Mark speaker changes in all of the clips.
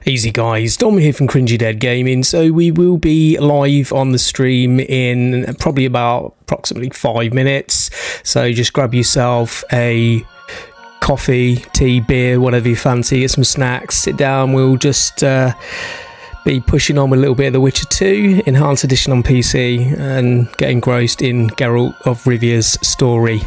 Speaker 1: Easy guys, Dom here from Cringy Dead Gaming. So we will be live on the stream in probably approximately 5 minutes. So just grab yourself a coffee, tea, beer, whatever you fancy, get some snacks, sit down. We'll just be pushing on with a little bit of The Witcher 2 Enhanced Edition on PC and get engrossed in Geralt of Rivia's story.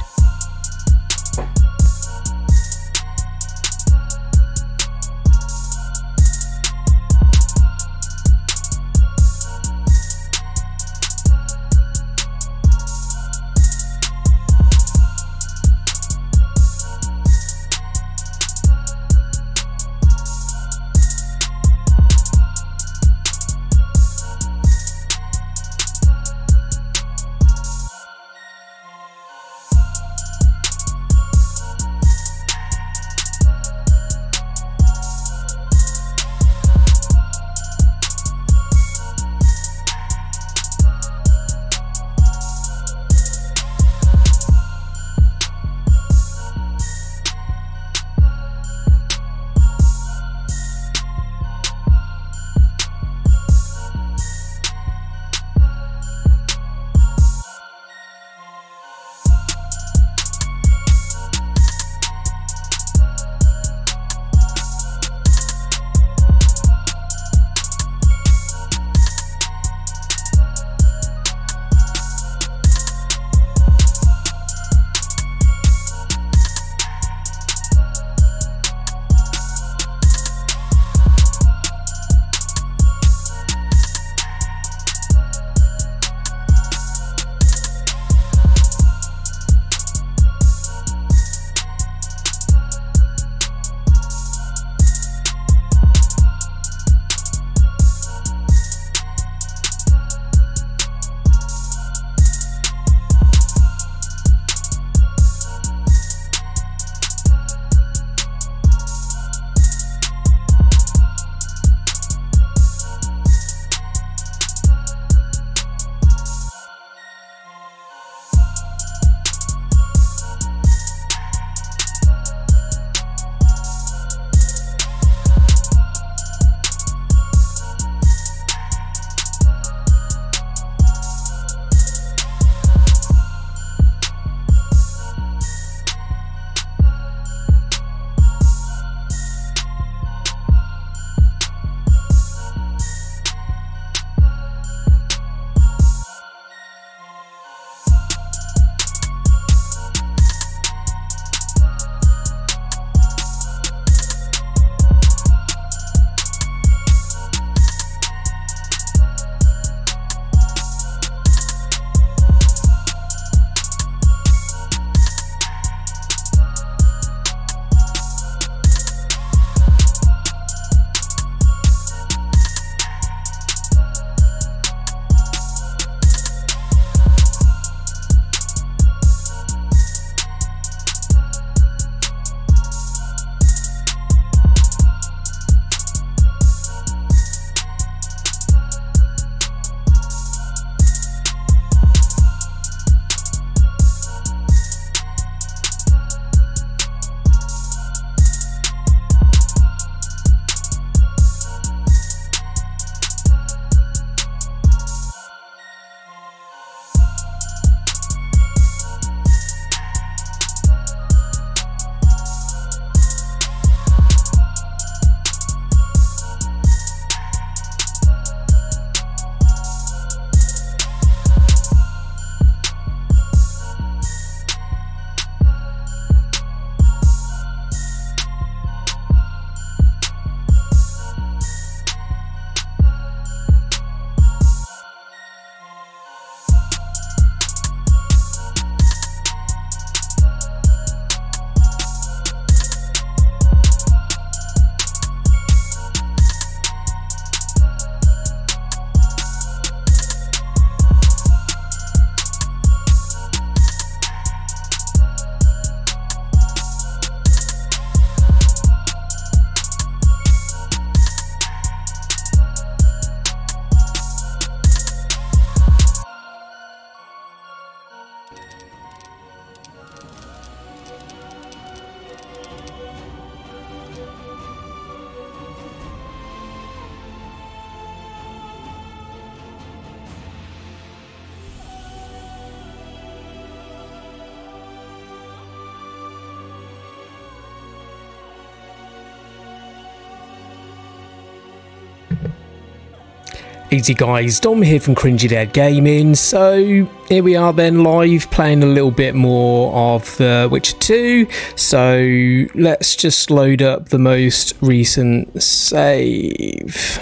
Speaker 1: Easy guys, Dom here from Cringy Dead Gaming. So here we are then, live playing a little bit more of The Witcher 2. So let's just load up the most recent save.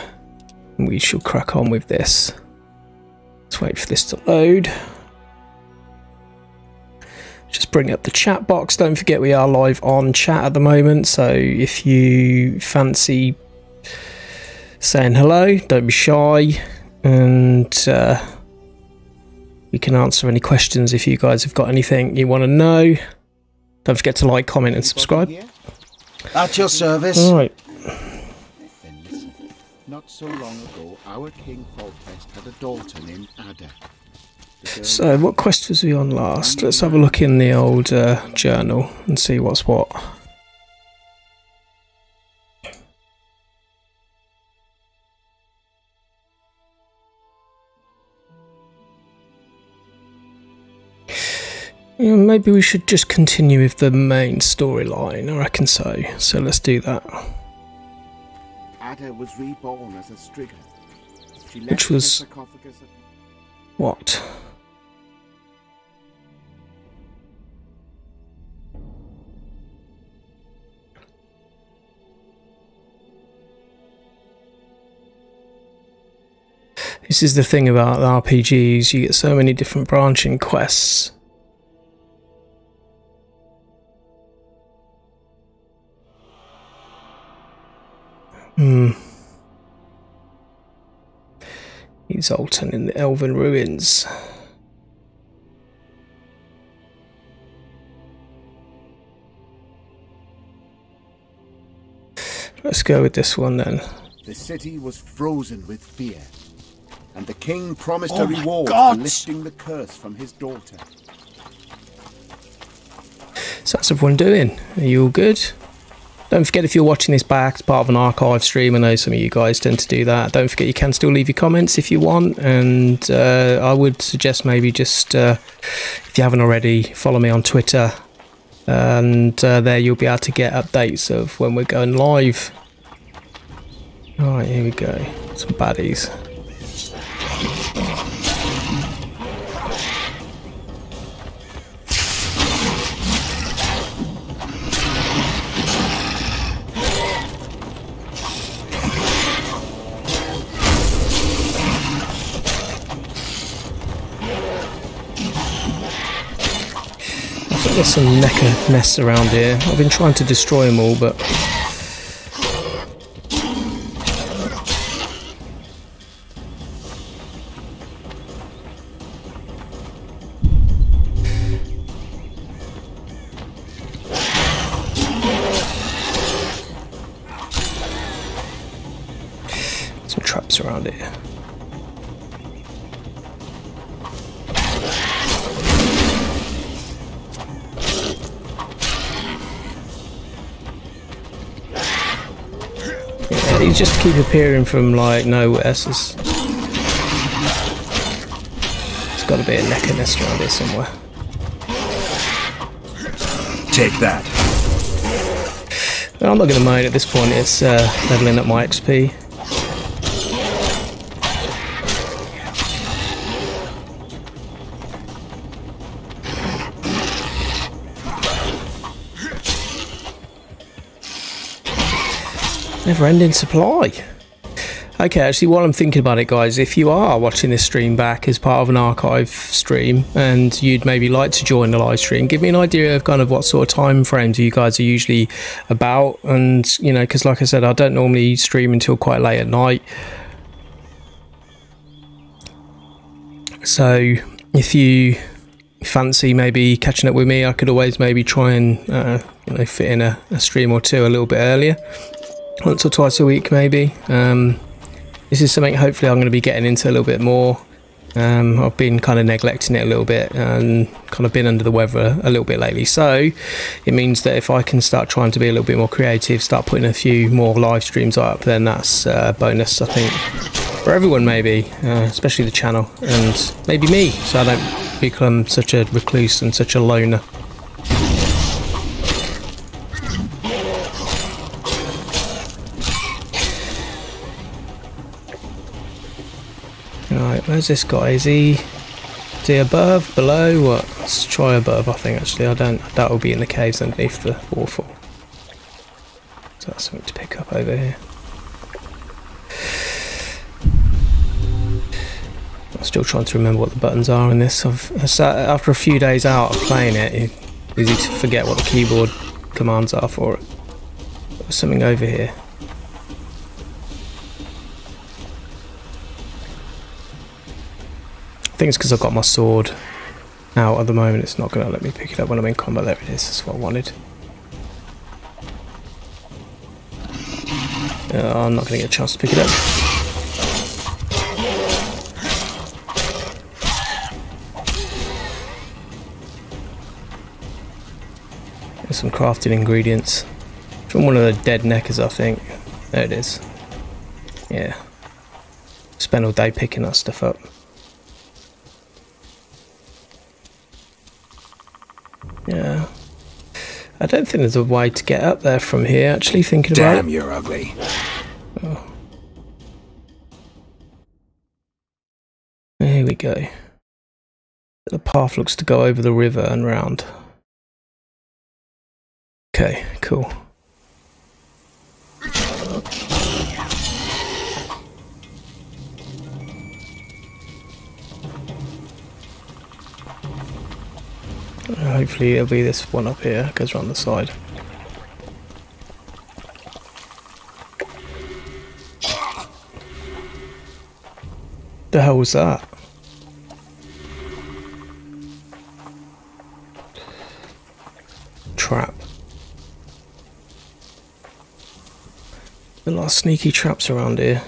Speaker 1: We shall crack on with this. Let's wait for this to load. Just bring up the chat box. Don't forget we are live on chat at the moment, so if you fancy saying hello, don't be shy, and we can answer any questions if you guys have got anything you want to know. Don't forget to like, comment and subscribe.
Speaker 2: At your service.
Speaker 1: Alright.
Speaker 3: Then listen. Not so long ago, our King Foltest had a daughter named Ada.
Speaker 1: So what quest was we on last? Let's have a look in the old journal and see what's what. Yeah, maybe we should just continue with the main storyline, I reckon so. So let's do that.
Speaker 3: Ada was reborn as a Striga. She left
Speaker 1: Which was
Speaker 3: the sarcophagus at...
Speaker 1: what? This is the thing about RPGs, you get so many different branching quests. He's Zoltan in the Elven Ruins. Let's go with this one then.
Speaker 3: The city was frozen with fear, and the king promised a reward
Speaker 2: God!
Speaker 3: for lifting the curse from his daughter.
Speaker 1: So how's everyone doing? Are you all good? Don't forget, if you're watching this back as part of an archive stream, I know some of you guys tend to do that. Don't forget you can still leave your comments if you want, and I would suggest maybe just, if you haven't already, follow me on Twitter, and there you'll be able to get updates of when we're going live. Alright, here we go. Some baddies. There's some Necker nests around here. I've been trying to destroy them all, but some traps around here. These just keep appearing from like nowhere, so it's got to be a Necker nest around here somewhere.
Speaker 2: Take that.
Speaker 1: Well, I'm not going to mind at this point, it's leveling up my XP. Never-ending supply. Okay, actually, while I'm thinking about it, guys, if you are watching this stream back as part of an archive stream and you'd maybe like to join the live stream, give me an idea of kind of what sort of time frames you guys are usually about. And, you know, because like I said, I don't normally stream until quite late at night. So if you fancy maybe catching up with me, I could always maybe try and, you know, fit in a stream or two a little bit earlier. Once or twice a week maybe. This is something hopefully I'm going to be getting into a little bit more. I've been kind of neglecting it a little bit and kind of been under the weather a little bit lately, so it means that if I can start trying to be a little bit more creative, start putting a few more live streams up, then that's a bonus, I think, for everyone maybe, especially the channel and maybe me, so I don't become such a recluse and such a loner. Where's this guy? Is he above, below? What? Let's try above, I think, actually. I doubt will be in the caves underneath the waterfall. So that's something to pick up over here. I'm still trying to remember what the buttons are in this. After a few days out of playing it, it's easy to forget what the keyboard commands are for it. There's something over here. I think it's because I've got my sword out at the moment. It's not going to let me pick it up when I'm in combat. There it is. That's what I wanted. I'm not going to get a chance to pick it up. There's some crafting ingredients from one of the dead neckers, I think. There it is. Yeah. Spend all day picking that stuff up. Yeah. I don't think there's a way to get up there from here, actually, thinking about it.
Speaker 2: Damn, you're ugly.
Speaker 1: Oh. Here we go. The path looks to go over the river and round. Okay, cool. Hopefully it'll be this one up here, goes around the side. The hell was that? Trap. A lot of sneaky traps around here.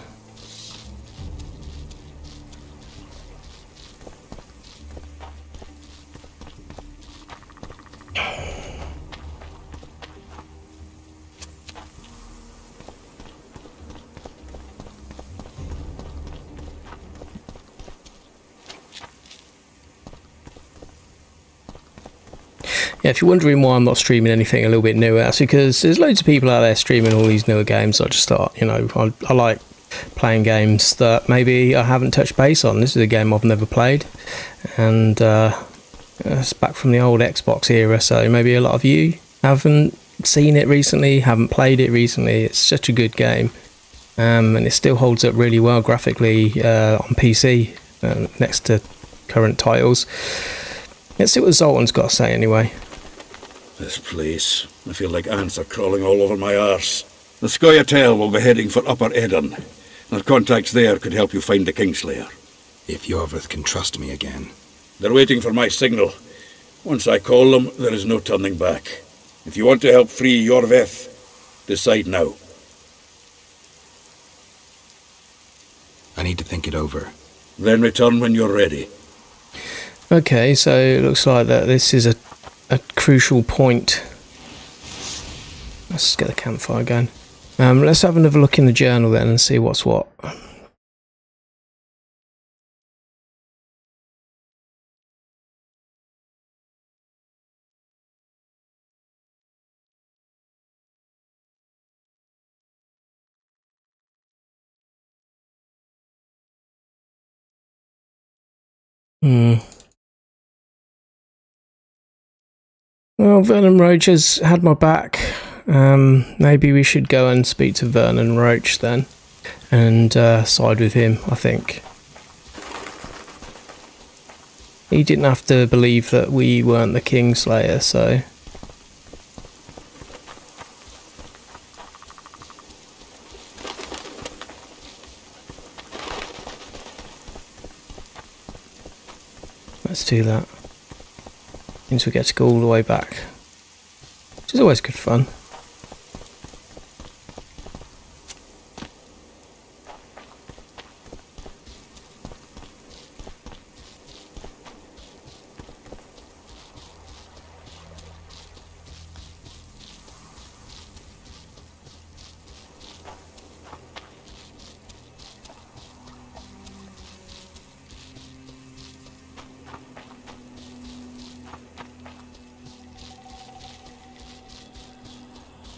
Speaker 1: Yeah, if you're wondering why I'm not streaming anything a little bit newer, that's because there's loads of people out there streaming all these newer games. I just thought, you know, I like playing games that maybe I haven't touched base on. This is a game I've never played, and it's back from the old Xbox era, so maybe a lot of you haven't seen it recently, haven't played it recently. It's such a good game, and it still holds up really well graphically on PC next to current titles. Let's see what Zoltan's got to say anyway.
Speaker 4: This place. I feel like ants are crawling all over my arse. The Scoia'tael will be heading for Upper Edern. Our contacts there could help you find the Kingslayer.
Speaker 2: If Yorvith can trust me again.
Speaker 4: They're waiting for my signal. Once I call them, there is no turning back. If you want to help free Yorvith, decide now.
Speaker 2: I need to think it over.
Speaker 4: Then return when you're ready.
Speaker 1: Okay, so it looks like that this is a crucial point. Let's get the campfire going. Let's have another look in the journal then and see what's what. Well, Vernon Roach has had my back. Maybe we should go and speak to Vernon Roach then, and side with him, I think. He didn't have to believe that we weren't the Kingslayer, so... Let's do that. Means we get to go all the way back, which is always good fun.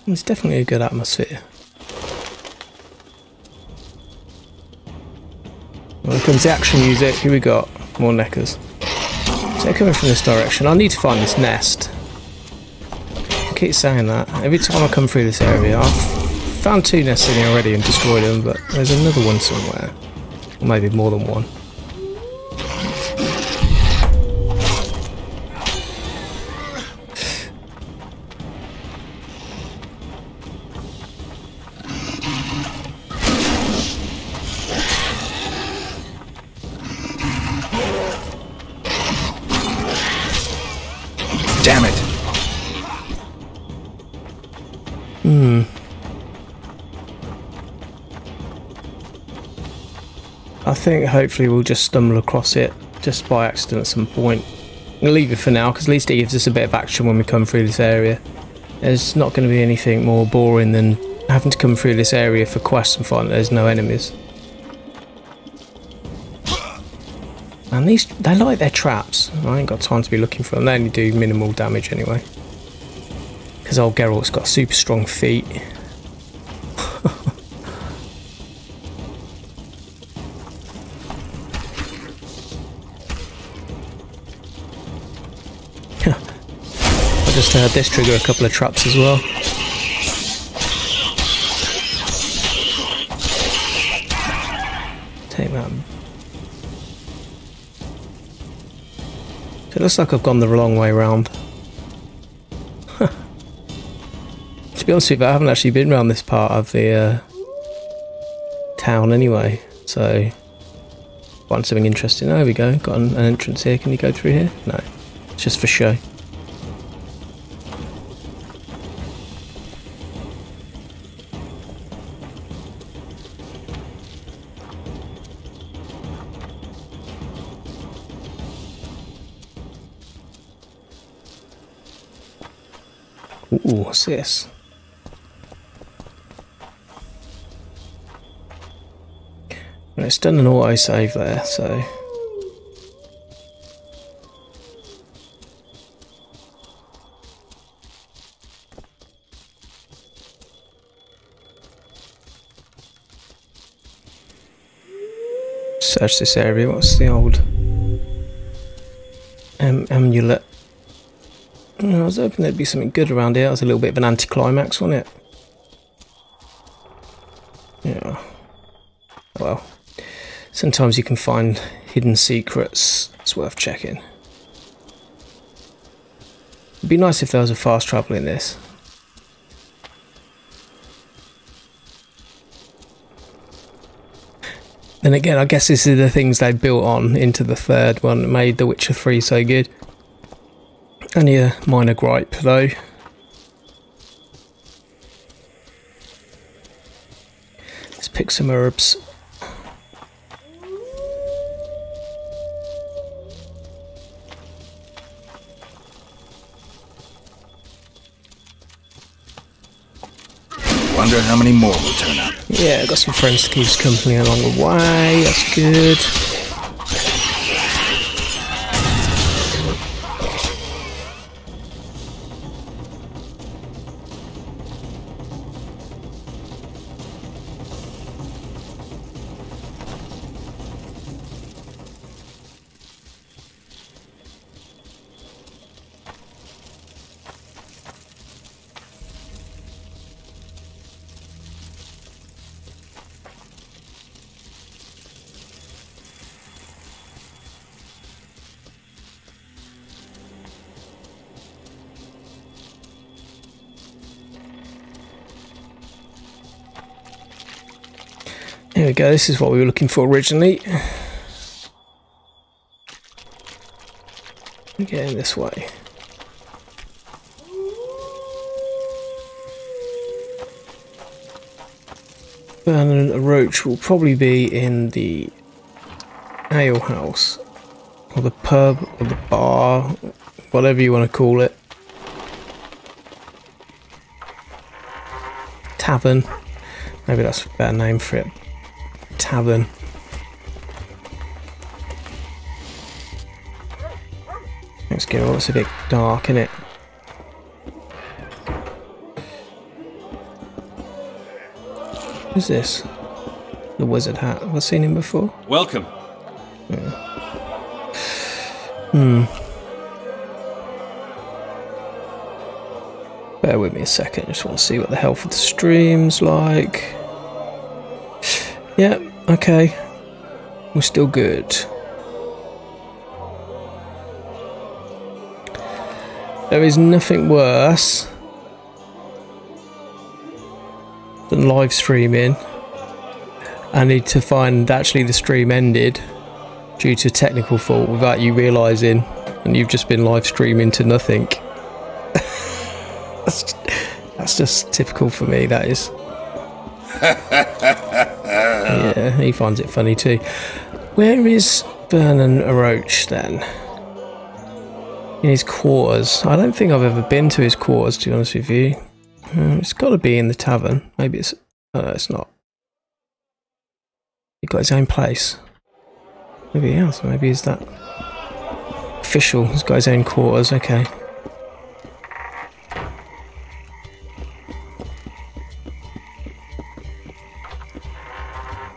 Speaker 1: It's definitely a good atmosphere. Well, comes the action music. Here we got more neckers. So they're coming from this direction. I need to find this nest. I keep saying that. Every time I come through this area, I've found 2 nests in here already and destroyed them, but there's another one somewhere. Or maybe more than one.
Speaker 2: Damn it!
Speaker 1: I think hopefully we'll just stumble across it just by accident at some point. I'm going to leave it for now because at least it gives us a bit of action when we come through this area. There's not going to be anything more boring than having to come through this area for quests and find that there's no enemies. And these, they like their traps. I ain't got time to be looking for them. They only do minimal damage anyway. Because old Geralt's got super strong feet. I just heard this trigger a couple of traps as well. Take that. So it looks like I've gone the wrong way round. To be honest with you, I haven't actually been around this part of the town anyway, so find something interesting. There we go, got an entrance here. Can you go through here? No, it's just for show. Ooh, what's this? And it's done an auto save there, so search this area. What's the old amulet? I was hoping there'd be something good around here. That was a little bit of an anticlimax, wasn't it? Yeah. Well, sometimes you can find hidden secrets. It's worth checking. It'd be nice if there was a fast travel in this. Then again, I guess this is the things they built on into the third one that made The Witcher 3 so good. Only a minor gripe though. Let's pick some herbs.
Speaker 2: Wonder how many more will turn up.
Speaker 1: Yeah, got some friends to keep us company along the way. That's good. There we go, this is what we were looking for originally. Getting this way. Vernon Roach will probably be in the ale house, or the pub, or the bar, whatever you want to call it. Tavern. Maybe that's a better name for it. Tavern. Let's go. It's a bit dark, isn't it? Who's this? The wizard hat. Have I seen him before?
Speaker 5: Welcome.
Speaker 1: Bear with me a second, just want to see what the health of the stream's like. Yeah, okay. We're still good. There is nothing worse than live streaming. I need to find actually the stream ended due to technical fault without you realising, and you've just been live streaming to nothing. That's just typical for me, that is. Yeah, he finds it funny too. Where is Vernon Roach then? In his quarters. I don't think I've ever been to his quarters, to be honest with you. It's got to be in the tavern. Maybe it's... Oh, no, it's not. He's got his own place. Maybe he has. Maybe he's that... official. He's got his own quarters. Okay.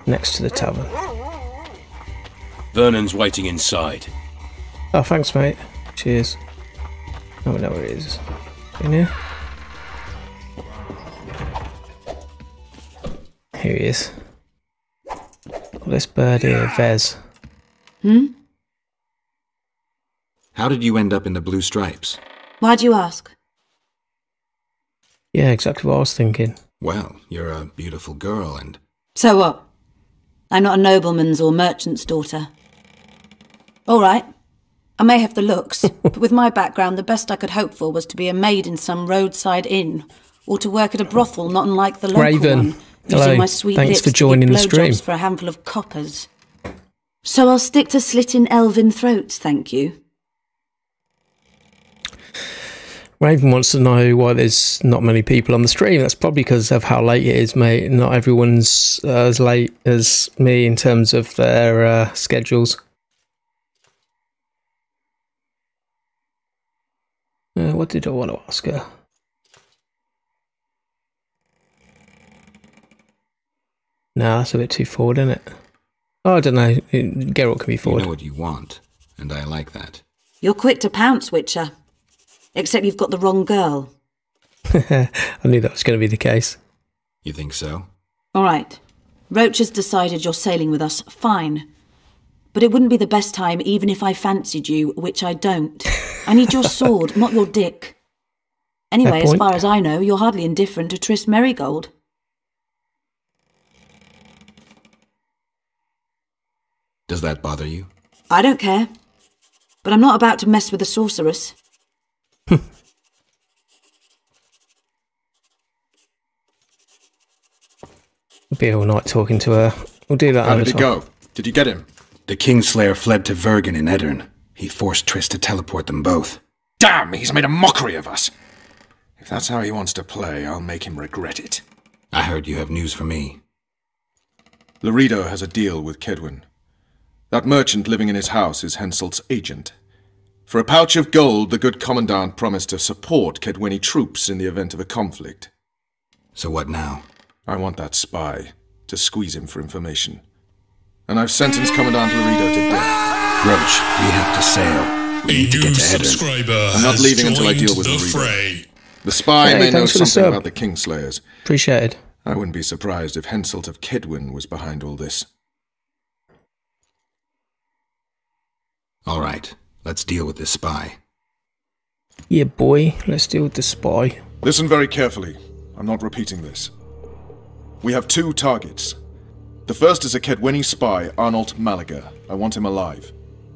Speaker 1: Next to the tavern.
Speaker 5: Vernon's waiting inside.
Speaker 1: Oh, thanks, mate. Cheers. Oh, we know where it is. In here? Here he is. Oh, this bird here, Vez.
Speaker 2: How did you end up in the Blue Stripes?
Speaker 6: Why'd you ask?
Speaker 1: Yeah, exactly what I was thinking.
Speaker 2: Well, you're a beautiful girl and...
Speaker 6: So what? I'm not a nobleman's or merchant's daughter. All right. I may have the looks, but with my background, the best I could hope for was to be a maid in some roadside inn, or to work at a brothel not unlike the local
Speaker 1: Raven.
Speaker 6: one, using
Speaker 1: Hello.
Speaker 6: my sweet
Speaker 1: Thanks
Speaker 6: lips
Speaker 1: for joining
Speaker 6: to
Speaker 1: the
Speaker 6: give
Speaker 1: stream.
Speaker 6: blowjobs for a handful of coppers. So I'll stick to slitting elven throats, thank you.
Speaker 1: Raven wants to know why there's not many people on the stream. That's probably because of how late it is, mate. Not everyone's as late as me in terms of their schedules. What did I want to ask her? Nah, that's a bit too forward, isn't it? Oh, I don't know. Geralt can be forward.
Speaker 2: You know what you want, and I like that.
Speaker 6: You're quick to pounce, Witcher. Except you've got the wrong girl.
Speaker 1: I knew that was going to be the case.
Speaker 2: You think so?
Speaker 6: All right. Roach has decided you're sailing with us. Fine. But it wouldn't be the best time even if I fancied you, which I don't. I need your sword, not your dick. Anyway, as far as I know, you're hardly indifferent to Triss Merigold.
Speaker 2: Does that bother you?
Speaker 6: I don't care. But I'm not about to mess with a sorceress.
Speaker 1: We'll be all night talking to her. We'll do that.
Speaker 7: How did it go? Did you get him?
Speaker 2: The Kingslayer fled to Vergen in Eddern. He forced Triss to teleport them both.
Speaker 7: Damn, he's made a mockery of us. If that's how he wants to play, I'll make him regret it.
Speaker 2: I heard you have news for me.
Speaker 7: Loredo has a deal with Kedwin. That merchant living in his house is Henselt's agent. For a pouch of gold, the good commandant promised to support Kedwini troops in the event of a conflict.
Speaker 2: So what now?
Speaker 7: I want that spy, to squeeze him for information. And I've sentenced Commandant Loredo to death.
Speaker 2: Roach, we have to sail. We need to get to Eddern.
Speaker 7: I'm not leaving until I deal with Loredo. The spy may know something about the Kingslayers.
Speaker 1: Appreciated.
Speaker 7: I wouldn't be surprised if Henselt of Kedwin was behind all this.
Speaker 2: All right, let's deal with this spy.
Speaker 1: Yeah, boy. Let's deal with the spy.
Speaker 7: Listen very carefully. I'm not repeating this. We have two targets. The first is a Kedwini spy, Arnold Malaga. I want him alive.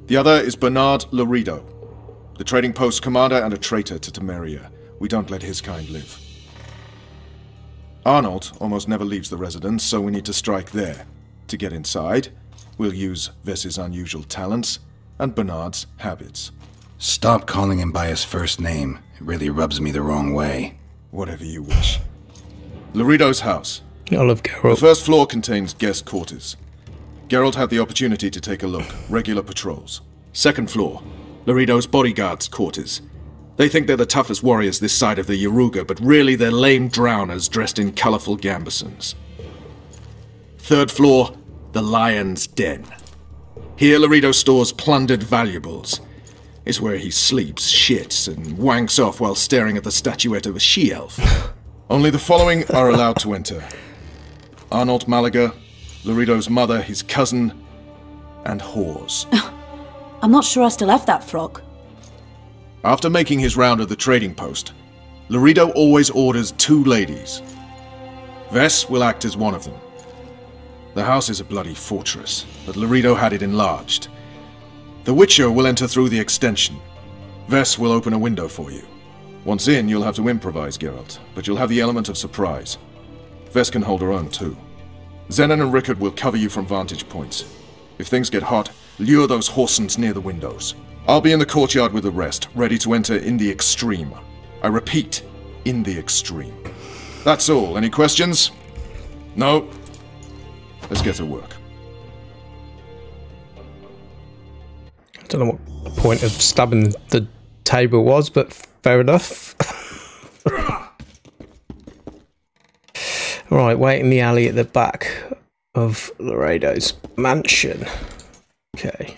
Speaker 7: The other is Bernard Loredo, the trading post commander and a traitor to Temeria. We don't let his kind live. Arnold almost never leaves the residence, so we need to strike there. To get inside, we'll use Ves's unusual talents and Bernard's habits.
Speaker 2: Stop calling him by his first name. It really rubs me the wrong way.
Speaker 7: Whatever you wish. Loredo's house.
Speaker 1: I love Geralt.
Speaker 7: The first floor contains guest quarters. Geralt had the opportunity to take a look. Regular patrols. Second floor, Loredo's bodyguards' quarters. They think they're the toughest warriors this side of the Yaruga, but really they're lame drowners dressed in colourful gambesons. Third floor, the Lion's Den. Here, Laredo stores plundered valuables. It's where he sleeps, shits, and wanks off while staring at the statuette of a she-elf. Only the following are allowed to enter. Arnold Malaga, Laredo's mother, his cousin, and whores.
Speaker 6: I'm not sure I still have that frock.
Speaker 7: After making his round of the trading post, Laredo always orders 2 ladies. Vess will act as one of them. The house is a bloody fortress, but Laredo had it enlarged. The Witcher will enter through the extension. Vess will open a window for you. Once in, you'll have to improvise, Geralt, but you'll have the element of surprise. Vess can hold her own, too. Zenon and Rickard will cover you from vantage points. If things get hot, lure those horsens near the windows. I'll be in the courtyard with the rest, ready to enter in the extreme. I repeat, in the extreme. That's all. Any questions? No? Let's get to work.
Speaker 1: I don't know what the point of stabbing the table was, but fair enough. Right, wait in the alley at the back of Laredo's mansion. Okay.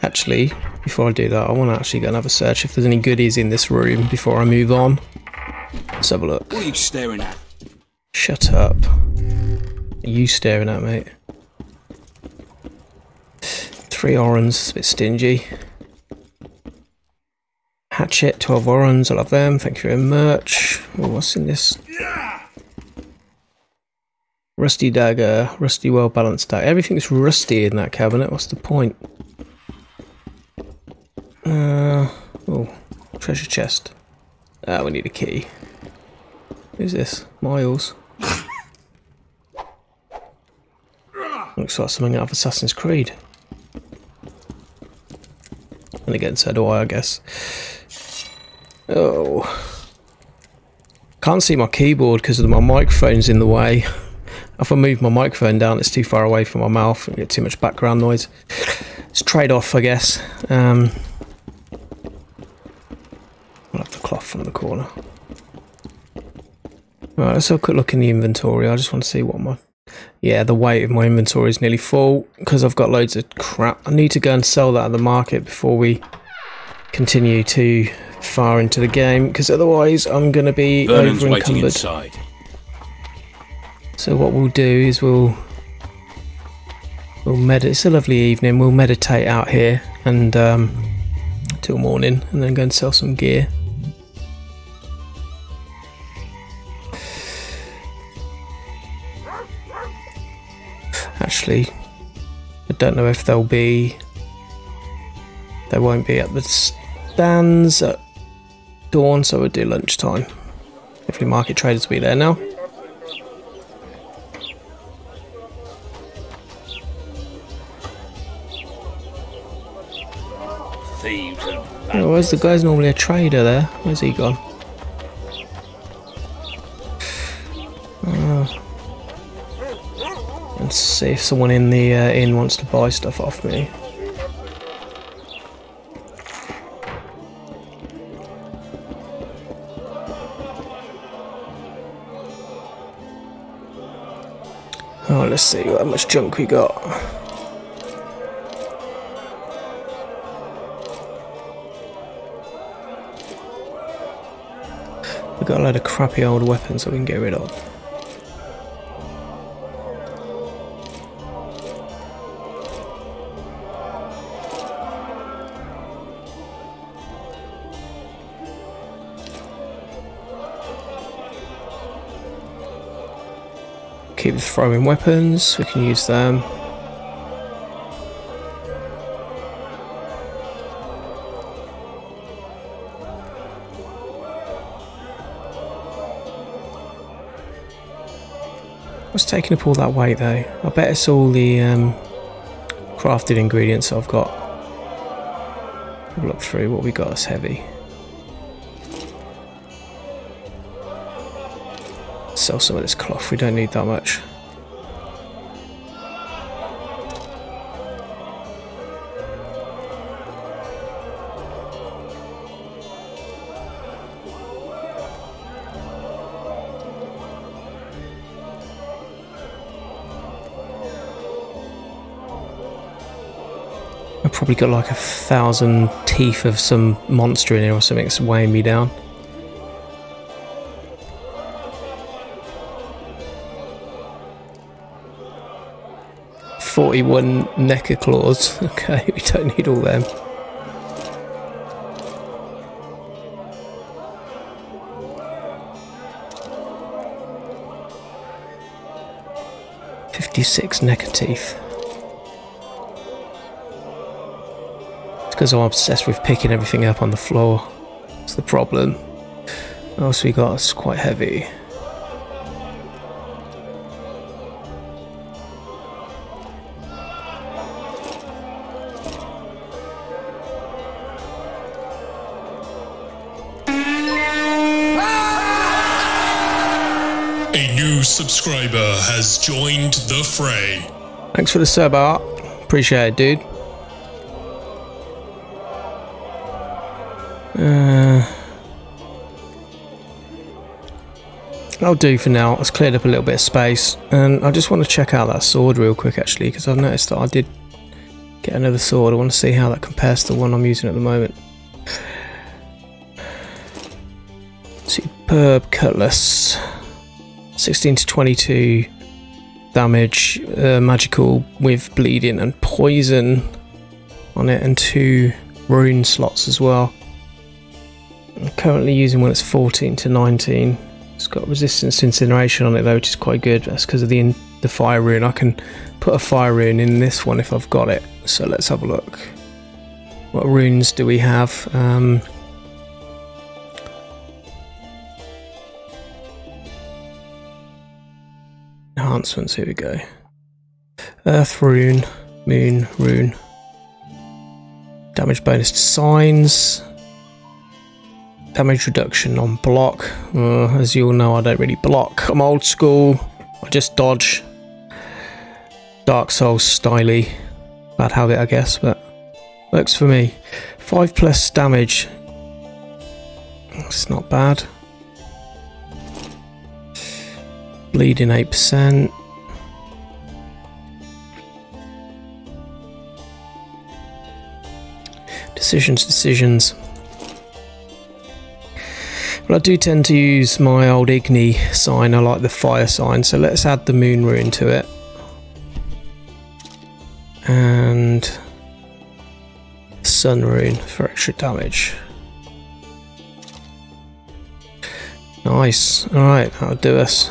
Speaker 1: Actually, before I do that, I want to actually go and have a search if there's any goodies in this room before I move on. Let's have a look.
Speaker 4: What are you staring at?
Speaker 1: Shut up. Are you staring at, mate? 3 orans, a bit stingy. Hatchet, 12 orans, I'll have them, thank you very much. Oh, what's in this? Rusty dagger, rusty well balanced dagger. Everything's rusty in that cabinet, what's the point? Oh, treasure chest. We need a key. Who's this? Miles. Looks like something out of Assassin's Creed. And again, so do I guess. Oh. Can't see my keyboard because my microphone's in the way. If I move my microphone down, it's too far away from my mouth and get too much background noise. It's a trade-off, I guess. I'll have the cloth from the corner. Right, let's have a quick look in the inventory. I just want to see what my... Yeah, the weight of my inventory is nearly full because I've got loads of crap. I need to go and sell that at the market before we continue too far into the game, because otherwise I'm going to be over-encumbered. So what we'll do is we'll meditate. It's a lovely evening. We'll meditate out here and till morning, and then go and sell some gear. Actually, I don't know if they'll be. They won't be at the stands at dawn, so we'll do lunchtime. Hopefully, market traders will be there now.
Speaker 4: Thieves and
Speaker 1: Oh, where's the guy's normally a trader there? Where's he gone? Let's see if someone in the inn wants to buy stuff off me. Oh, let's see how much junk we got. We've got a load of crappy old weapons that we can get rid of. Keep throwing weapons, we can use them. What's taking up all that weight though? I bet it's all the crafted ingredients I've got. We'll look through what we got that's heavy. Sell some of this cloth, we don't need that much. I've probably got like 1,000 teeth of some monster in here or something that's weighing me down. "41 Necker claws." Okay, we don't need all them. "56 Necker teeth." It's because I'm obsessed with picking everything up on the floor. That's the problem. What else we got? It's quite heavy.
Speaker 5: A new subscriber has joined the fray.
Speaker 1: Thanks for the sub, Art. Appreciate it, dude. I'll do for now. It's cleared up a little bit of space, and I just want to check out that sword real quick, actually, because I've noticed that I did get another sword. I want to see how that compares to the one I'm using at the moment. Superb Cutlass. 16 to 22 damage, magical with bleeding and poison on it, and 2 rune slots as well. I'm currently using one that's 14 to 19. It's got resistance to incineration on it though, which is quite good. That's because of the fire rune. I can put a fire rune in this one if I've got it. So let's have a look. What runes do we have? Enhancements, here we go. Earth rune, moon rune. Damage bonus to signs. Damage reduction on block. As you all know, I don't really block. I'm old school. I just dodge. Dark Souls styly. Bad habit, I guess, but works for me. 5+ damage. It's not bad. Bleeding 8%. Decisions. Well, I do tend to use my old Igni sign. I like the fire sign, so let's add the moon rune to it. And sun rune for extra damage. Nice. Alright, that'll do us.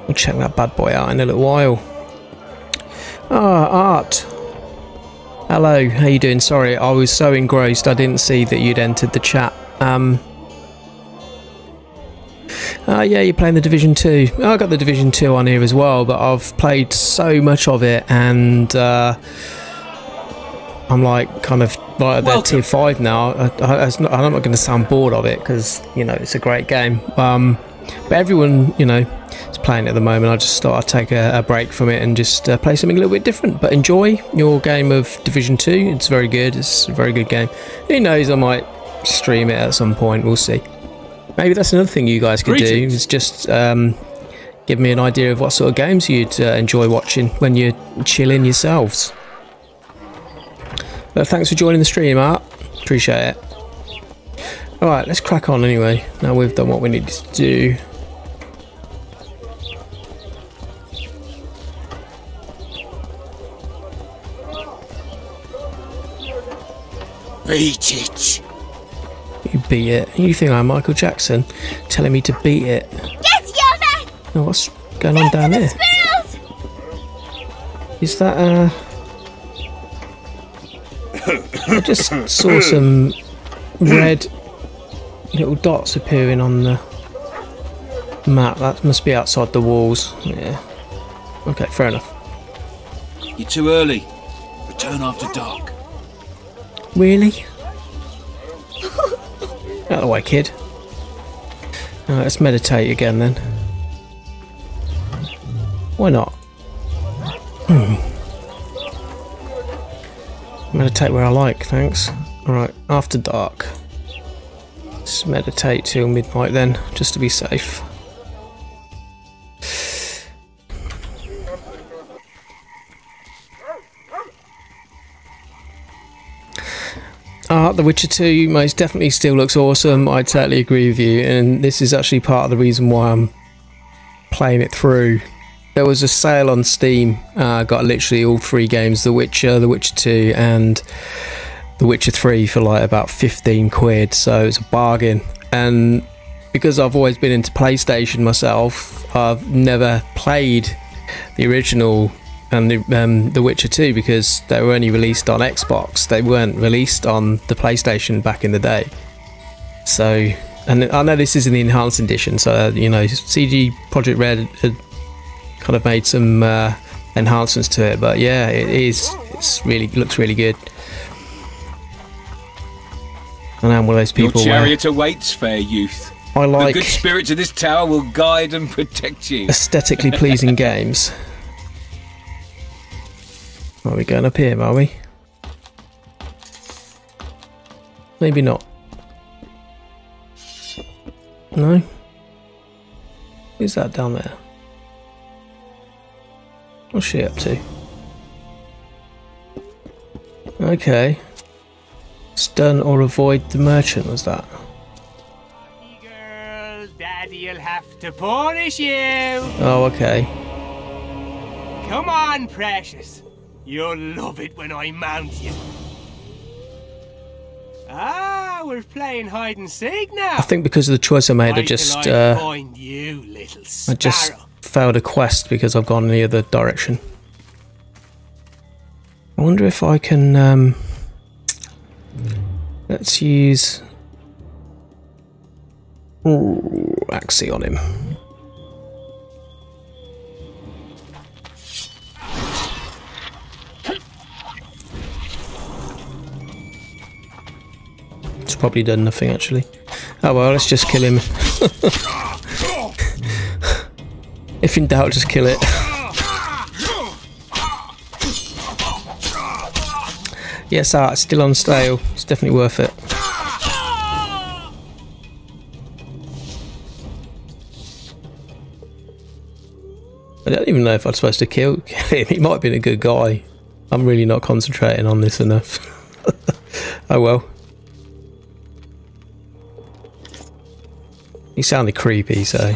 Speaker 1: We'll check that bad boy out in a little while. Ah, Art. Hello, how you doing? Sorry, I was so engrossed I didn't see that you'd entered the chat. Yeah, you're playing the Division 2. I got the Division 2 on here as well, but I've played so much of it, and I'm like kind of right at their tier 5 now. I'm not going to sound bored of it because, you know, it's a great game. But everyone, you know, is playing it at the moment. I just thought I'd take a break from it and just play something a little bit different. But enjoy your game of Division 2. It's very good. It's a very good game. Who knows, I might stream it at some point. We'll see. Maybe that's another thing you guys could do, is just give me an idea of what sort of games you'd enjoy watching when you're chilling yourselves. But thanks for joining the stream, Art. Appreciate it. Alright, let's crack on anyway. Now we've done what we needed to do.
Speaker 3: Beat it!
Speaker 1: You beat it. You think I'm Michael Jackson telling me to beat it?
Speaker 8: Get your man!
Speaker 1: Oh, what's going on down there? Is that I just saw some red little dots appearing on the map. That must be outside the walls. Yeah. Okay, fair enough.
Speaker 9: You're too early. Return after dark.
Speaker 1: Really? Out of the way, kid. Let's meditate again then. Why not? Meditate where I like, thanks. Alright, after dark. Let's meditate till midnight then, just to be safe. The Witcher 2 most definitely still looks awesome. I totally agree with you, and this is actually part of the reason why I'm playing it through. There was a sale on Steam. Got literally all 3 games: The Witcher, The Witcher 2, and The Witcher 3 for like about 15 quid. So it's a bargain. And because I've always been into PlayStation myself, I've never played the original and the Witcher 2 because they were only released on Xbox. They weren't released on the PlayStation back in the day. So, and I know this is in the enhanced edition, so you know, CD Projekt Red had kind of made some enhancements to it, but yeah, it's really looks really good. And I'm one of those people.
Speaker 9: Your chariot awaits, fair youth.
Speaker 1: I like
Speaker 9: the good spirits of this tower will guide and protect you.
Speaker 1: Aesthetically pleasing games. Are we going up here, are we? Maybe not. No? Who's that down there? What's she up to? Okay. Stun or avoid the merchant, was that?
Speaker 8: Girl, Daddy'll have to punish you.
Speaker 1: Oh, okay.
Speaker 8: Come on, precious. You'll love it when I mount you. Ah, we're playing hide and seek now.
Speaker 1: I think because of the choice I made, I just
Speaker 8: find you, little sparrow.
Speaker 1: I just failed a quest because I've gone in the other direction. I wonder if I can let's use Axii on him. It's probably done nothing actually. Oh well, let's just kill him. If in doubt, just kill it. Yes, it's still on sale. It's definitely worth it. I don't even know if I'm supposed to kill him. He might have been a good guy. I'm really not concentrating on this enough. Oh well. He sounded creepy, so...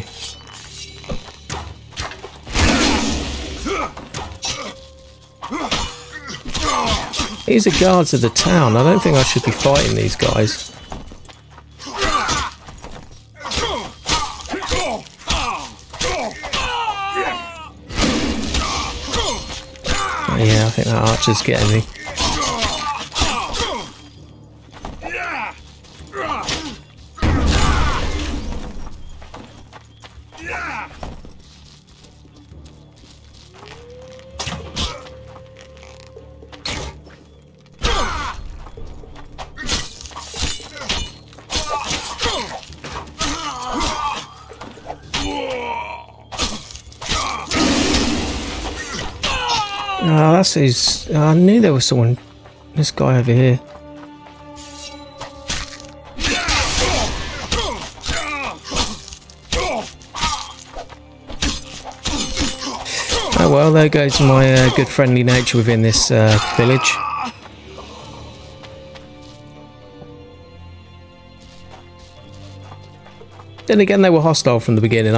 Speaker 1: These are guards of the town. I don't think I should be fighting these guys. Oh, yeah, I think that archer's getting me. Oh, that's his... I knew there was someone... This guy over here. Oh well, there goes my good friendly nature within this village. Then again, they were hostile from the beginning.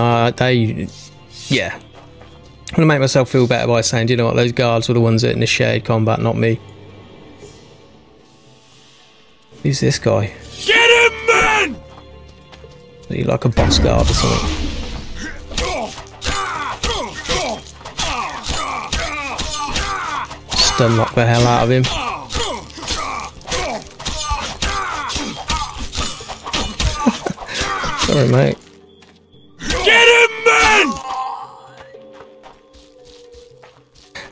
Speaker 1: Yeah. I'm going to make myself feel better by saying, do you know what, those guards were the ones that initiated combat, not me. Who's this guy?
Speaker 8: Get him, man!
Speaker 1: Is he like a boss guard or something? Stun lock the hell out of him. Sorry, mate.
Speaker 8: Get him, man!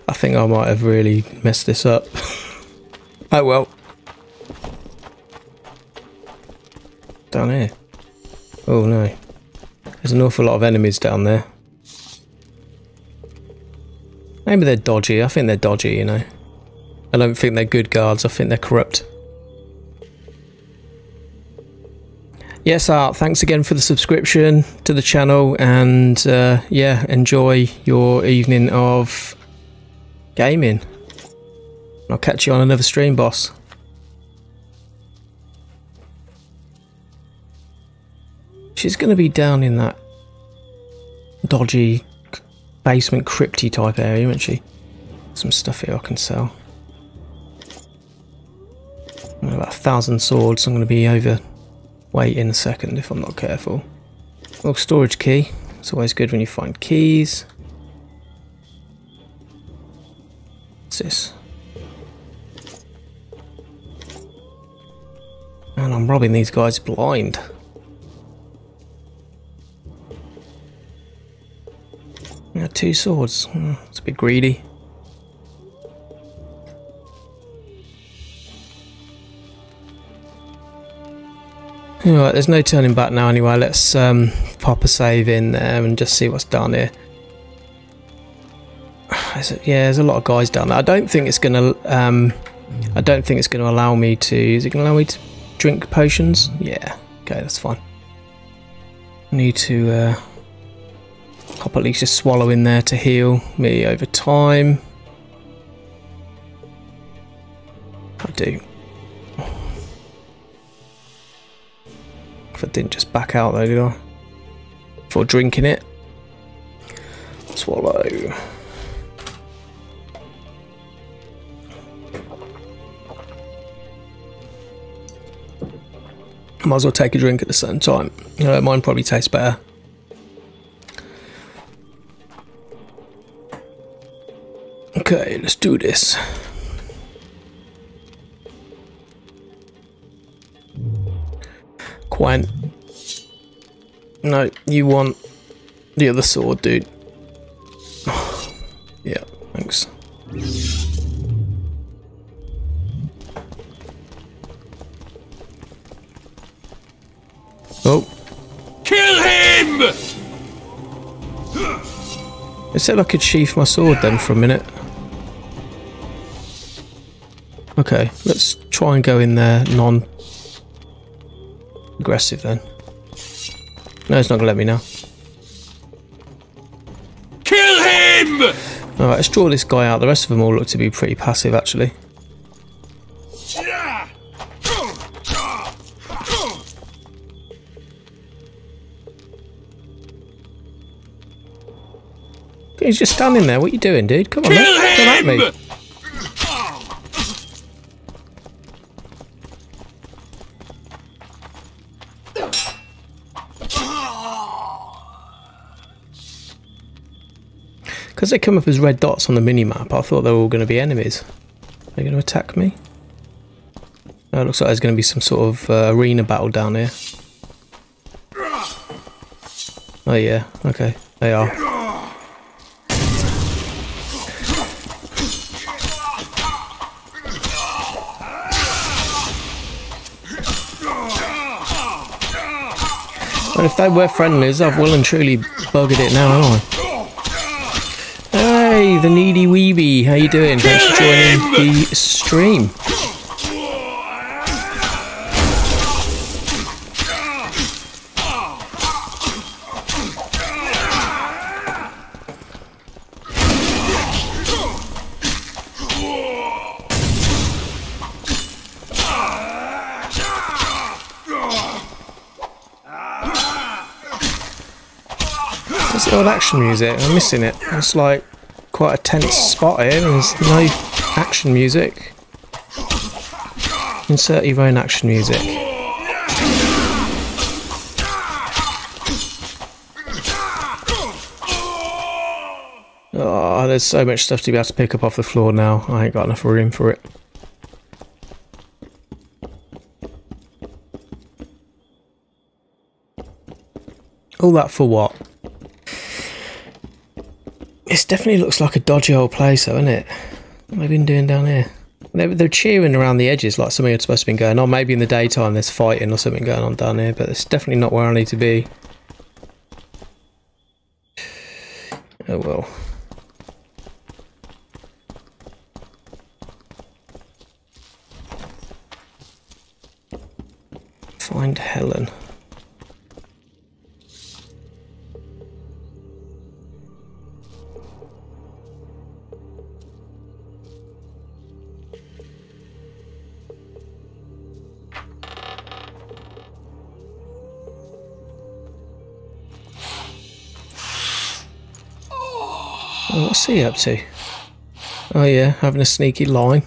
Speaker 1: I think I might have really messed this up. Oh well. Down here. Oh no. There's an awful lot of enemies down there. Maybe they're dodgy. I think they're dodgy, you know. I don't think they're good guards. I think they're corrupt. Yes, Art, thanks again for the subscription to the channel, and yeah, enjoy your evening of gaming. I'll catch you on another stream, boss. She's going to be down in that dodgy basement crypty type area, isn't she? Some stuff here I can sell. About 1,000 swords. I'm going to be overweight in a second if I'm not careful. Well, storage key. It's always good when you find keys. What's this? And I'm robbing these guys blind. Yeah, 2 swords. It's a bit greedy. Alright, there's no turning back now anyway. Let's pop a save in there and just see what's down here. There's a lot of guys down there. I don't think it's gonna allow me to. Is it gonna allow me to drink potions? Yeah. Okay, that's fine. I need to pop at least a swallow in there to heal me over time. I do. If I didn't just back out though, did I? Before drinking it. Swallow. Might as well take a drink at the same time. Mine probably tastes better. Okay, let's do this. Quent. No, you want the other sword, dude. Yeah, thanks. Oh.
Speaker 9: Kill him!
Speaker 1: It said I could sheath my sword then for a minute. Okay, let's try and go in there non-aggressive then. No, it's not gonna let me now.
Speaker 9: Kill him!
Speaker 1: Alright, let's draw this guy out. The rest of them all look to be pretty passive actually. He's just standing there. What are you doing, dude? Come on, man. Come at me. Because they come up as red dots on the mini-map, I thought they were all going to be enemies. Are they going to attack me? No, it looks like there's going to be some sort of arena battle down here. Oh yeah, okay. They are. And if they were friendlies, I've well and truly buggered it now, haven't I? Hey, the needy weeby, how you doing? Thanks for joining the stream. Where's the old action music? I'm missing it. It's like quite a tense spot here. There's no action music. Insert your own action music. Oh, there's so much stuff to be able to pick up off the floor now. I ain't got enough room for it. All that for what? This definitely looks like a dodgy old place though, doesn't it? What have they been doing down here? They're cheering around the edges like something had supposed to be going on. Maybe in the daytime there's fighting or something going on down here, but it's definitely not where I need to be. Oh well. Find Helen. Oh, what's he up to? Oh yeah, having a sneaky line.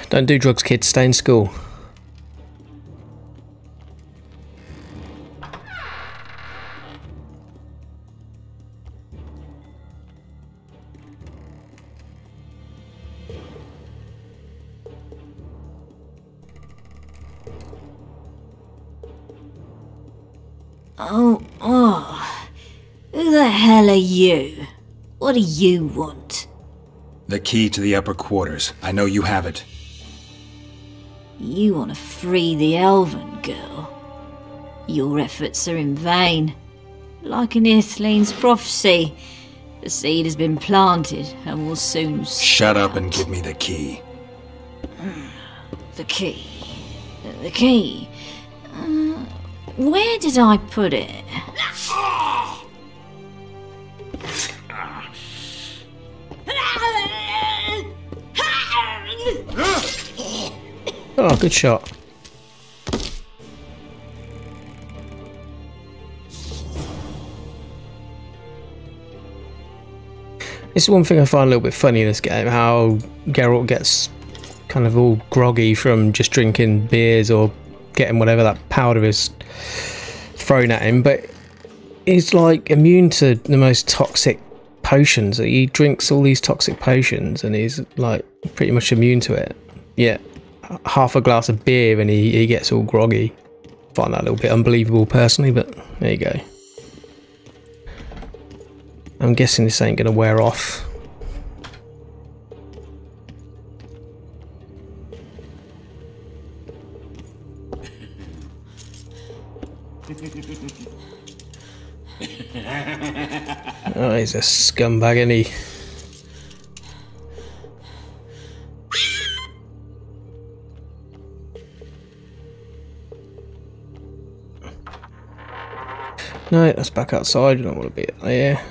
Speaker 1: Don't do drugs, kids. Stay in school.
Speaker 10: Oh. Who the hell are you? What do you want?
Speaker 2: The key to the upper quarters. I know you have it.
Speaker 10: You want to free the Elven girl. Your efforts are in vain. Like in Ithleen's prophecy, the seed has been planted and will soon
Speaker 2: Shut up and give me the key.
Speaker 10: The key. The key. Where did I put it?
Speaker 1: Oh, good shot. This is one thing I find a little bit funny in this game, how Geralt gets kind of all groggy from just drinking beers or getting whatever that powder is thrown at him, but he's like immune to the most toxic potions. He drinks all these toxic potions and he's like pretty much immune to it. Yeah, half a glass of beer and he gets all groggy. Find that a little bit unbelievable personally, but there you go. I'm guessing this ain't gonna wear off. Oh, he's a scumbag, isn't he? No, that's back outside. You don't want to be there.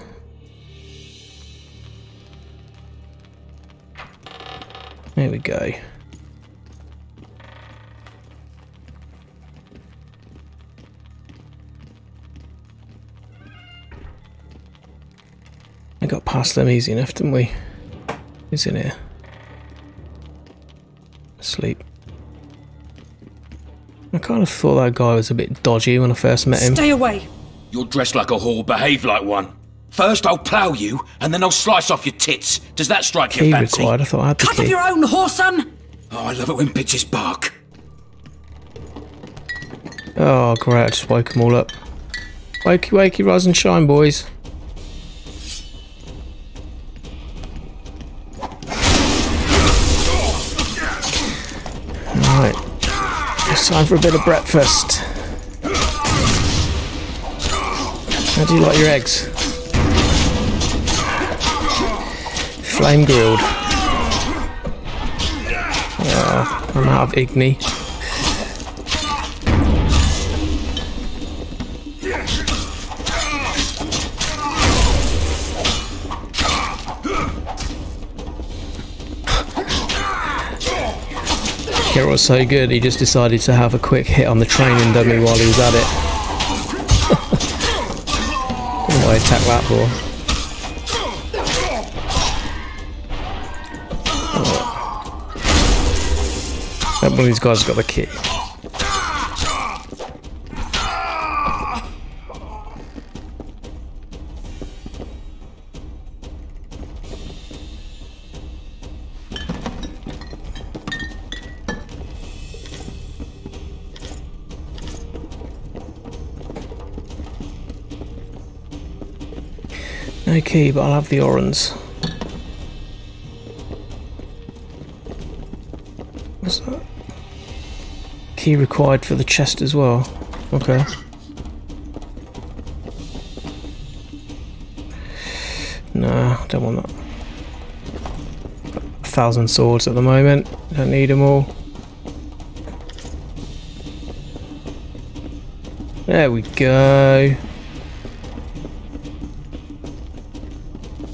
Speaker 1: There we go. I got past them easy enough, didn't we? Who's in here? Asleep. I kind of thought that guy was a bit dodgy when I first met him.
Speaker 9: Stay away! You're dressed like a whore, behave like one. First I'll plough you, and then I'll slice off your tits. Does that strike your fancy?
Speaker 1: Required. I thought I had the
Speaker 9: Cut
Speaker 1: key.
Speaker 9: of your own, whoreson! Oh, I love it when bitches bark.
Speaker 1: Oh, great, I just woke them all up. Wakey, wakey, rise and shine, boys. Alright, it's time for a bit of breakfast. How do you like your eggs? Flame grilled. I'm out of Igni. Geralt was so good, he just decided to have a quick hit on the training dummy while he was at it. I don't know why I attacked that for. That one of these guys got the key. No key, but I'll have the Orans. What's that? Key required for the chest as well. Okay. No, don't want that. 1,000 swords at the moment. Don't need them all. There we go.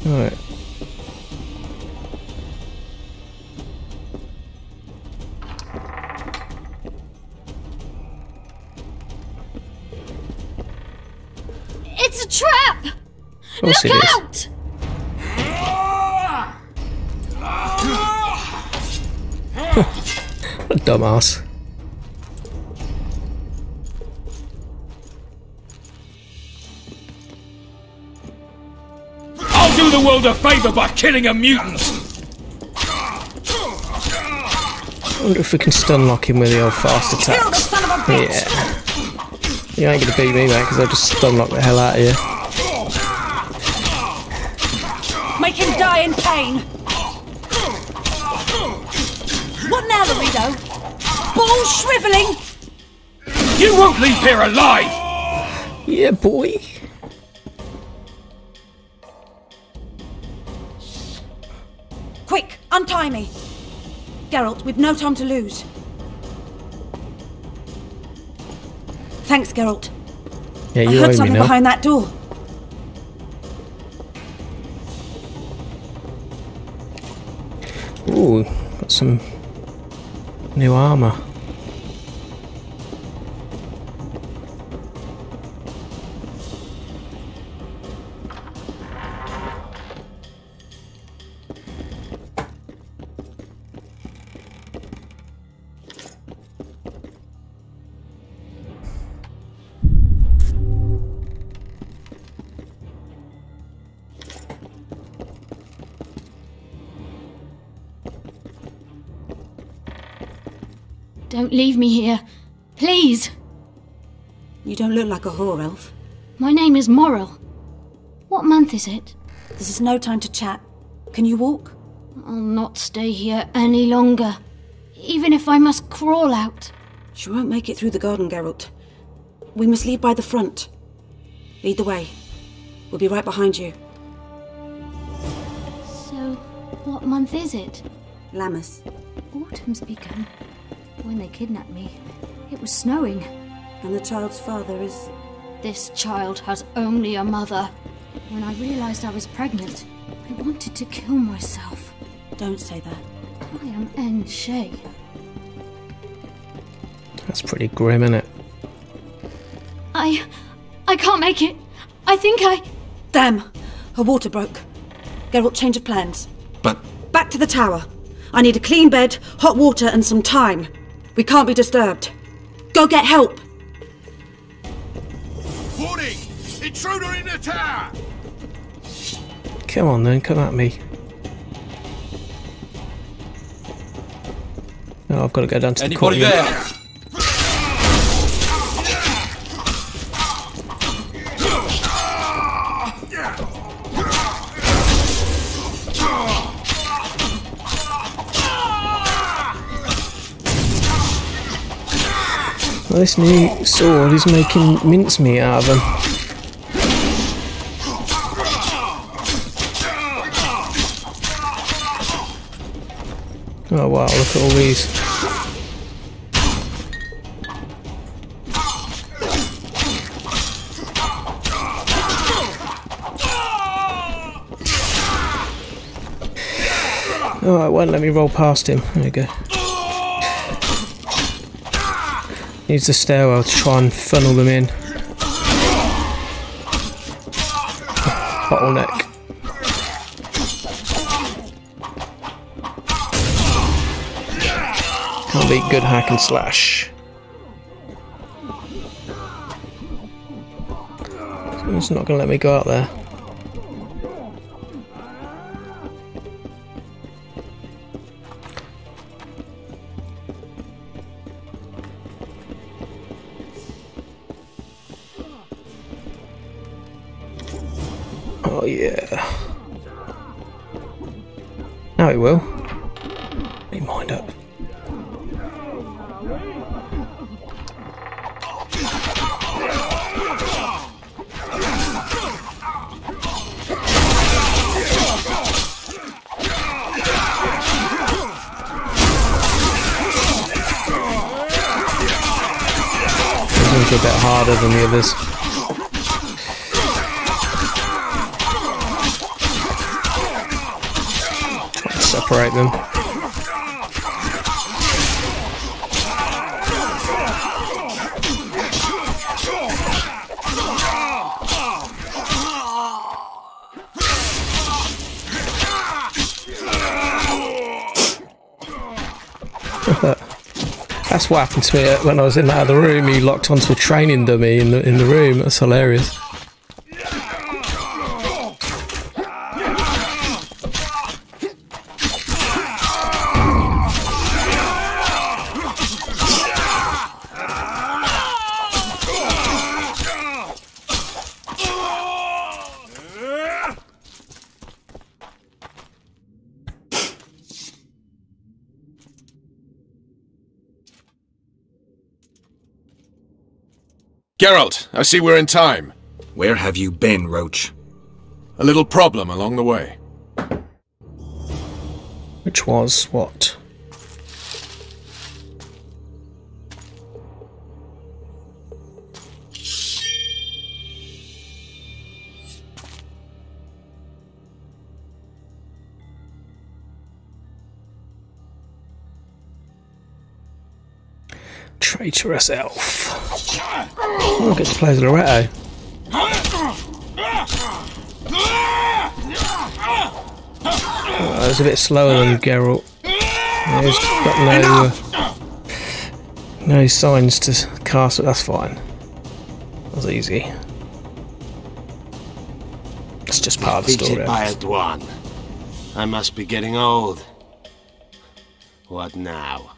Speaker 1: Alright. course it is.
Speaker 10: Out!
Speaker 1: What a dumbass.
Speaker 9: I'll do the world a favour by killing a mutant!
Speaker 1: I wonder if we can stun lock him with the old fast attacks. Yeah. You ain't gonna beat me, mate, because I'll just stun lock the hell out of you.
Speaker 6: Make him die in pain. What now, Laredo? Balls shrivelling.
Speaker 9: You won't leave here alive!
Speaker 1: Yeah, boy.
Speaker 6: Quick, untie me. Geralt, we've no time to lose. Thanks, Geralt.
Speaker 1: Yeah,
Speaker 6: I
Speaker 1: you
Speaker 6: heard
Speaker 1: owe me
Speaker 6: something
Speaker 1: now.
Speaker 6: behind that door.
Speaker 1: Ooh, got some new armour.
Speaker 10: Don't leave me here. Please.
Speaker 6: You don't look like a whore, Elf.
Speaker 10: My name is Morrill. What month is it?
Speaker 6: This is no time to chat. Can you walk?
Speaker 10: I'll not stay here any longer. Even if I must crawl out.
Speaker 6: She won't make it through the garden, Geralt. We must leave by the front. Lead the way. We'll be right behind you.
Speaker 10: So, what month is it?
Speaker 6: Lammas.
Speaker 10: Autumn's begun. When they kidnapped me, it was snowing.
Speaker 6: And the child's father is...
Speaker 10: This child has only a mother. When I realised I was pregnant, I wanted to kill myself.
Speaker 6: Don't say that.
Speaker 10: I am N. Shay.
Speaker 1: That's pretty grim, isn't it?
Speaker 10: I can't make it. I think I...
Speaker 6: Damn! Her water broke. Geralt, change of plans.
Speaker 2: But...
Speaker 6: Back to the tower. I need a clean bed, hot water and some time. We can't be disturbed. Go get help!
Speaker 3: Warning! Intruder in the tower!
Speaker 1: Come on then, come at me. Oh, I've got to go down to the courtyard.
Speaker 9: Anybody there?
Speaker 1: Well, this new sword is making mincemeat out of them. Oh wow, look at all these. Oh, it won't let me roll past him. There we go. Use the stairwell to try and funnel them in. Bottleneck. Can't beat good hack and slash. It's not going to let me go out there. Oh yeah. Now it will. Let me mind up. This one's a bit harder than the others. Separate them. That's what happened to me when I was in that other room. He locked onto a training dummy in the room. That's hilarious.
Speaker 7: Geralt, I see we're in time.
Speaker 2: Where have you been, Roach?
Speaker 7: A little problem along the way.
Speaker 1: Which was what? Traitorous elf. Oh, I get to play as Loretto. Oh, it's a bit slower than Geralt. He's got no signs to cast it. That's fine. That's easy. It's just part of the story.
Speaker 8: Defeated by a Dwan. I must be getting old. What now?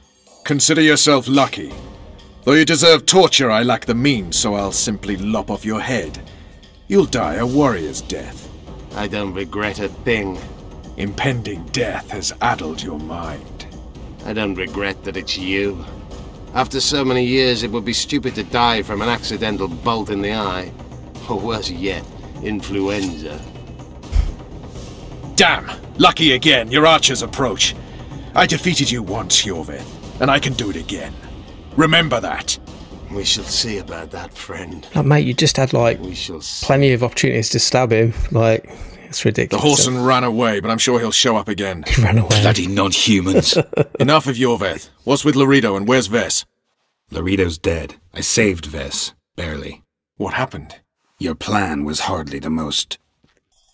Speaker 7: Consider yourself lucky. Though you deserve torture, I lack the means, so I'll simply lop off your head. You'll die a warrior's death.
Speaker 8: I don't regret a thing.
Speaker 7: Impending death has addled your mind.
Speaker 8: I don't regret that it's you. After so many years, it would be stupid to die from an accidental bolt in the eye. Or worse yet, influenza.
Speaker 7: Damn! Lucky again, your archers approach. I defeated you once, Iorveth, and I can do it again. Remember that.
Speaker 8: We shall see about that, friend.
Speaker 1: Like, mate, you just had, like, plenty of opportunities to stab him. Like, it's ridiculous.
Speaker 7: The Whoreson ran away, but I'm sure he'll show up again.
Speaker 1: He ran away.
Speaker 4: Bloody non-humans.
Speaker 7: Enough of Iorveth. What's with Loredo and where's Ves?
Speaker 2: Loredo's dead. I saved Ves. Barely.
Speaker 7: What happened?
Speaker 2: Your plan was hardly the most...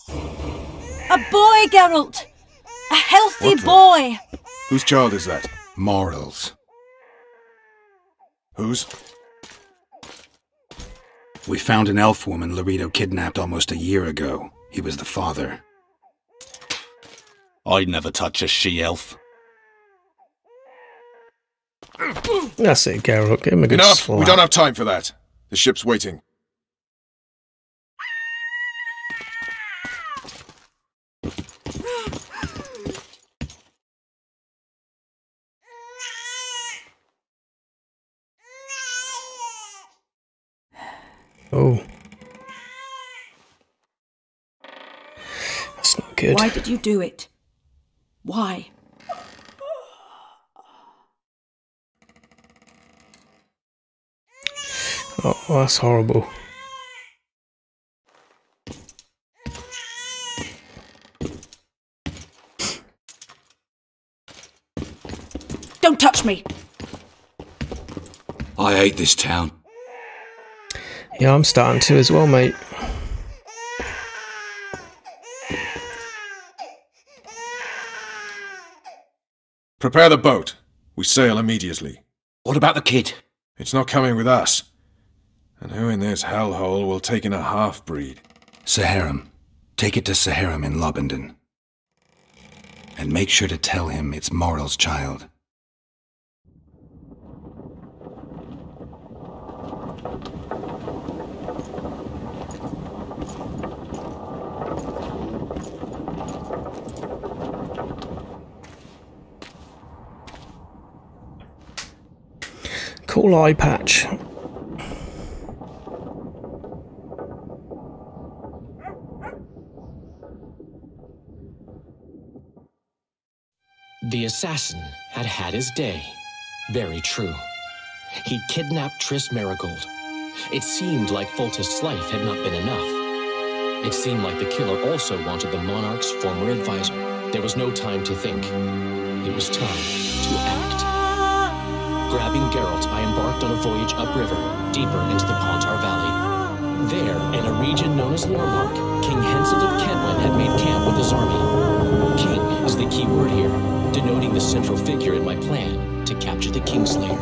Speaker 6: A boy, Geralt! A healthy boy!
Speaker 7: Whose child is that?
Speaker 2: Morals.
Speaker 7: Whose?
Speaker 2: We found an elf woman Loredo kidnapped almost a year ago. He was the father.
Speaker 9: I'd never touch a she-elf.
Speaker 1: That's it, Geralt. Give him a good
Speaker 7: Enough!
Speaker 1: slap.
Speaker 7: We don't have time for that. The ship's waiting.
Speaker 1: Oh. That's not good.
Speaker 6: Why did you do it? Why?
Speaker 1: Oh, that's horrible.
Speaker 6: Don't touch me!
Speaker 4: I hate this town.
Speaker 1: Yeah, I'm starting to as well, mate.
Speaker 7: Prepare the boat. We sail immediately.
Speaker 9: What about the kid?
Speaker 7: It's not coming with us. And who in this hellhole will take in a half-breed?
Speaker 2: Saharim. Take it to Saharim in Lobendon. And make sure to tell him it's Moral's child.
Speaker 1: Cool eye patch.
Speaker 11: The assassin had had his day. Very true. He'd kidnapped Triss Merigold. It seemed like Foltest's life had not been enough. It seemed like the killer also wanted the monarch's former advisor. There was no time to think. It was time to act. Grabbing Geralt, I embarked on a voyage upriver, deeper into the Pontar Valley. There, in a region known as Lormark, King Henselt of Kenwyn had made camp with his army. King is the key word here, denoting the central figure in my plan to capture the Kingslayer.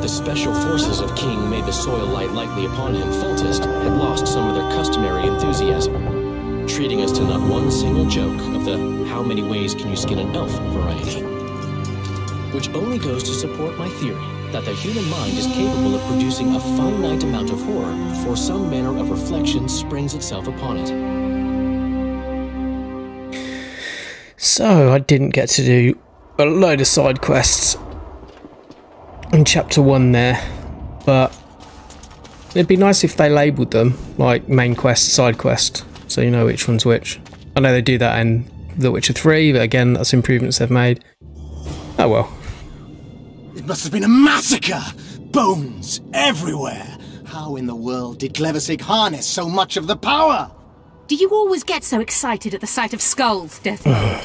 Speaker 11: The special forces of King made the soil lie lightly upon him. Foltest had lost some of their customary enthusiasm, treating us to not one single joke of the how many ways can you skin an elf variety. Which only goes to support my theory that the human mind is capable of producing a finite amount of horror before some manner of reflection springs itself upon it.
Speaker 1: So, I didn't get to do a load of side quests in Chapter 1 there, but it'd be nice if they labelled them, like main quest, side quest, so you know which one's which. I know they do that in The Witcher 3, but again, that's improvements they've made. Oh well.
Speaker 12: It must have been a massacre! Bones everywhere! How in the world did Glevissig harness so much of the power?
Speaker 13: Do you always get so excited at the sight of skulls, Deathmold?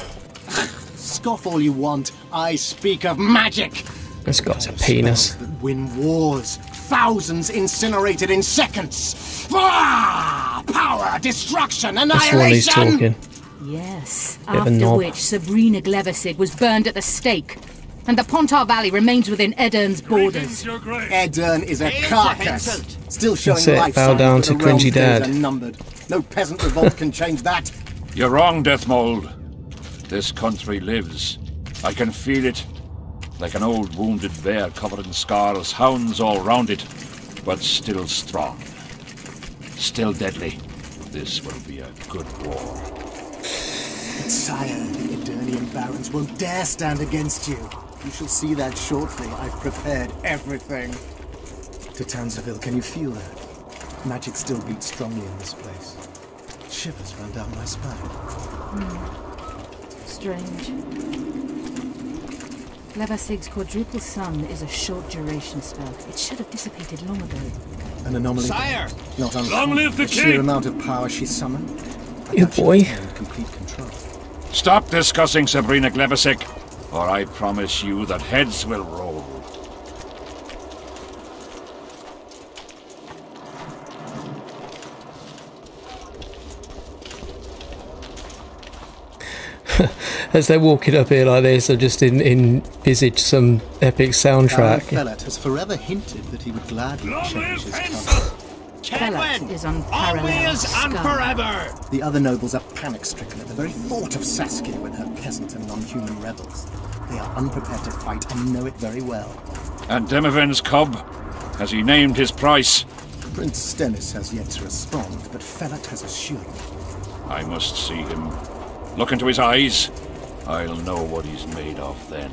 Speaker 12: Scoff all you want. I speak of magic!
Speaker 1: This guy's a penis.
Speaker 12: That win wars. Thousands incinerated in seconds. Ah! Power, destruction, annihilation!
Speaker 1: That's the one he's talking.
Speaker 13: Yes, after which Sabrina Glevissig was burned at the stake. And the Pontar Valley remains within Edern's borders.
Speaker 12: Edern is a carcass. Still showing life
Speaker 1: bow
Speaker 12: signs,
Speaker 1: down
Speaker 12: but
Speaker 1: to
Speaker 12: the realm's
Speaker 1: Cringy
Speaker 12: days
Speaker 1: Dad.
Speaker 12: are numbered. No peasant revolt can change that.
Speaker 4: You're wrong, Deathmold. This country lives. I can feel it. Like an old wounded bear covered in scars, hounds all round it, but still strong. Still deadly. This will be a good war.
Speaker 12: But sire, the Eternian barons won't dare stand against you. You shall see that shortly. I've prepared everything. To Tanzaville, can you feel that? Magic still beats strongly in this place. Shivers run down my spine.
Speaker 13: Strange. Glevissig's quadruple sun is a short duration spell. It should have dissipated long ago.
Speaker 12: An anomaly.
Speaker 8: Sire!
Speaker 12: Not uncommon.
Speaker 9: Long live the
Speaker 12: sheer
Speaker 9: king!
Speaker 12: amount of power she summoned.
Speaker 1: Yeah, boy.
Speaker 12: Complete control.
Speaker 4: Stop discussing Sabrina Glevissig, or I promise you that heads will roll.
Speaker 1: As they're walking up here like this, I just envisage some epic soundtrack.
Speaker 12: Fellat has forever hinted that he would gladly change his colour.
Speaker 13: Fellat is unparalleled forever.
Speaker 12: The other nobles are panic-stricken at the very thought of Saskia with her peasant and non-human rebels. They are unprepared to fight and know it very well.
Speaker 4: And Demoven's cub? Has he named his price?
Speaker 12: Prince Stennis has yet to respond, but Fellat has assured me.
Speaker 4: I must see him. Look into his eyes. I'll know what he's made of then.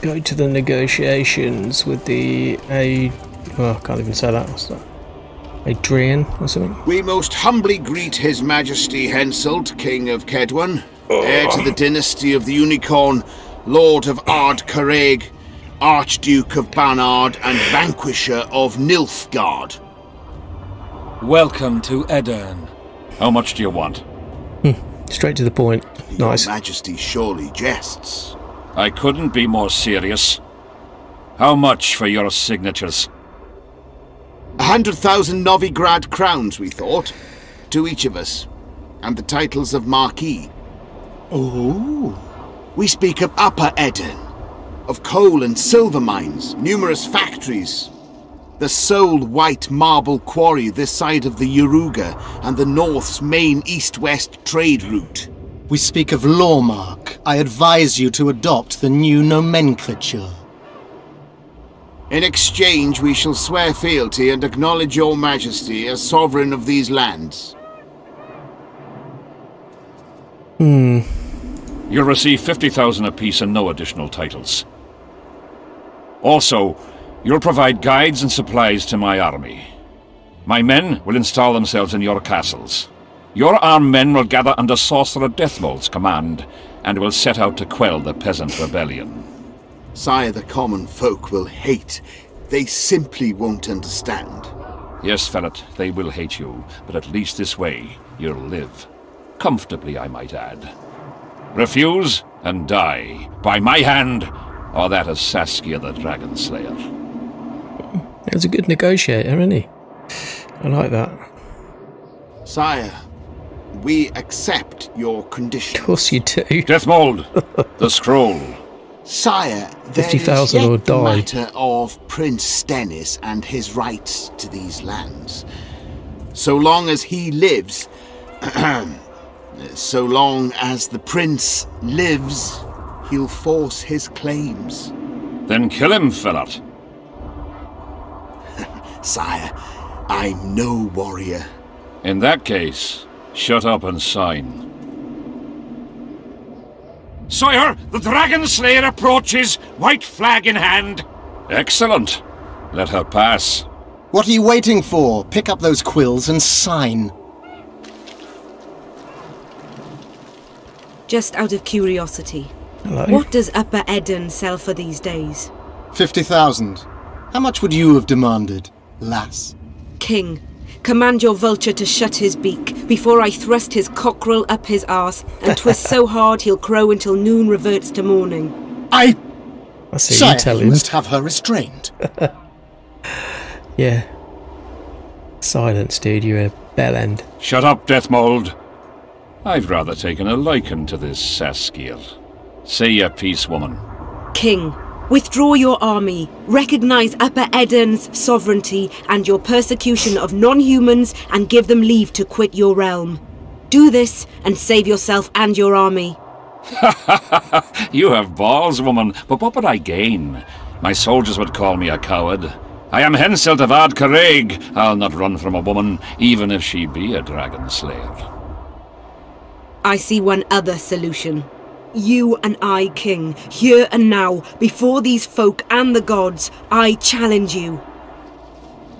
Speaker 1: Go to the negotiations with the I can't even say that. What's that? Adrian or something?
Speaker 8: We most humbly greet His Majesty Henselt, King of Kedwen, heir to the dynasty of the Unicorn, Lord of Ard Carreg, Archduke of Banard, and Vanquisher of Nilfgaard.
Speaker 9: Welcome to Edern.
Speaker 4: How much do you want?
Speaker 1: Straight to the point. Nice.
Speaker 8: Your Majesty surely jests.
Speaker 4: I couldn't be more serious. How much for your signatures?
Speaker 8: 100,000 Novigrad crowns, we thought. To each of us. And the titles of Marquis.
Speaker 12: Oh.
Speaker 8: We speak of Upper Edern. Of coal and silver mines, numerous factories. The sole white marble quarry this side of the Yaruga and the North's main east-west trade route.
Speaker 12: We speak of Lawmark. I advise you to adopt the new nomenclature.
Speaker 8: In exchange, we shall swear fealty and acknowledge your majesty as sovereign of these lands.
Speaker 4: You'll receive 50,000 apiece and no additional titles. Also, you'll provide guides and supplies to my army. My men will install themselves in your castles. Your armed men will gather under Sorcerer Deathmold's command, and will set out to quell the peasant rebellion.
Speaker 8: Sire, the common folk will hate. They simply won't understand.
Speaker 4: Yes, Fellat, they will hate you, but at least this way you'll live. Comfortably, I might add. Refuse, and die. By my hand, or that of Saskia the Dragon Slayer.
Speaker 1: He's a good negotiator, isn't he? I like that.
Speaker 8: Sire, We accept your conditions.
Speaker 1: Of course you do.
Speaker 4: Deathmold, the scroll.
Speaker 8: Sire, there
Speaker 1: 50,000
Speaker 8: is
Speaker 1: or
Speaker 8: yet the
Speaker 1: die.
Speaker 8: matter of Prince Stennis and his rights to these lands. So long as he lives, so long as the prince lives, he'll force his claims.
Speaker 4: Then kill him, Fellat.
Speaker 8: Sire, I'm no warrior.
Speaker 4: In that case, shut up and sign. Sire, the Dragon Slayer approaches, white flag in hand. Excellent. Let her pass.
Speaker 12: What are you waiting for? Pick up those quills and sign.
Speaker 14: Just out of curiosity,
Speaker 1: Hello?
Speaker 14: what does Upper Eden sell for these days?
Speaker 12: 50,000. How much would you have demanded, lass?
Speaker 14: King, command your vulture to shut his beak before I thrust his cockerel up his arse and twist so hard he'll crow until noon reverts to morning.
Speaker 1: I see.
Speaker 12: Sire,
Speaker 1: you tell
Speaker 12: you
Speaker 1: him.
Speaker 12: must have her restrained.
Speaker 1: Yeah. Silence, dude. You're a bellend.
Speaker 4: Shut up, Deathmold. I've rather taken a liking to this Saskia. Say your piece, woman.
Speaker 14: King, withdraw your army, recognize Upper Eden's sovereignty and your persecution of non-humans, and give them leave to quit your realm. Do this and save yourself and your army.
Speaker 4: You have balls, woman, but what would I gain? My soldiers would call me a coward. I am Henselt of Ard Caraig. I'll not run from a woman, even if she be a dragon slayer.
Speaker 14: I see one other solution. You and I, King, here and now, before these folk and the gods, I challenge you.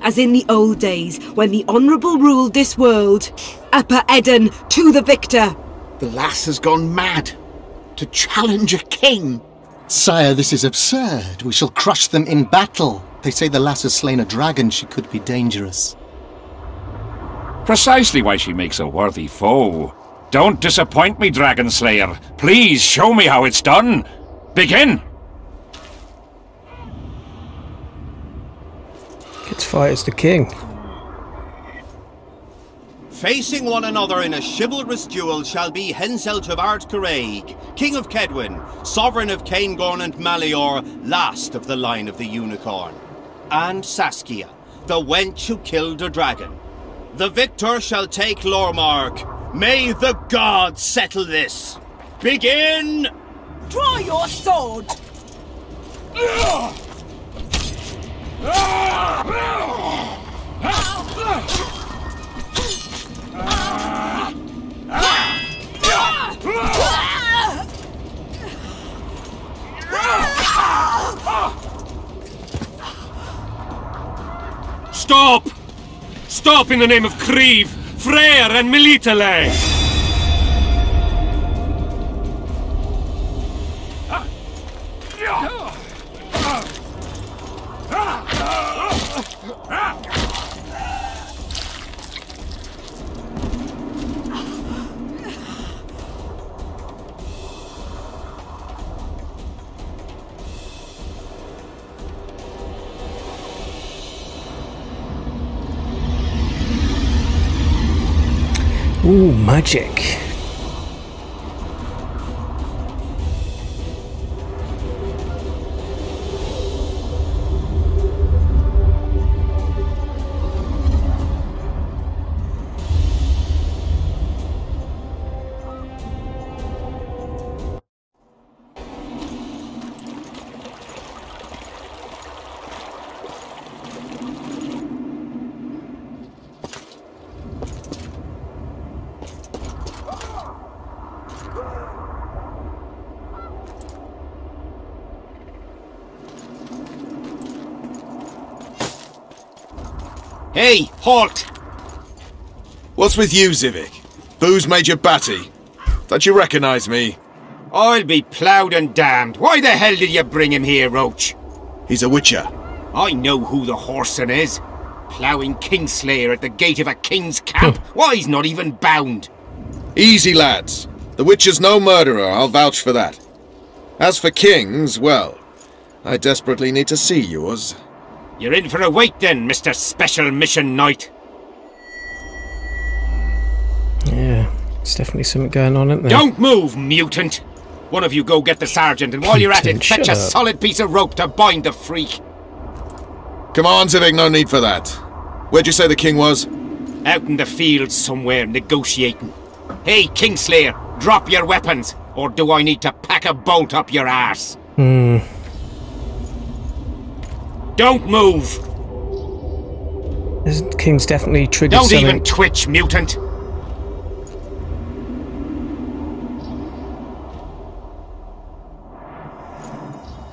Speaker 14: As in the old days, when the Honourable ruled this world, Upper Eden to the victor!
Speaker 8: The lass has gone mad. To challenge a king.
Speaker 12: Sire, this is absurd. We shall crush them in battle. They say the lass has slain a dragon. She could be dangerous.
Speaker 4: Precisely why she makes a worthy foe. Don't disappoint me, Dragon Slayer. Please show me how it's done. Begin!
Speaker 1: Let's fight as the king.
Speaker 15: Facing one another in a chivalrous duel shall be Henselt of Ard Caraig, King of Kedwin, Sovereign of Caingorn and Malior, last of the line of the Unicorn. And Saskia, the wench who killed a dragon. The victor shall take Lormark. May the gods settle this. Begin!
Speaker 16: Draw your sword!
Speaker 17: Stop! Stop in the name of Creve, Freyr and Melitele!
Speaker 1: Ooh, magic.
Speaker 15: Hey, halt!
Speaker 7: What's with you, Zivik? Booze made you batty. Don't you recognize me?
Speaker 15: I'll be ploughed and damned. Why the hell did you bring him here, Roach?
Speaker 7: He's a witcher.
Speaker 15: I know who the whoreson is. Ploughing Kingslayer at the gate of a king's camp. Why, he's not even bound.
Speaker 7: Easy, lads. The witcher's no murderer, I'll vouch for that. As for kings, well, I desperately need to see yours.
Speaker 15: You're in for a wait then, Mr. Special Mission Knight.
Speaker 1: Yeah. There's definitely something going on, isn't there?
Speaker 9: Don't move, mutant! One of you go get the sergeant, and while you're at it, fetch a solid piece of rope to bind the freak.
Speaker 7: Come on, Zivik, no need for that. Where'd you say the king was?
Speaker 9: Out in the fields somewhere, negotiating. Hey, Kingslayer, drop your weapons, or do I need to pack a bolt up your arse? Don't move!
Speaker 1: The king's definitely triggered
Speaker 9: Don't
Speaker 1: something.
Speaker 9: even twitch, mutant!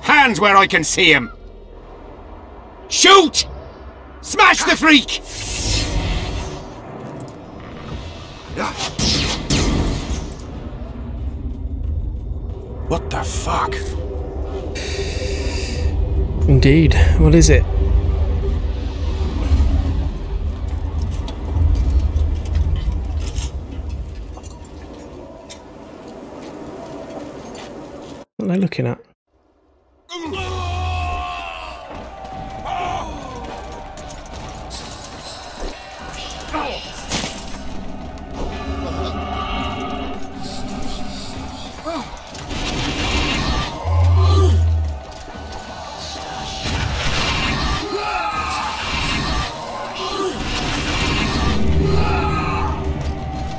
Speaker 9: Hands where I can see him! Shoot! Smash the freak!
Speaker 2: What the fuck?
Speaker 1: Indeed. What is it? What are they looking at?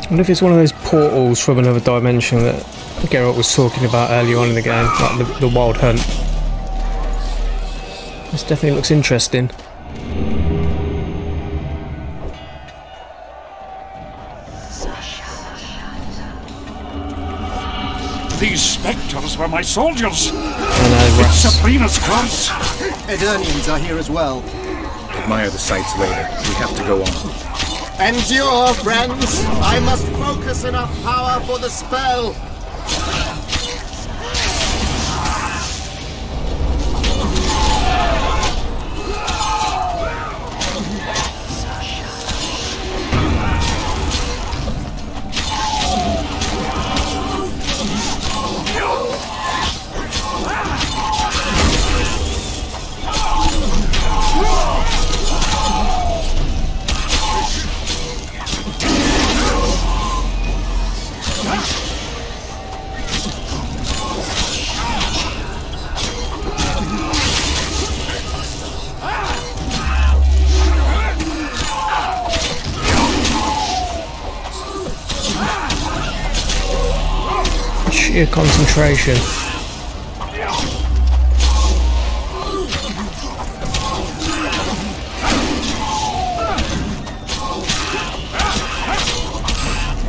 Speaker 1: I wonder if it's one of those portals from another dimension that Geralt was talking about earlier on in the game, like the Wild Hunt. This definitely looks interesting.
Speaker 4: These spectres were my soldiers.
Speaker 1: I know,
Speaker 4: It's Sabrina's cross.
Speaker 12: Eternians are here as well.
Speaker 18: Admire the sights later. We have to go on.
Speaker 8: Endure, friends! I must focus enough power for the spell!
Speaker 1: Sheer concentration.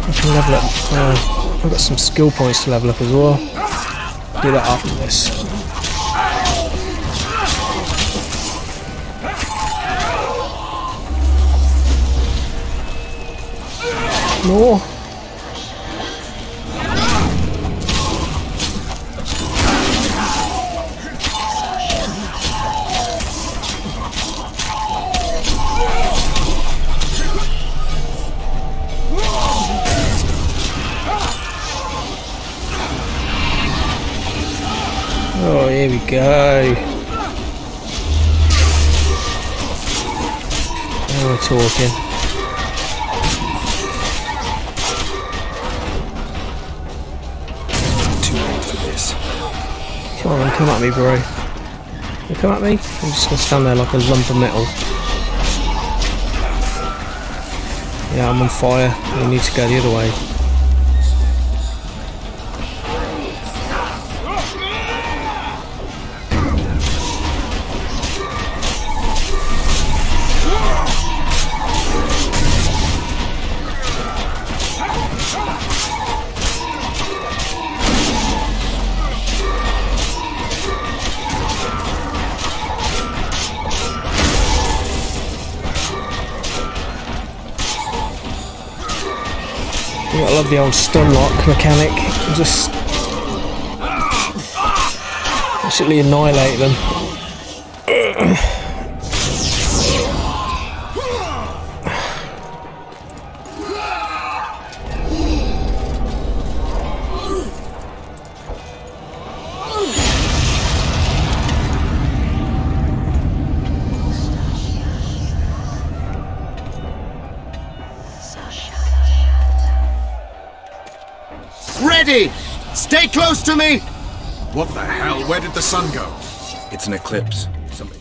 Speaker 1: I can level up. I've got some skill points to level up as well. Do that after this. More. Oh, here we go. Now we're talking.
Speaker 2: Too late for this.
Speaker 1: Come on, then, come at me, bro. You come at me? I'm just gonna stand there like a lump of metal. Yeah, I'm on fire. We need to go the other way. I love the old stun lock mechanic. Just absolutely annihilate them.
Speaker 8: Ready! Stay close to me!
Speaker 7: What the hell? Where did the sun go?
Speaker 18: It's an eclipse. Somebody.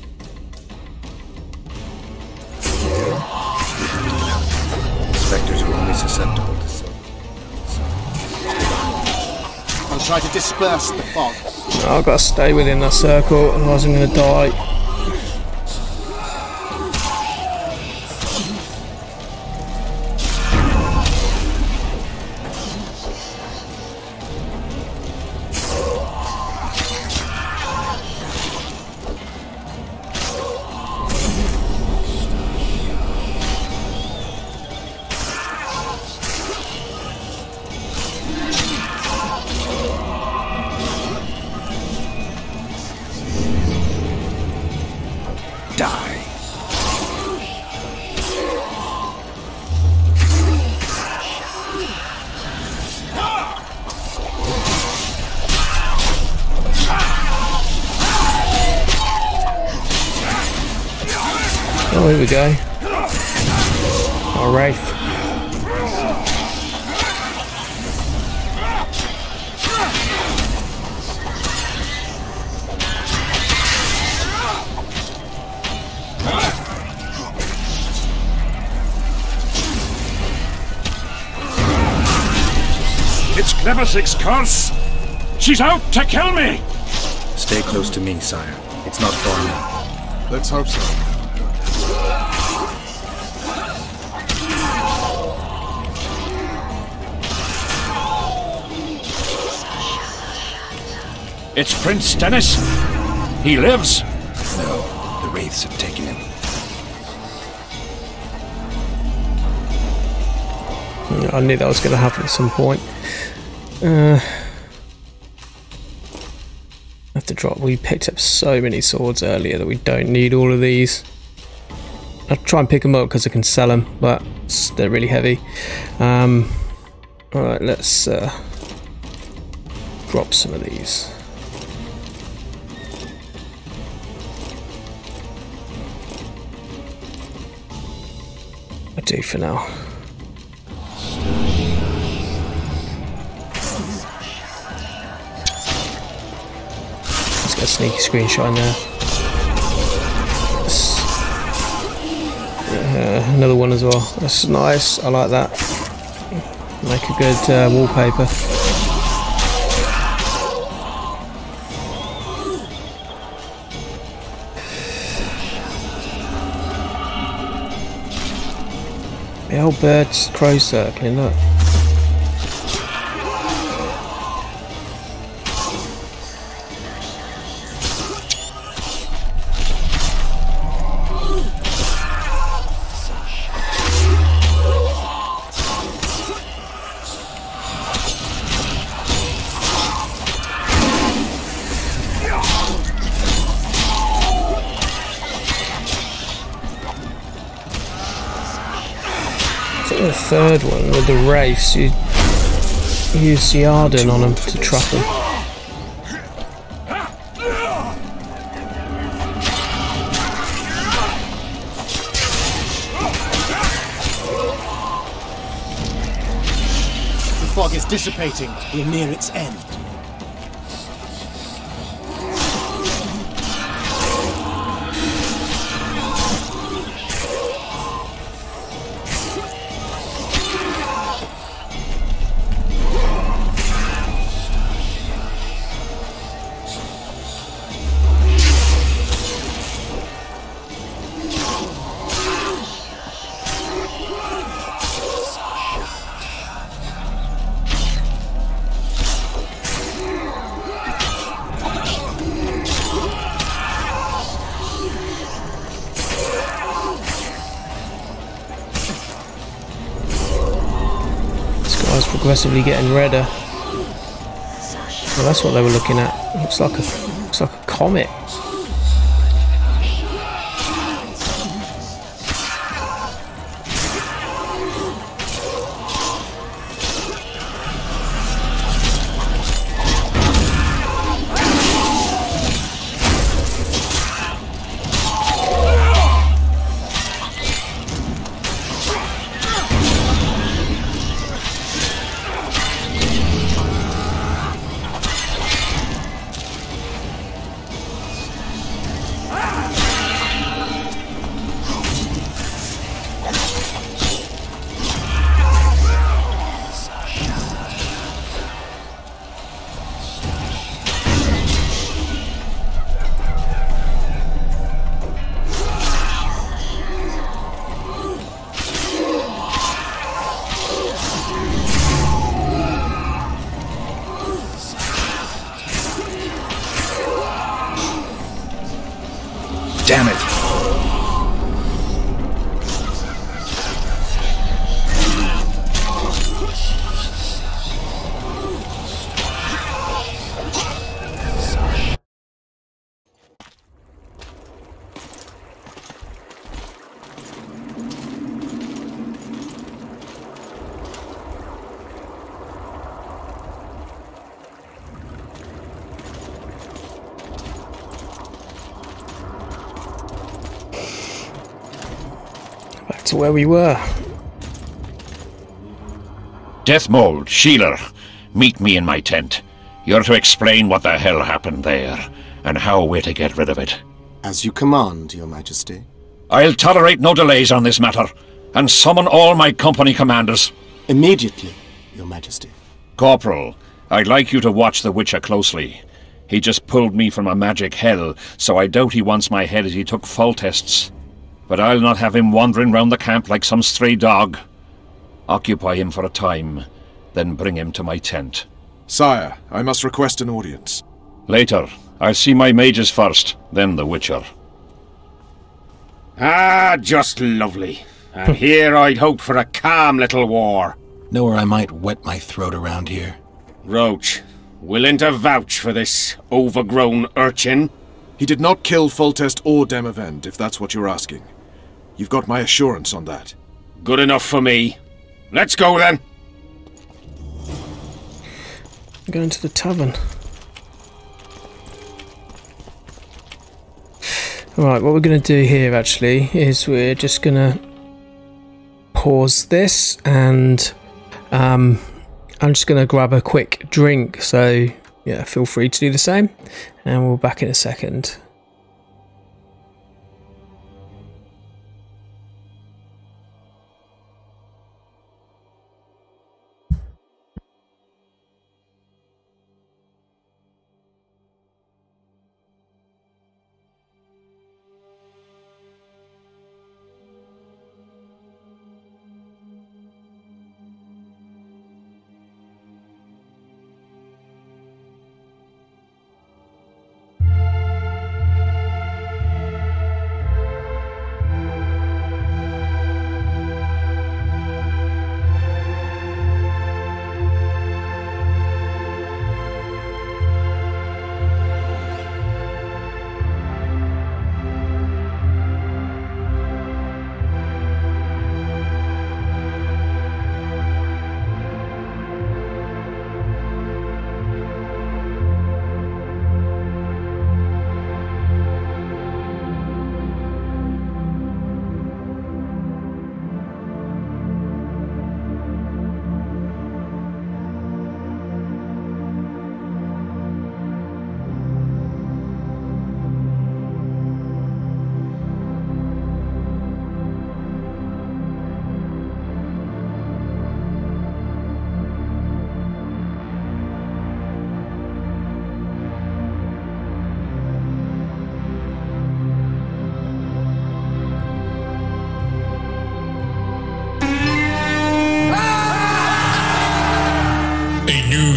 Speaker 18: Spectres are only susceptible to silver.
Speaker 12: I'll try to disperse the fog.
Speaker 1: I've got to stay within that circle, otherwise I'm going to die. Oh, here we go. Our Wraith.
Speaker 4: It's Glebesic's curse! She's out to kill me!
Speaker 18: Stay close to me, sire. It's not far now.
Speaker 7: Let's hope so.
Speaker 4: It's Prince Dennis. He lives.
Speaker 2: No, the Wraiths have taken him.
Speaker 1: I knew that was going to happen at some point. Have to drop. We picked up so many swords earlier that we don't need all of these. I'll try and pick them up because I can sell them, but they're really heavy. Alright, let's drop some of these. I do for now. Let's get a sneaky screenshot in there. Another one as well. That's nice. I like that. Make a good wallpaper. The old bird's crow circling, look. The third one with the Wraiths, you use the Arden on them to trap them.
Speaker 12: The fog is dissipating. We're near its end. Progressively getting redder. Well, that's what they were looking at. Looks like a comet.
Speaker 1: to where we were.
Speaker 4: Deathmold, Sheeler, meet me in my tent. You're to explain what the hell happened there, and how we're to get rid of it.
Speaker 12: As you command, Your Majesty.
Speaker 4: I'll tolerate no delays on this matter, and summon all my company commanders.
Speaker 12: Immediately, Your Majesty.
Speaker 4: Corporal, I'd like you to watch the Witcher closely. He just pulled me from a magic hell, so I doubt he wants my head as he took Foltests. But I'll not have him wandering round the camp like some stray dog. Occupy him for a time, then bring him to my tent.
Speaker 7: Sire, I must request an audience.
Speaker 4: Later. I'll see my mages first, then the Witcher.
Speaker 9: Ah, just lovely. And here I'd hoped for a calm little war.
Speaker 2: Know where I might wet my throat around here?
Speaker 9: Roach, willing to vouch for this overgrown urchin?
Speaker 7: He did not kill Foltest or Demavend, if that's what you're asking. You've got my assurance on that.
Speaker 9: Good enough for me. Let's go then.
Speaker 1: Going to the tavern. Right, what we're going to do here actually is we're just going to pause this, and I'm just going to grab a quick drink, so yeah, feel free to do the same, and we'll be back in a second.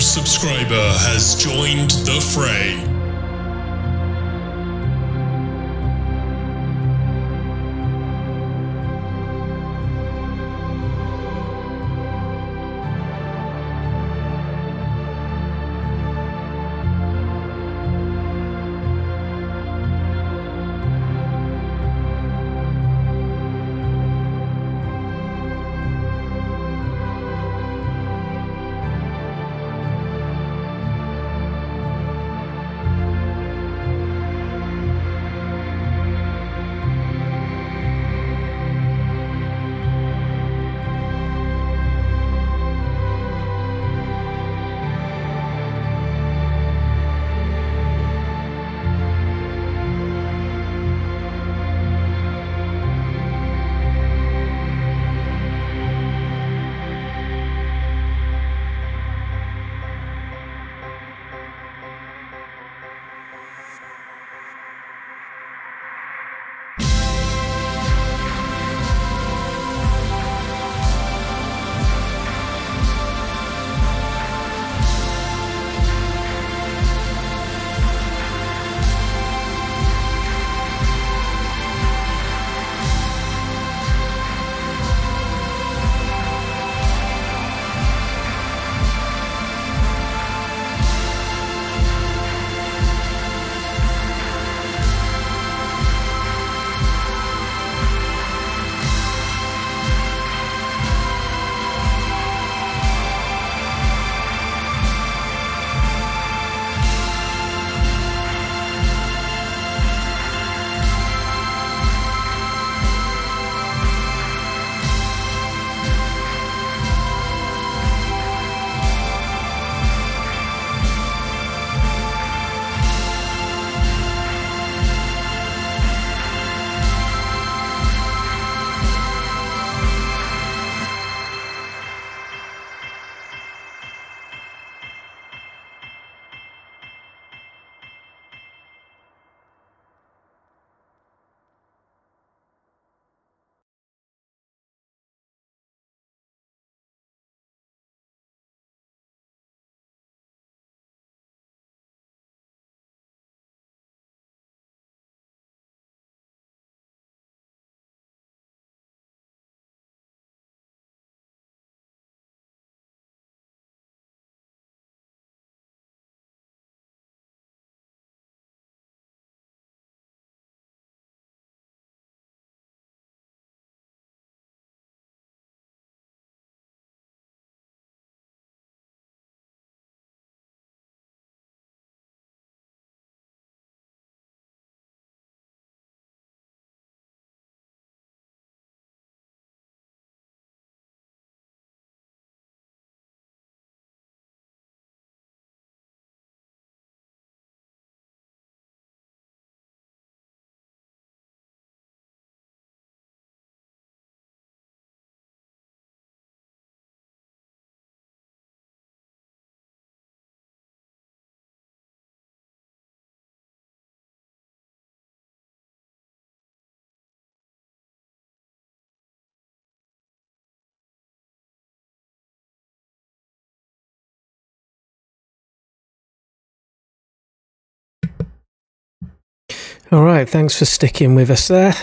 Speaker 5: Subscriber has joined the fray.
Speaker 1: Alright, thanks for sticking with us there.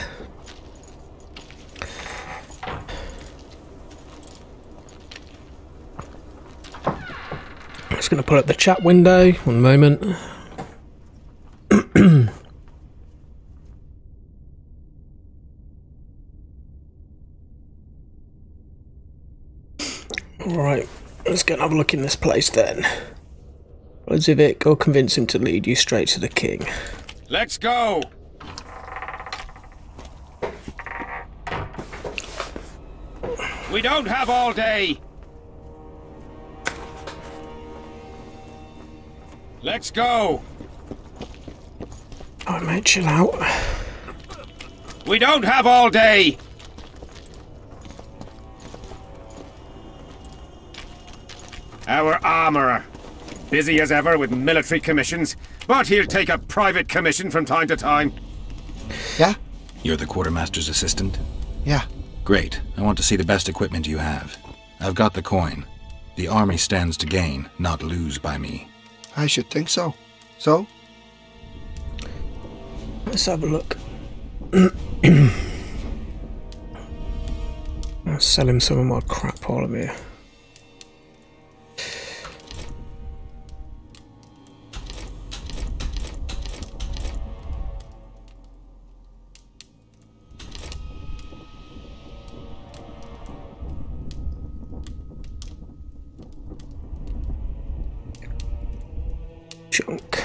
Speaker 1: I'm just going to put up the chat window. One moment. Alright, let's go and have a look in this place then. Rozovic, go convince him to lead you straight to the king.
Speaker 9: Let's go! We don't have all day! Let's go!
Speaker 1: Alright mate, chill out.
Speaker 9: We don't have all day! Our armourer. Busy as ever with military commissions, but he'll take a private commission from time to time.
Speaker 2: Yeah? You're the quartermaster's assistant?
Speaker 8: Yeah.
Speaker 2: Great. I want to see the best equipment you have. I've got the coin. The army stands to gain, not lose by me.
Speaker 8: I should think so. So?
Speaker 1: Let's have a look. I'll sell him some of my crap while I'm here. Junk.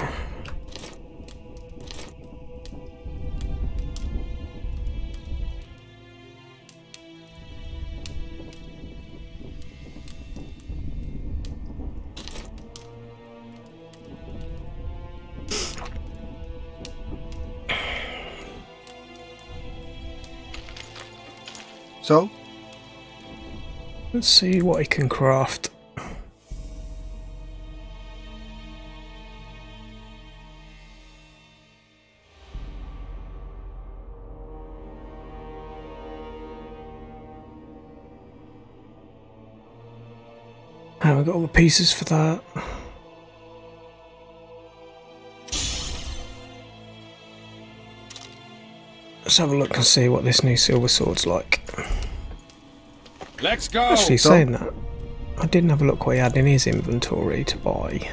Speaker 8: So?
Speaker 1: Let's see what he can craft. Haven't got all the pieces for that. Let's have a look and see what this new silver sword's like.
Speaker 9: Let's go!
Speaker 1: Actually, saying that, I didn't have a look what he had in his inventory to buy.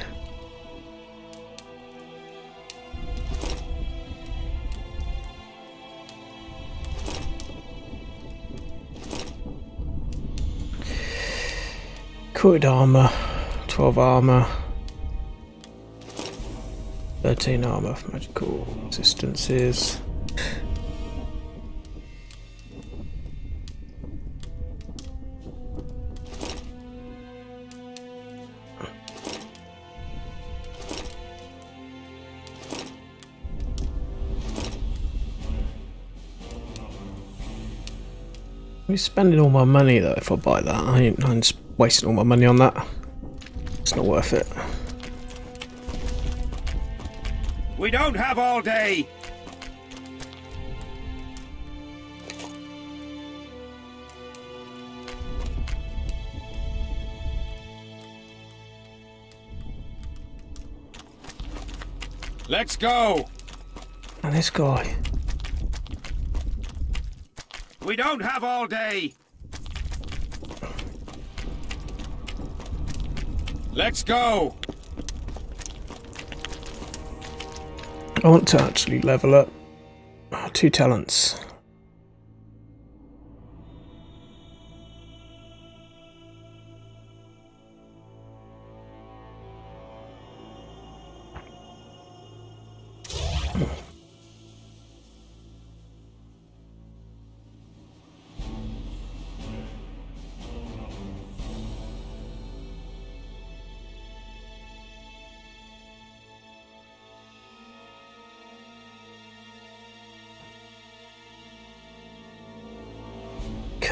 Speaker 1: Coated armour, 12 armour, 13 armour for magical resistances. I'm spending all my money though if I buy that. I'm just wasting all my money on that. It's not worth it.
Speaker 9: We don't have all day! Let's go!
Speaker 1: And this guy.
Speaker 9: We don't have all day! Let's go!
Speaker 1: I want to actually level up 2 talents.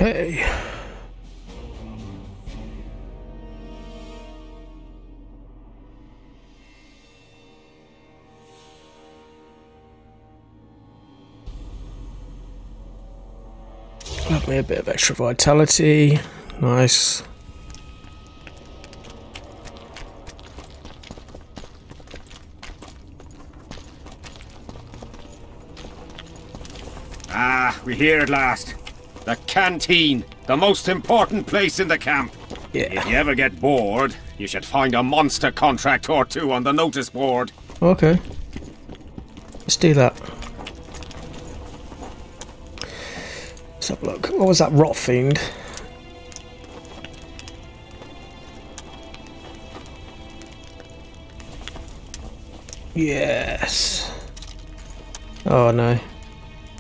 Speaker 1: Okay. Got me a bit of extra vitality. Nice.
Speaker 15: Ah, we hear at last. The canteen, the most important place in the camp.
Speaker 1: Yeah.
Speaker 15: If you ever get bored, you should find a monster contract or two on the notice board.
Speaker 1: Okay. Let's do that. Let's have a look. What was that rot fiend? Yes. Oh no.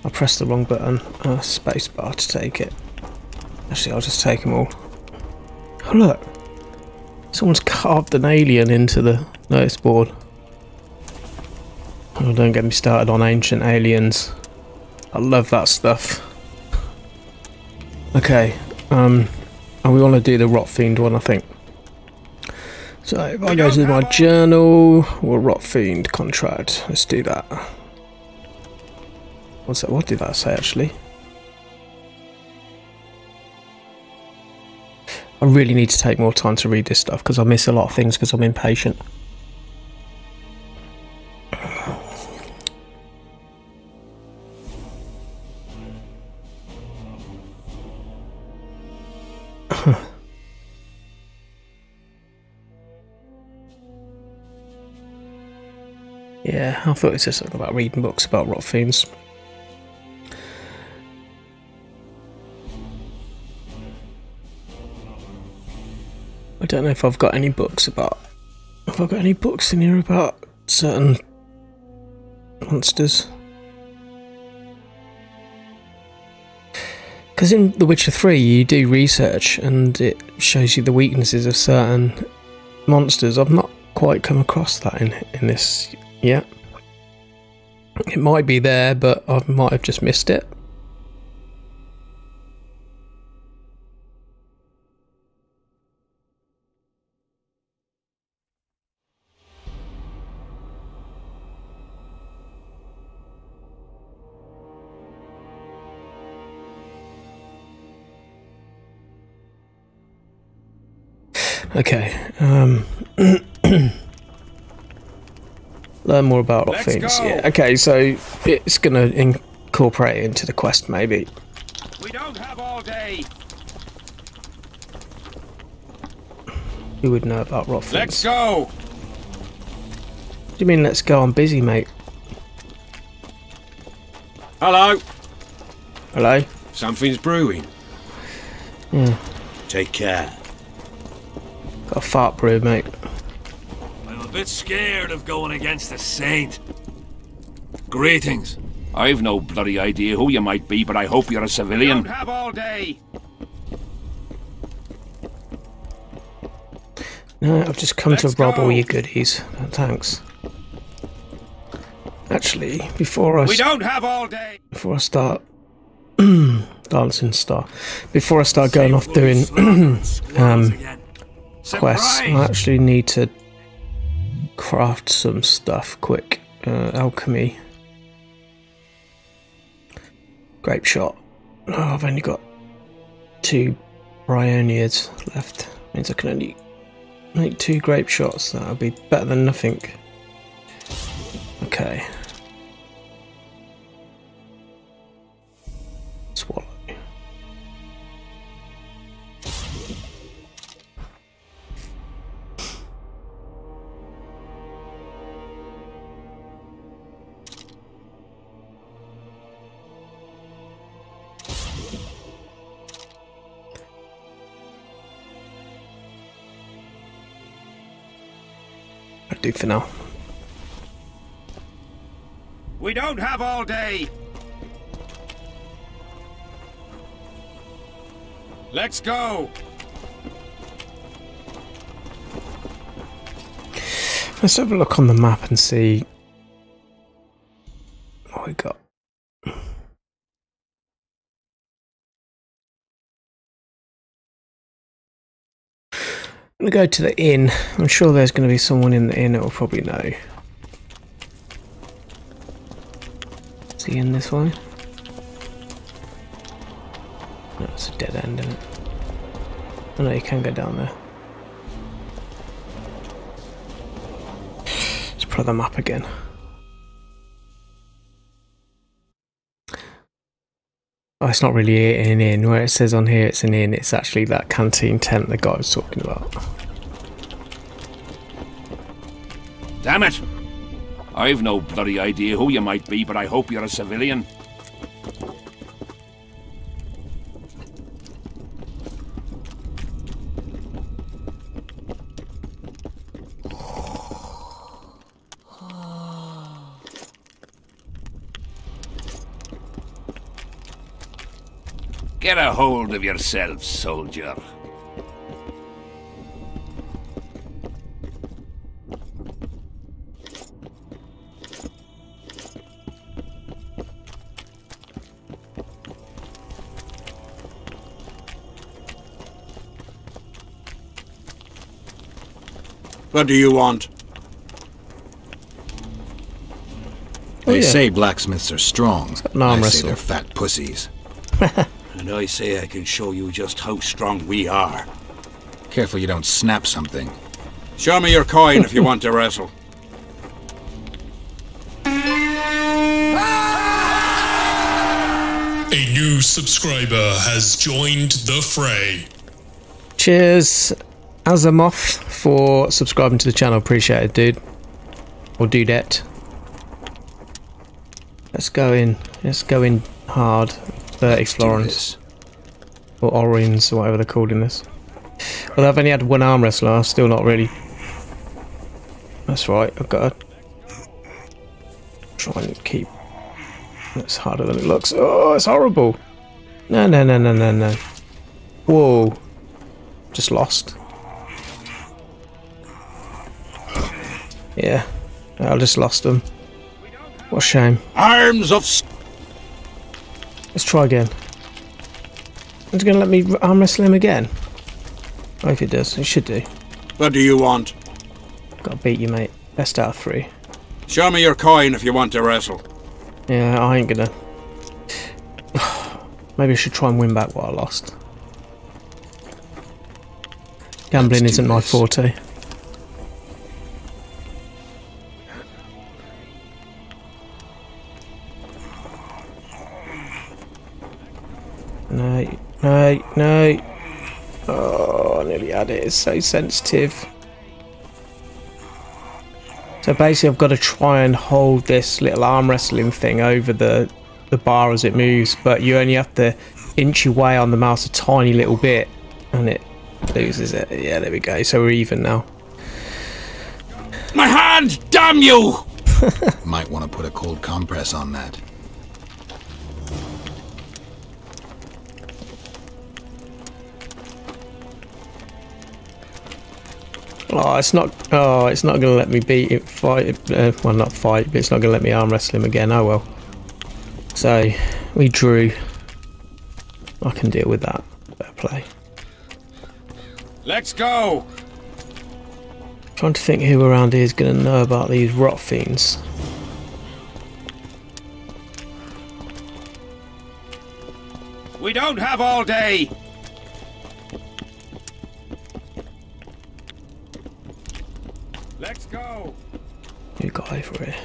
Speaker 1: I pressed the wrong button. Space bar to take it. Actually, I'll just take them all. Oh look. Someone's carved an alien into the notice board. Oh, don't get me started on ancient aliens. I love that stuff. Okay. And we want to do the rot fiend one, I think. So if I go to my journal, or rot fiend contract, let's do that. What's that? What did that say actually? I really need to take more time to read this stuff because I miss a lot of things because I'm impatient. Yeah, I thought it said something about reading books about rot fiends. I don't know if I've got any books about... Have I got any books in here about certain monsters? Because in The Witcher 3 you do research and it shows you the weaknesses of certain monsters. I've not quite come across that in this yet. It might be there, but I might have just missed it. Okay, learn more about rot fiends. Yeah, okay, so it's gonna incorporate it into the quest, maybe.
Speaker 15: We don't have all day.
Speaker 1: Who would know about rot fiends?
Speaker 15: Let's go.
Speaker 1: What do you mean, let's go? I'm busy, mate.
Speaker 15: Hello.
Speaker 1: Hello.
Speaker 9: Something's brewing.
Speaker 1: Yeah.
Speaker 9: Take care.
Speaker 1: Got a fart brew, mate.
Speaker 17: I'm a bit scared of going against a saint. Greetings.
Speaker 4: I've no bloody idea who you might be, but I hope you're a civilian.
Speaker 15: We don't have all day.
Speaker 1: No, I've just come to rob all your goodies. Thanks. Actually, before I
Speaker 15: don't have all day.
Speaker 1: Before I start dancing star, before I start going off doing quests, I actually need to craft some stuff quick. Alchemy. Grape shot. Oh, I've only got 2 Bryoniids left. Means I can only make 2 grape shots. That'll be better than nothing. Okay. Swallow. I'll do for now.
Speaker 15: We don't have all day. Let's go.
Speaker 1: Let's have a look on the map and see what we got. I'm going to go to the inn. I'm sure there's going to be someone in the inn that will probably know. Is he in this way? No, it's a dead end, isn't it? Oh no, you can go down there. Let's play the map again. Oh, it's not really an inn. Where it says on here it's an inn, it's actually that canteen tent the guy was talking about.
Speaker 4: Damn it! I've no bloody idea who you might be, but I hope you're a civilian. Get a hold of yourself, soldier.
Speaker 15: What do you want?
Speaker 2: They say blacksmiths are strong.
Speaker 1: I
Speaker 2: say they're fat pussies.
Speaker 15: And I say I can show you just how strong we are.
Speaker 2: Careful you don't snap something.
Speaker 15: Show me your coin if you want to wrestle.
Speaker 5: A new subscriber has joined the fray.
Speaker 1: Cheers, Azamoth, for subscribing to the channel. Appreciate it, dude. Or dudette. Let's go in. Let's go in hard. 30 florins. Or orins, or whatever they're called in this. Well, I've only had one arm wrestler. I'm still not really... That's right. I've got to try and keep... It's harder than it looks. Oh, it's horrible. No, no, no, no, no, no. Whoa. Just lost. Yeah. I just lost them. What a shame.
Speaker 15: Arms of...
Speaker 1: Let's try again. It's going to let me arm wrestle him again. I hope it does. It should do.
Speaker 15: What do you want?
Speaker 1: Gotta beat you, mate. Best out of 3.
Speaker 15: Show me your coin if you want to wrestle.
Speaker 1: Yeah, I ain't gonna... Maybe I should try and win back what I lost. Gambling isn't my forte. No, no, no. Oh, I nearly had it. It's so sensitive. So basically I've got to try and hold this little arm wrestling thing over the bar as it moves, but you only have to inch your way on the mouse a tiny little bit and it loses it. Yeah, there we go. So we're even now.
Speaker 15: My hand! Damn you!
Speaker 2: Might want to put a cold compress on that.
Speaker 1: Oh, it's not going to let me beat it, fight it, well, not fight, but it's not going to let me arm wrestle him again. Oh well. So, we drew. I can deal with that. Fair play.
Speaker 15: Let's go!
Speaker 1: Trying to think who around here is going to know about these rot fiends.
Speaker 15: We don't have all day! Let's go!
Speaker 1: You got over here.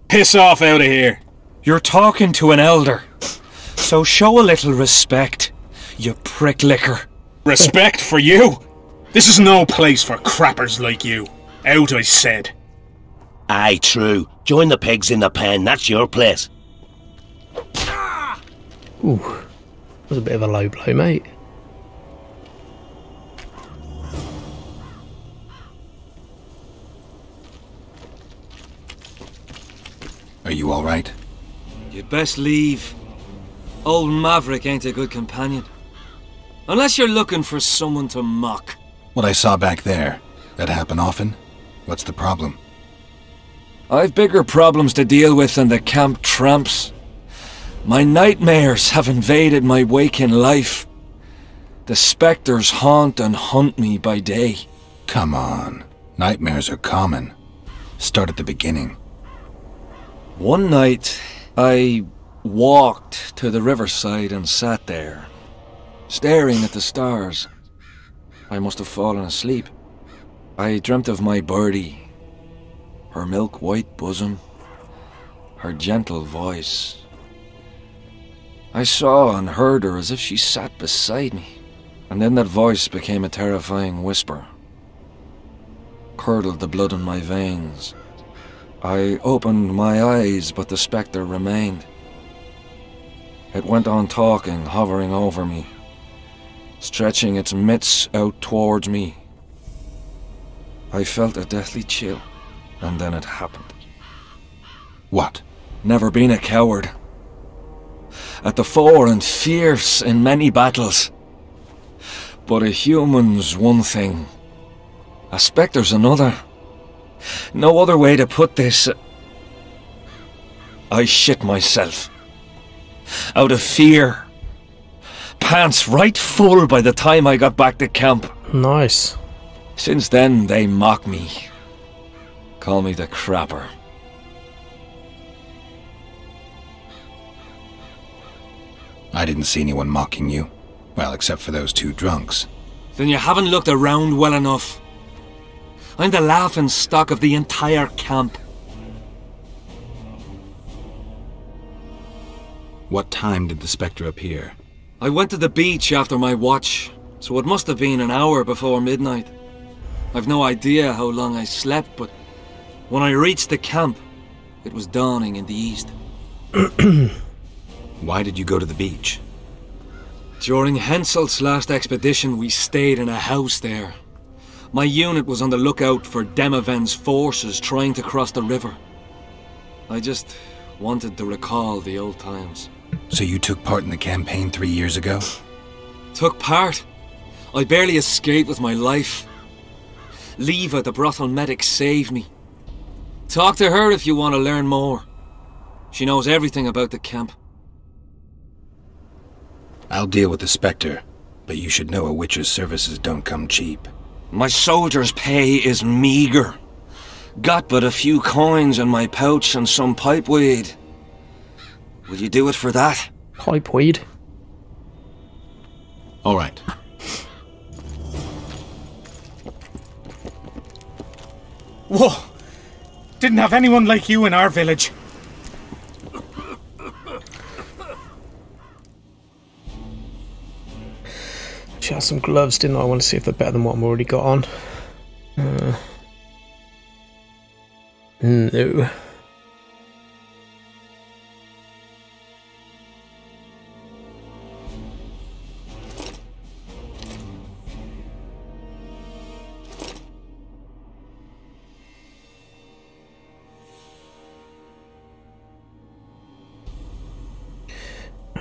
Speaker 18: Piss off out of here! You're talking to an elder, so show a little respect, you prick licker. Respect for you? This is no place for crappers like you. Out, I said.
Speaker 19: Aye, true. Join the pigs in the pen, that's your place.
Speaker 1: Ooh, that was a bit of a low blow, mate.
Speaker 2: Are you alright?
Speaker 17: You'd best leave. Old Maverick ain't a good companion. Unless you're looking for someone to mock.
Speaker 2: What I saw back there, that happen often? What's the problem?
Speaker 17: I've bigger problems to deal with than the camp tramps. My nightmares have invaded my waking life. The spectres haunt and hunt me by day.
Speaker 2: Come on. Nightmares are common. Start at the beginning.
Speaker 17: One night, I walked to the riverside and sat there, staring at the stars. I must have fallen asleep. I dreamt of my birdie, her milk-white bosom, her gentle voice, I saw and heard her as if she sat beside me, and then that voice became a terrifying whisper. Curdled the blood in my veins. I opened my eyes, but the spectre remained. It went on talking, hovering over me, stretching its mitts out towards me. I felt a deathly chill, and then it happened.
Speaker 2: What?
Speaker 17: Never been a coward. At the fore and fierce in many battles. But a human's one thing. A spectre's another. No other way to put this. I shit myself. Out of fear. Pants right full by the time I got back to camp.
Speaker 1: Nice.
Speaker 17: Since then, they mock me. Call me the Crapper.
Speaker 2: I didn't see anyone mocking you. Well, except for those two drunks.
Speaker 17: Then you haven't looked around well enough. I'm the laughing stock of the entire camp.
Speaker 2: What time did the spectre appear?
Speaker 17: I went to the beach after my watch, so it must have been an hour before midnight. I've no idea how long I slept, but when I reached the camp, it was dawning in the east.
Speaker 2: Why did you go to the beach?
Speaker 17: During Henselt's last expedition, we stayed in a house there. My unit was on the lookout for Demoven's forces trying to cross the river. I just wanted to recall the old times.
Speaker 2: So you took part in the campaign 3 years ago?
Speaker 17: Took part? I barely escaped with my life. Leva, the brothel medic, saved me. Talk to her if you want to learn more. She knows everything about the camp.
Speaker 2: I'll deal with the spectre, but you should know a witcher's services don't come cheap.
Speaker 17: My soldier's pay is meager. Got but a few coins in my pouch and some pipeweed. Will you do it for that?
Speaker 1: Pipeweed?
Speaker 2: All right.
Speaker 18: Whoa! Didn't have anyone like you in our village.
Speaker 1: She has some gloves, didn't I? I want to see if they're better than what I've already got on. No.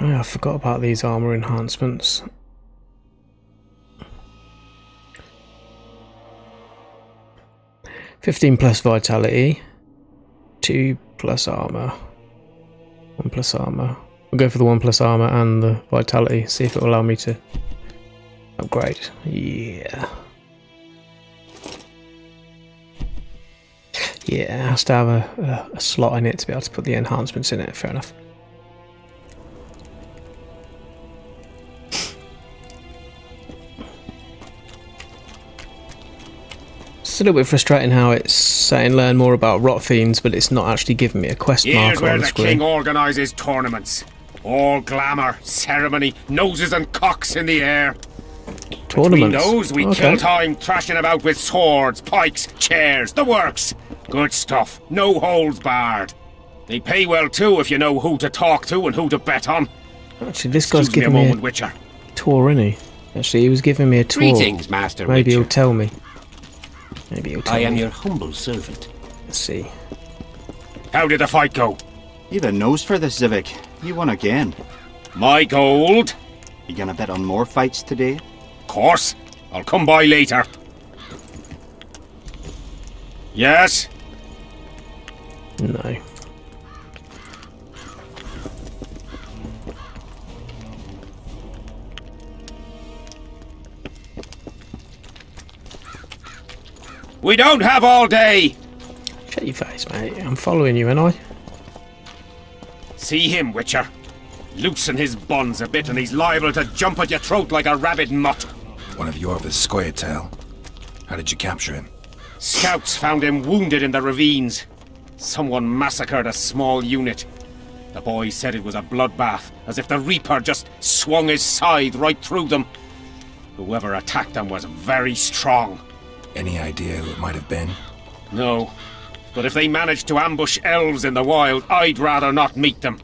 Speaker 1: Oh, I forgot about these armor enhancements. +15 vitality, 2+ armor, 1+ armor. We'll go for the 1+ armor and the vitality, see if it will allow me to upgrade. Yeah. Yeah, it has to have a slot in it to be able to put the enhancements in it, fair enough. It's a little bit frustrating how it's saying learn more about rot fiends, but it's not actually giving me a quest marker
Speaker 9: where
Speaker 1: on the
Speaker 9: the
Speaker 1: screen.
Speaker 9: king organises tournaments. All glamour, ceremony, noses and cocks in the air.
Speaker 1: Tournaments?
Speaker 9: Between those, we kill time thrashing about with swords, pikes, chairs, the works. Good stuff, no holds barred. They pay well too if you know who to talk to and who to bet on.
Speaker 1: Actually, this guy's
Speaker 9: Excuse
Speaker 1: giving
Speaker 9: me a
Speaker 1: me
Speaker 9: moment, Witcher.
Speaker 1: tour, isn't he? Actually, he was giving me a tour.
Speaker 9: Greetings, Master
Speaker 1: Maybe
Speaker 9: Witcher.
Speaker 1: he'll tell me. Maybe he'll tell me.
Speaker 9: I am your humble servant.
Speaker 1: Let's see.
Speaker 9: How did the fight go?
Speaker 20: You've a nose for this, Zivik. You won again.
Speaker 9: My gold?
Speaker 20: You gonna bet on more fights today?
Speaker 9: Course. I'll come by later. Yes?
Speaker 1: No.
Speaker 9: We don't have all day!
Speaker 1: Shut your face, mate. I'm following you, ain't I?
Speaker 9: See him, Witcher. Loosen his bonds a bit and he's liable to jump at your throat like a rabid mutt.
Speaker 2: One of Yorva's Scoia'tael. How did you capture him?
Speaker 9: Scouts found him wounded in the ravines. Someone massacred a small unit. The boys said it was a bloodbath, as if the Reaper just swung his scythe right through them. Whoever attacked them was very strong.
Speaker 2: Any idea who it might have been?
Speaker 9: No. But if they managed to ambush elves in the wild, I'd rather not meet them.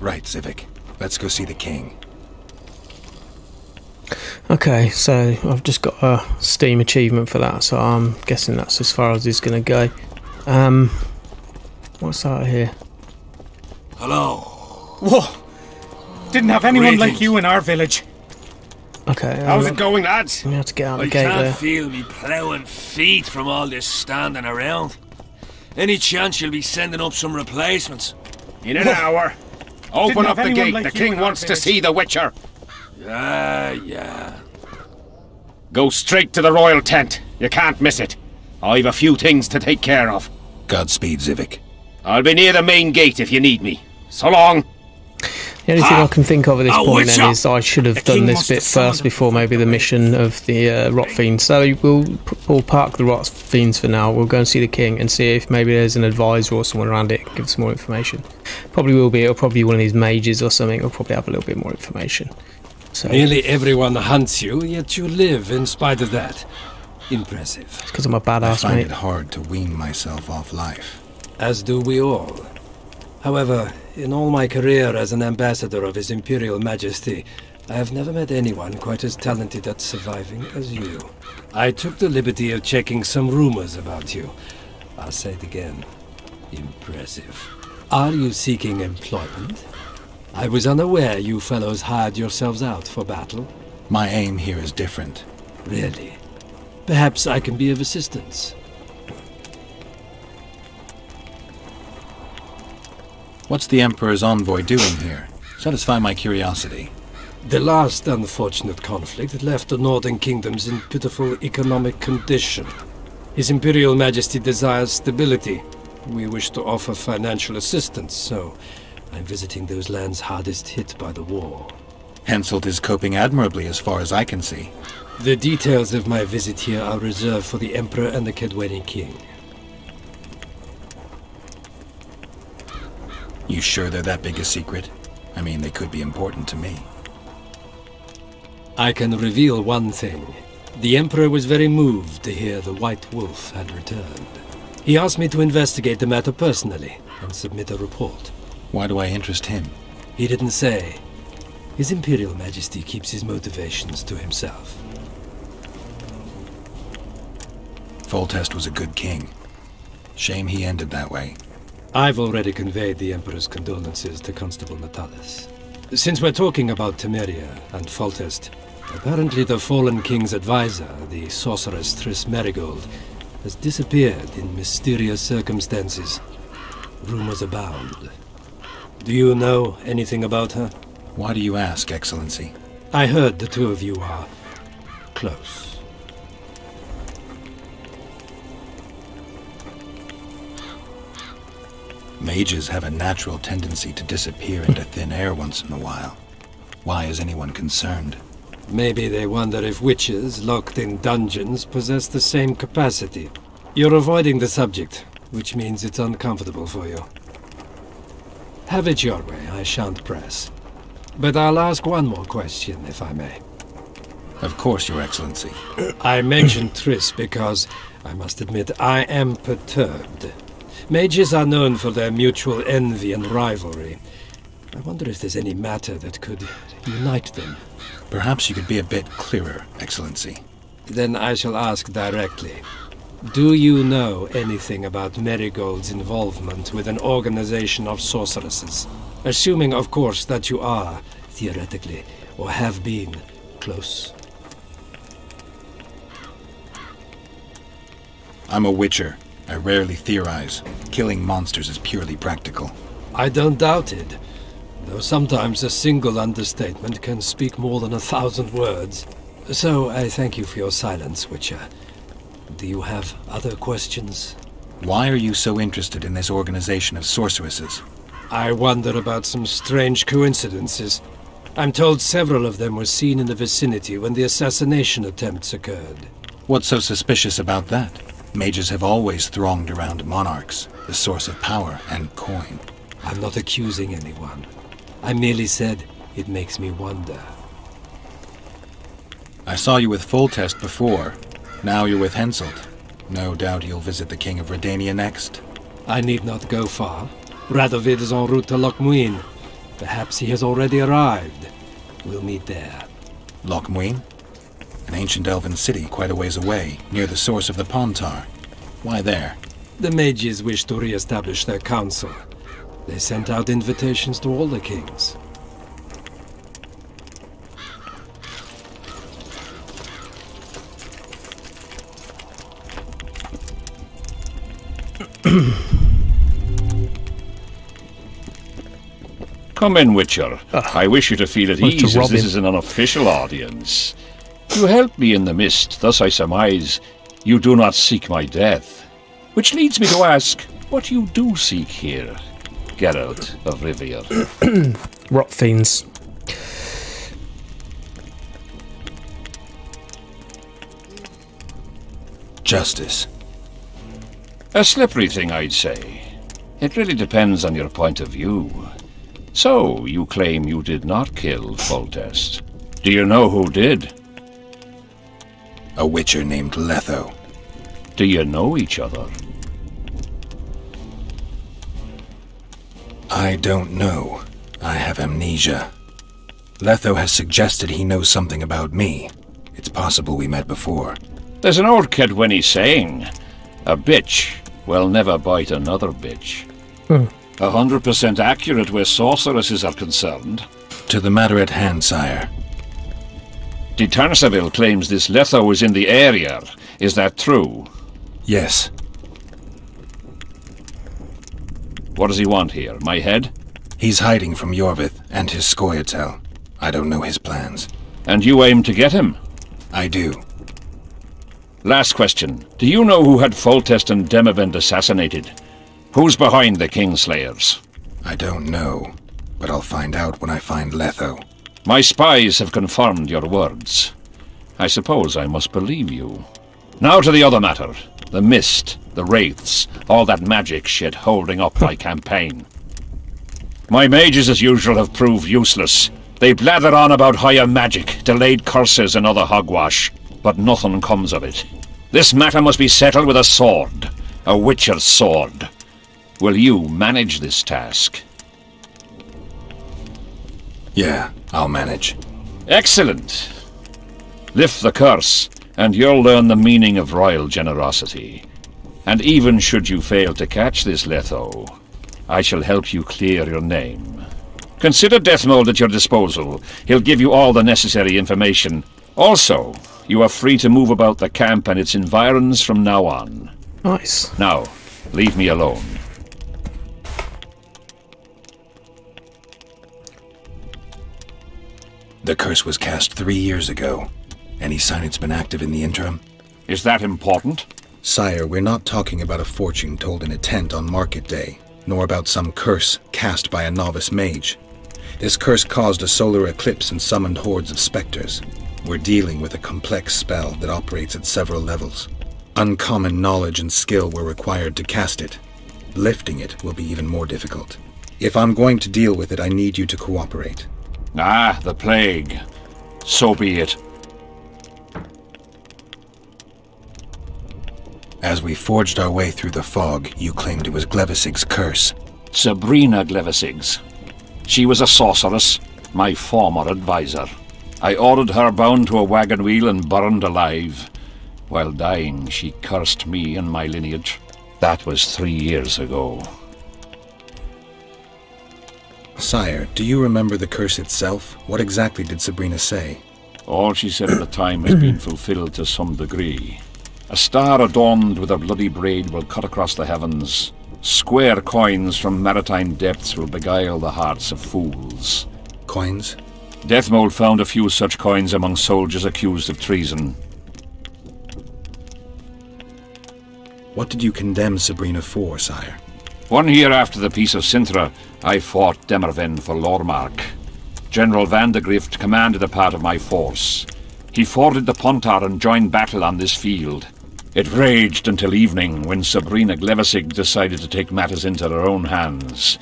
Speaker 2: Right, Zivik. Let's go see the king.
Speaker 1: Okay, so I've just got a Steam achievement for that, so I'm guessing that's as far as it's going to go. What's out here?
Speaker 18: Hello. Whoa! Didn't have anyone like you in our village.
Speaker 1: Okay.
Speaker 9: How's it going, lads?
Speaker 1: We have to get out the
Speaker 17: I
Speaker 1: gate
Speaker 17: can't
Speaker 1: there.
Speaker 17: feel me ploughing feet from all this standing around. Any chance you'll be sending up some replacements?
Speaker 9: In an hour. Open up the gate. The king wants to see the Witcher.
Speaker 17: Yeah.
Speaker 9: Go straight to the royal tent. You can't miss it. I've a few things to take care of.
Speaker 2: Godspeed, Zivik.
Speaker 9: I'll be near the main gate if you need me. So long.
Speaker 1: The only thing I can think of at this point then is I should have done this bit first before maybe the mission of the Rot Fiends. So we'll park the Rot Fiends for now. We'll go and see the king and see if maybe there's an advisor or someone around it give us more information. Probably will be. It'll probably be one of these mages or something. Will probably have a little bit more information. So
Speaker 21: nearly everyone hunts you, yet you live in spite of that. Impressive.
Speaker 1: It's because I'm a badass,
Speaker 2: I find
Speaker 1: mate.
Speaker 2: it hard to wean myself off life.
Speaker 21: As do we all. However, in all my career as an ambassador of His Imperial Majesty, I have never met anyone quite as talented at surviving as you. I took the liberty of checking some rumors about you. I'll say it again. Impressive. Are you seeking employment? I was unaware you fellows hired yourselves out for battle.
Speaker 2: My aim here is different.
Speaker 21: Really? Perhaps I can be of assistance.
Speaker 2: What's the Emperor's envoy doing here? Satisfy my curiosity.
Speaker 21: The last unfortunate conflict left the northern kingdoms in pitiful economic condition. His Imperial Majesty desires stability. We wish to offer financial assistance, so I'm visiting those lands hardest hit by the war.
Speaker 2: Henselt is coping admirably as far as I can see.
Speaker 21: The details of my visit here are reserved for the Emperor and the Kaedweni King.
Speaker 2: You sure they're that big a secret? I mean, they could be important to me.
Speaker 21: I can reveal one thing. The Emperor was very moved to hear the White Wolf had returned. He asked me to investigate the matter personally and submit a report.
Speaker 2: Why do I interest him?
Speaker 21: He didn't say. His Imperial Majesty keeps his motivations to himself.
Speaker 2: Foltest was a good king. Shame he ended that way.
Speaker 21: I've already conveyed the Emperor's condolences to Constable Natalis. Since we're talking about Temeria and Foltest, apparently the fallen king's advisor, the sorceress Triss Merigold, has disappeared in mysterious circumstances. Rumors abound. Do you know anything about her?
Speaker 2: Why do you ask, Excellency?
Speaker 21: I heard the two of you are close.
Speaker 2: Mages have a natural tendency to disappear into thin air once in a while. Why is anyone concerned?
Speaker 21: Maybe they wonder if witches locked in dungeons possess the same capacity. You're avoiding the subject, which means it's uncomfortable for you. Have it your way, I shan't press. But I'll ask one more question, if I may.
Speaker 2: Of course, Your Excellency.
Speaker 21: I mentioned Triss because, I must admit, I am perturbed. Mages are known for their mutual envy and rivalry. I wonder if there's any matter that could unite them.
Speaker 2: Perhaps you could be a bit clearer, Excellency.
Speaker 21: Then I shall ask directly. Do you know anything about Merigold's involvement with an organization of sorceresses? Assuming, of course, that you are, theoretically, or have been, close.
Speaker 2: I'm a witcher. I rarely theorize. Killing monsters is purely practical.
Speaker 21: I don't doubt it. Though sometimes a single understatement can speak more than 1,000 words. So I thank you for your silence, Witcher. Do you have other questions?
Speaker 2: Why are you so interested in this organization of sorceresses?
Speaker 21: I wonder about some strange coincidences. I'm told several of them were seen in the vicinity when the assassination attempts occurred.
Speaker 2: What's so suspicious about that? Mages have always thronged around monarchs, the source of power and coin.
Speaker 21: I'm not accusing anyone. I merely said it makes me wonder.
Speaker 2: I saw you with Foltest before. Now you're with Henselt. No doubt you'll visit the King of Redania next.
Speaker 21: I need not go far. Radovid is en route to Lochmuin. Perhaps he has already arrived. We'll meet there.
Speaker 2: Lochmuin? An ancient elven city quite a ways away, near the source of the Pontar. Why there?
Speaker 21: The mages wish to re-establish their council. They sent out invitations to all the kings.
Speaker 4: Come in, Witcher. I wish you to feel at ease, as this is an unofficial audience. You helped me in the mist, thus I surmise you do not seek my death. Which leads me to ask what you do seek here, Geralt of Rivia.
Speaker 1: Rot fiends.
Speaker 2: Justice.
Speaker 4: A slippery thing, I'd say. It really depends on your point of view. So, you claim you did not kill Foltest. Do you know who did?
Speaker 2: A witcher named Letho.
Speaker 4: Do you know each other?
Speaker 2: I don't know. I have amnesia. Letho has suggested he knows something about me. It's possible we met before.
Speaker 4: There's an old Kedwenny saying, a bitch will never bite another bitch. 100% accurate where sorceresses are concerned.
Speaker 2: To the matter at hand, sire.
Speaker 4: De Tansarville claims this Letho is in the area. Is that true?
Speaker 2: Yes.
Speaker 4: What does he want here? My head?
Speaker 2: He's hiding from Yorvith and his Scoia'tael. I don't know his plans.
Speaker 4: And you aim to get him?
Speaker 2: I do.
Speaker 4: Last question. Do you know who had Foltest and Demavend assassinated? Who's behind the Kingslayers?
Speaker 2: I don't know, but I'll find out when I find Letho.
Speaker 4: My spies have confirmed your words. I suppose I must believe you. Now to the other matter. The mist, the wraiths, all that magic shit holding up my campaign. My mages, as usual, have proved useless. They blather on about higher magic, delayed curses and other hogwash, but nothing comes of it. This matter must be settled with a sword. A witcher's sword. Will you manage this task?
Speaker 2: Yeah, I'll manage.
Speaker 4: Excellent. Lift the curse, and you'll learn the meaning of royal generosity. And even should you fail to catch this Letho, I shall help you clear your name. Consider Deathmold at your disposal. He'll give you all the necessary information. Also, you are free to move about the camp and its environs from now on.
Speaker 1: Nice.
Speaker 4: Now, leave me alone.
Speaker 2: The curse was cast 3 years ago. Any sign it's been active in the interim?
Speaker 4: Is that important?
Speaker 2: Sire, we're not talking about a fortune told in a tent on market day, nor about some curse cast by a novice mage. This curse caused a solar eclipse and summoned hordes of specters. We're dealing with a complex spell that operates at several levels. Uncommon knowledge and skill were required to cast it. Lifting it will be even more difficult. If I'm going to deal with it, I need you to cooperate.
Speaker 4: Ah, the plague. So be it.
Speaker 2: As we forged our way through the fog, you claimed it was Glevisig's curse.
Speaker 4: Sabrina Glevisig's. She was a sorceress, my former advisor. I ordered her bound to a wagon wheel and burned alive. While dying, she cursed me and my lineage. That was 3 years ago.
Speaker 2: Sire, do you remember the curse itself? What exactly did Sabrina say?
Speaker 4: All she said at the time has been fulfilled to some degree. A star adorned with a bloody braid will cut across the heavens. Square coins from maritime depths will beguile the hearts of fools.
Speaker 2: Coins?
Speaker 4: Deathmold found a few such coins among soldiers accused of treason.
Speaker 2: What did you condemn Sabrina for, sire?
Speaker 4: 1 year after the Peace of Cintra, I fought Demerven for Lormark. General Vandegrift commanded a part of my force. He forded the Pontar and joined battle on this field. It raged until evening, when Sabrina Glevisig decided to take matters into her own hands.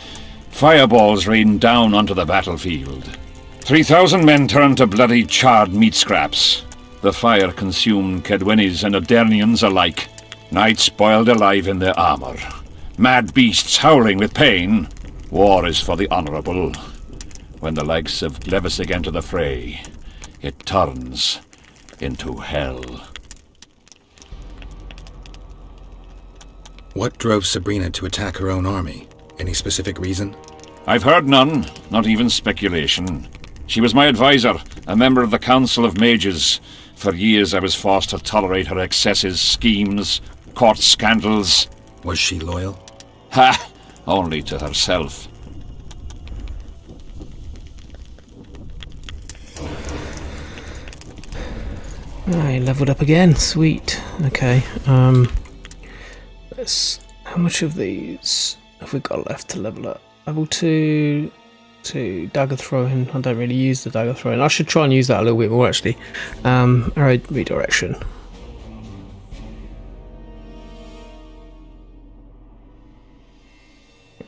Speaker 4: Fireballs rained down onto the battlefield. 3,000 men turned to bloody charred meat scraps. The fire consumed Kaedwenis and Aedirnians alike. Knights boiled alive in their armor. Mad beasts howling with pain. War is for the honorable. When the likes of Glevissig enter the fray, it turns into hell.
Speaker 2: What drove Sabrina to attack her own army? Any specific reason?
Speaker 4: I've heard none, not even speculation. She was my advisor, a member of the Council of Mages. For years I was forced to tolerate her excesses, schemes, court scandals.
Speaker 2: Was she loyal?
Speaker 4: Ha! Only to herself.
Speaker 1: I leveled up again. Sweet. Okay. Let's. How much of these have we got left to level up? Level 2 to dagger throwing. I don't really use the dagger throwing. I should try and use that a little bit more actually. Arrow redirection.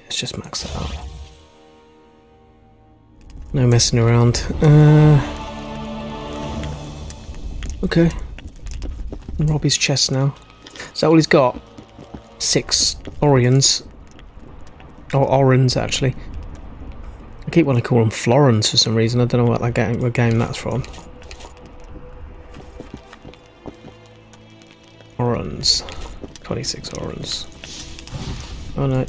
Speaker 1: Let's just max that out. No messing around. Okay. Robbie's chest now. Is that all he's got? 6 Orions. Or Orans, actually. I keep wanting to call them Florins for some reason. I don't know what game that's from. Orans. 26 Orans. Oh no.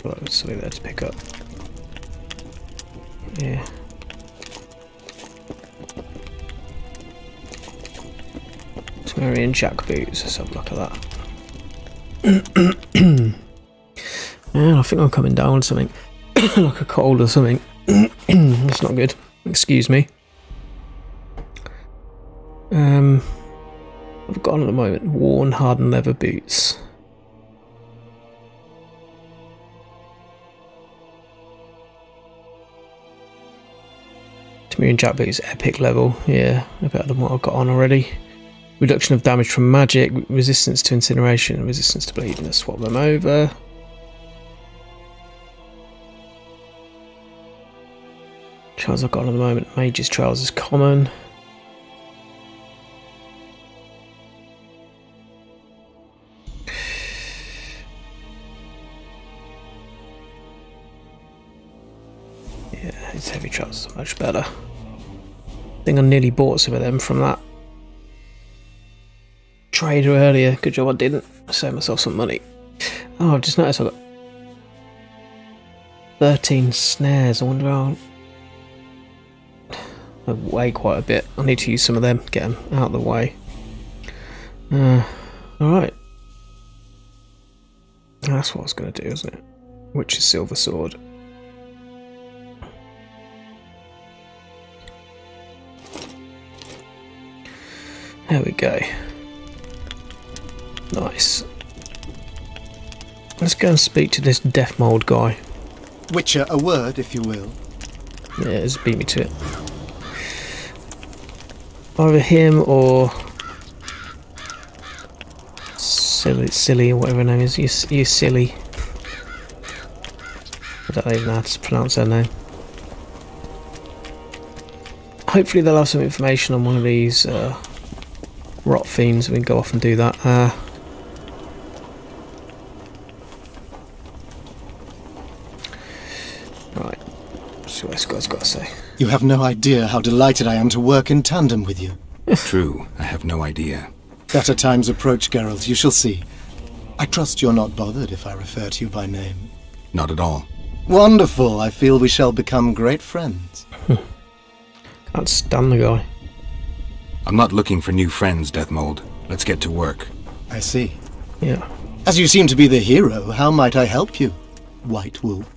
Speaker 1: Oh, there's something there to pick up. Yeah. Temerian jackboots. Let's have a look at that. Yeah, I think I'm coming down with something. Like a cold or something. That's not good. Excuse me. I've got on at the moment worn hardened leather boots. Temerian jackboots epic level. Yeah, better than what I've got on already. Reduction of damage from magic, resistance to incineration, resistance to bleeding. Let's swap them over. Trousers I've got on at the moment. Mage's trousers common. Yeah, his heavy trousers are much better. I think I nearly bought some of them from that trader earlier. Good job I didn't. I saved myself some money. Oh, I've just noticed I've got 13 snares. I wonder how... I weigh quite a bit. I need to use some of them, get them out of the way. Alright. That's what I was going to do, isn't it? Witch's Silver Sword. There we go. Nice. Let's go and speak to this Death Mold guy.
Speaker 12: Witcher, a word, if you will.
Speaker 1: Yeah, just beat me to it. Either him or silly or whatever her name is. You silly. I don't even know how to pronounce her name. Hopefully they'll have some information on one of these rot fiends. We can go off and do that. Right. See what this guy's got to say.
Speaker 12: You have no idea how delighted I am to work in tandem with you.
Speaker 2: True, I have no idea.
Speaker 12: Better times approach, Geralt, you shall see. I trust you're not bothered if I refer to you by name.
Speaker 2: Not at all.
Speaker 12: Wonderful, I feel we shall become great friends.
Speaker 1: Can't stand the guy.
Speaker 2: I'm not looking for new friends, Deathmold. Let's get to work.
Speaker 12: I see.
Speaker 1: Yeah.
Speaker 12: As you seem to be the hero, how might I help you, White Wolf?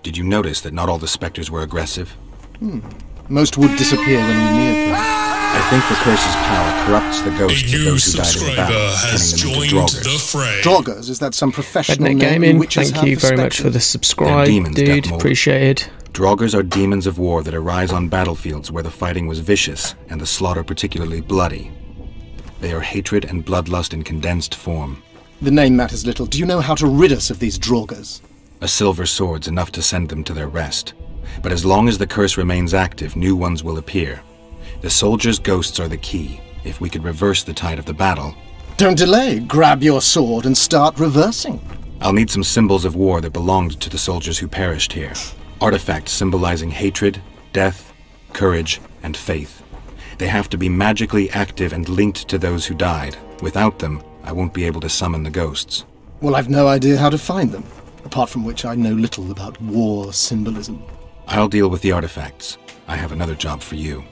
Speaker 2: Did you notice that not all the spectres were aggressive?
Speaker 12: Most would disappear when we neared them.
Speaker 2: I think the curse's power corrupts the ghosts of those who died in the battle, turning them into Draugrs.
Speaker 12: Draugrs? Is that some professional
Speaker 1: Redneck
Speaker 12: name?
Speaker 1: Gaming, thank you very much for the subscribe,
Speaker 2: demons,
Speaker 1: dude.
Speaker 2: Deathmold.
Speaker 1: Appreciated.
Speaker 2: Draugrs are demons of war that arise on battlefields where the fighting was vicious and the slaughter particularly bloody. They are hatred and bloodlust in condensed form.
Speaker 12: The name matters little. Do you know how to rid us of these Draugrs?
Speaker 2: A silver sword's enough to send them to their rest. But as long as the curse remains active, new ones will appear. The soldiers' ghosts are the key. If we could reverse the tide of the battle...
Speaker 12: Don't delay. Grab your sword and start reversing.
Speaker 2: I'll need some symbols of war that belonged to the soldiers who perished here. Artifacts symbolizing hatred, death, courage, and faith. They have to be magically active and linked to those who died. Without them, I won't be able to summon the ghosts.
Speaker 12: Well, I've no idea how to find them, apart from which I know little about war symbolism.
Speaker 2: I'll deal with the artifacts. I have another job for you.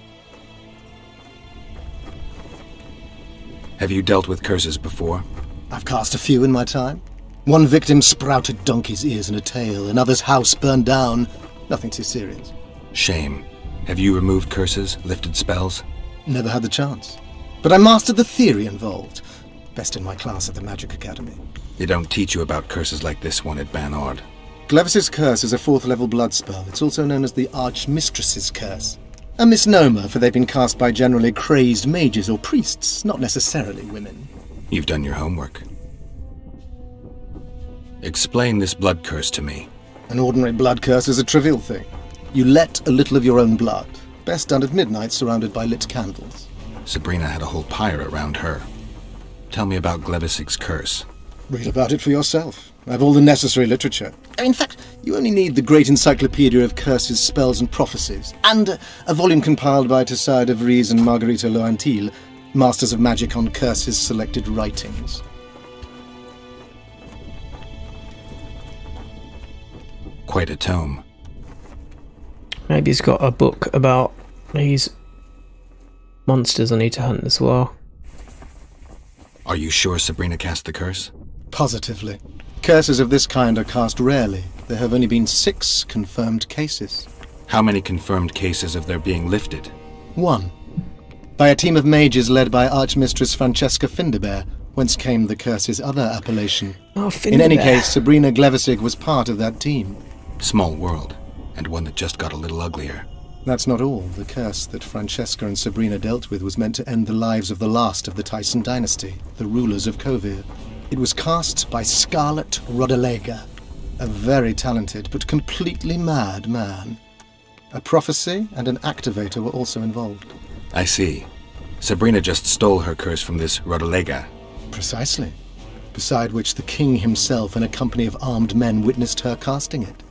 Speaker 2: Have you dealt with curses before?
Speaker 12: I've cast a few in my time. One victim sprouted donkey's ears and a tail, another's house burned down. Nothing too serious.
Speaker 2: Shame. Have you removed curses, lifted spells?
Speaker 12: Never had the chance. But I mastered the theory involved. Best in my class at the Magic Academy.
Speaker 2: They don't teach you about curses like this one at Banard.
Speaker 12: Glevis's Curse is a 4th level blood spell. It's also known as the Archmistress's Curse. A misnomer, for they've been cast by generally crazed mages or priests, not necessarily women.
Speaker 2: You've done your homework. Explain this blood curse to me.
Speaker 12: An ordinary blood curse is a trivial thing. You let a little of your own blood. Best done at midnight, surrounded by lit candles.
Speaker 2: Sabrina had a whole pyre around her. Tell me about Glevis's Curse.
Speaker 12: Read about it for yourself. I have all the necessary literature. In fact, you only need the Great Encyclopedia of Curses, Spells and Prophecies, and a volume compiled by Tessard de Vries and Marguerite Loantil, Masters of Magic on Curses Selected Writings.
Speaker 2: Quite a tome.
Speaker 1: Maybe he's got a book about these monsters I need to hunt as well.
Speaker 2: Are you sure Sabrina cast the curse?
Speaker 12: Positively. Curses of this kind are cast rarely. There have only been 6 confirmed cases.
Speaker 2: How many confirmed cases of their being lifted?
Speaker 12: 1. By a team of mages led by Archmistress Francesca Findabair, whence came the curse's other appellation.
Speaker 1: Oh,
Speaker 12: in any case, Sabrina Glevisig was part of that team.
Speaker 2: Small world, and one that just got a little uglier.
Speaker 12: That's not all. The curse that Francesca and Sabrina dealt with was meant to end the lives of the last of the Tyson dynasty, the rulers of Kovir. It was cast by Scarlet Rodalega, a very talented but completely mad man. A prophecy and an activator were also involved.
Speaker 2: I see. Sabrina just stole her curse from this Rodalega.
Speaker 12: Precisely. Beside which the king himself and a company of armed men witnessed her casting it.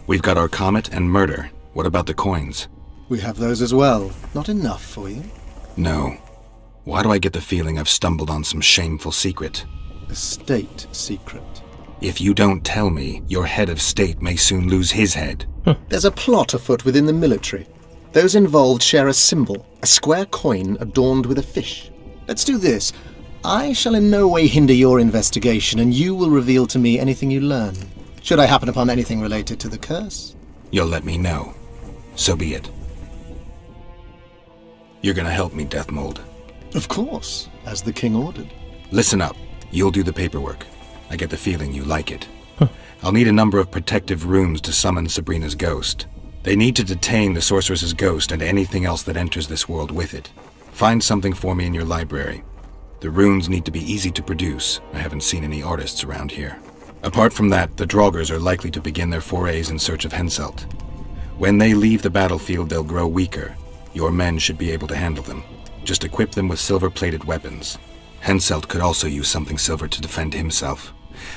Speaker 2: We've got our comet and murder. What about the coins?
Speaker 12: We have those as well. Not enough for you?
Speaker 2: No. Why do I get the feeling I've stumbled on some shameful secret?
Speaker 12: A state secret.
Speaker 2: If you don't tell me, your head of state may soon lose his head.
Speaker 12: There's a plot afoot within the military. Those involved share a symbol, a square coin adorned with a fish. Let's do this. I shall in no way hinder your investigation, and you will reveal to me anything you learn. Should I happen upon anything related to the curse?
Speaker 2: You'll let me know. So be it. You're gonna help me, Deathmold.
Speaker 12: Of course, as the king ordered.
Speaker 2: Listen up. You'll do the paperwork. I get the feeling you like it. I'll need a number of protective runes to summon Sabrina's ghost. They need to detain the sorceress's ghost and anything else that enters this world with it. Find something for me in your library. The runes need to be easy to produce. I haven't seen any artists around here. Apart from that, the Draugrs are likely to begin their forays in search of Henselt. When they leave the battlefield, they'll grow weaker. Your men should be able to handle them. Just equip them with silver-plated weapons. Henselt could also use something silver to defend himself.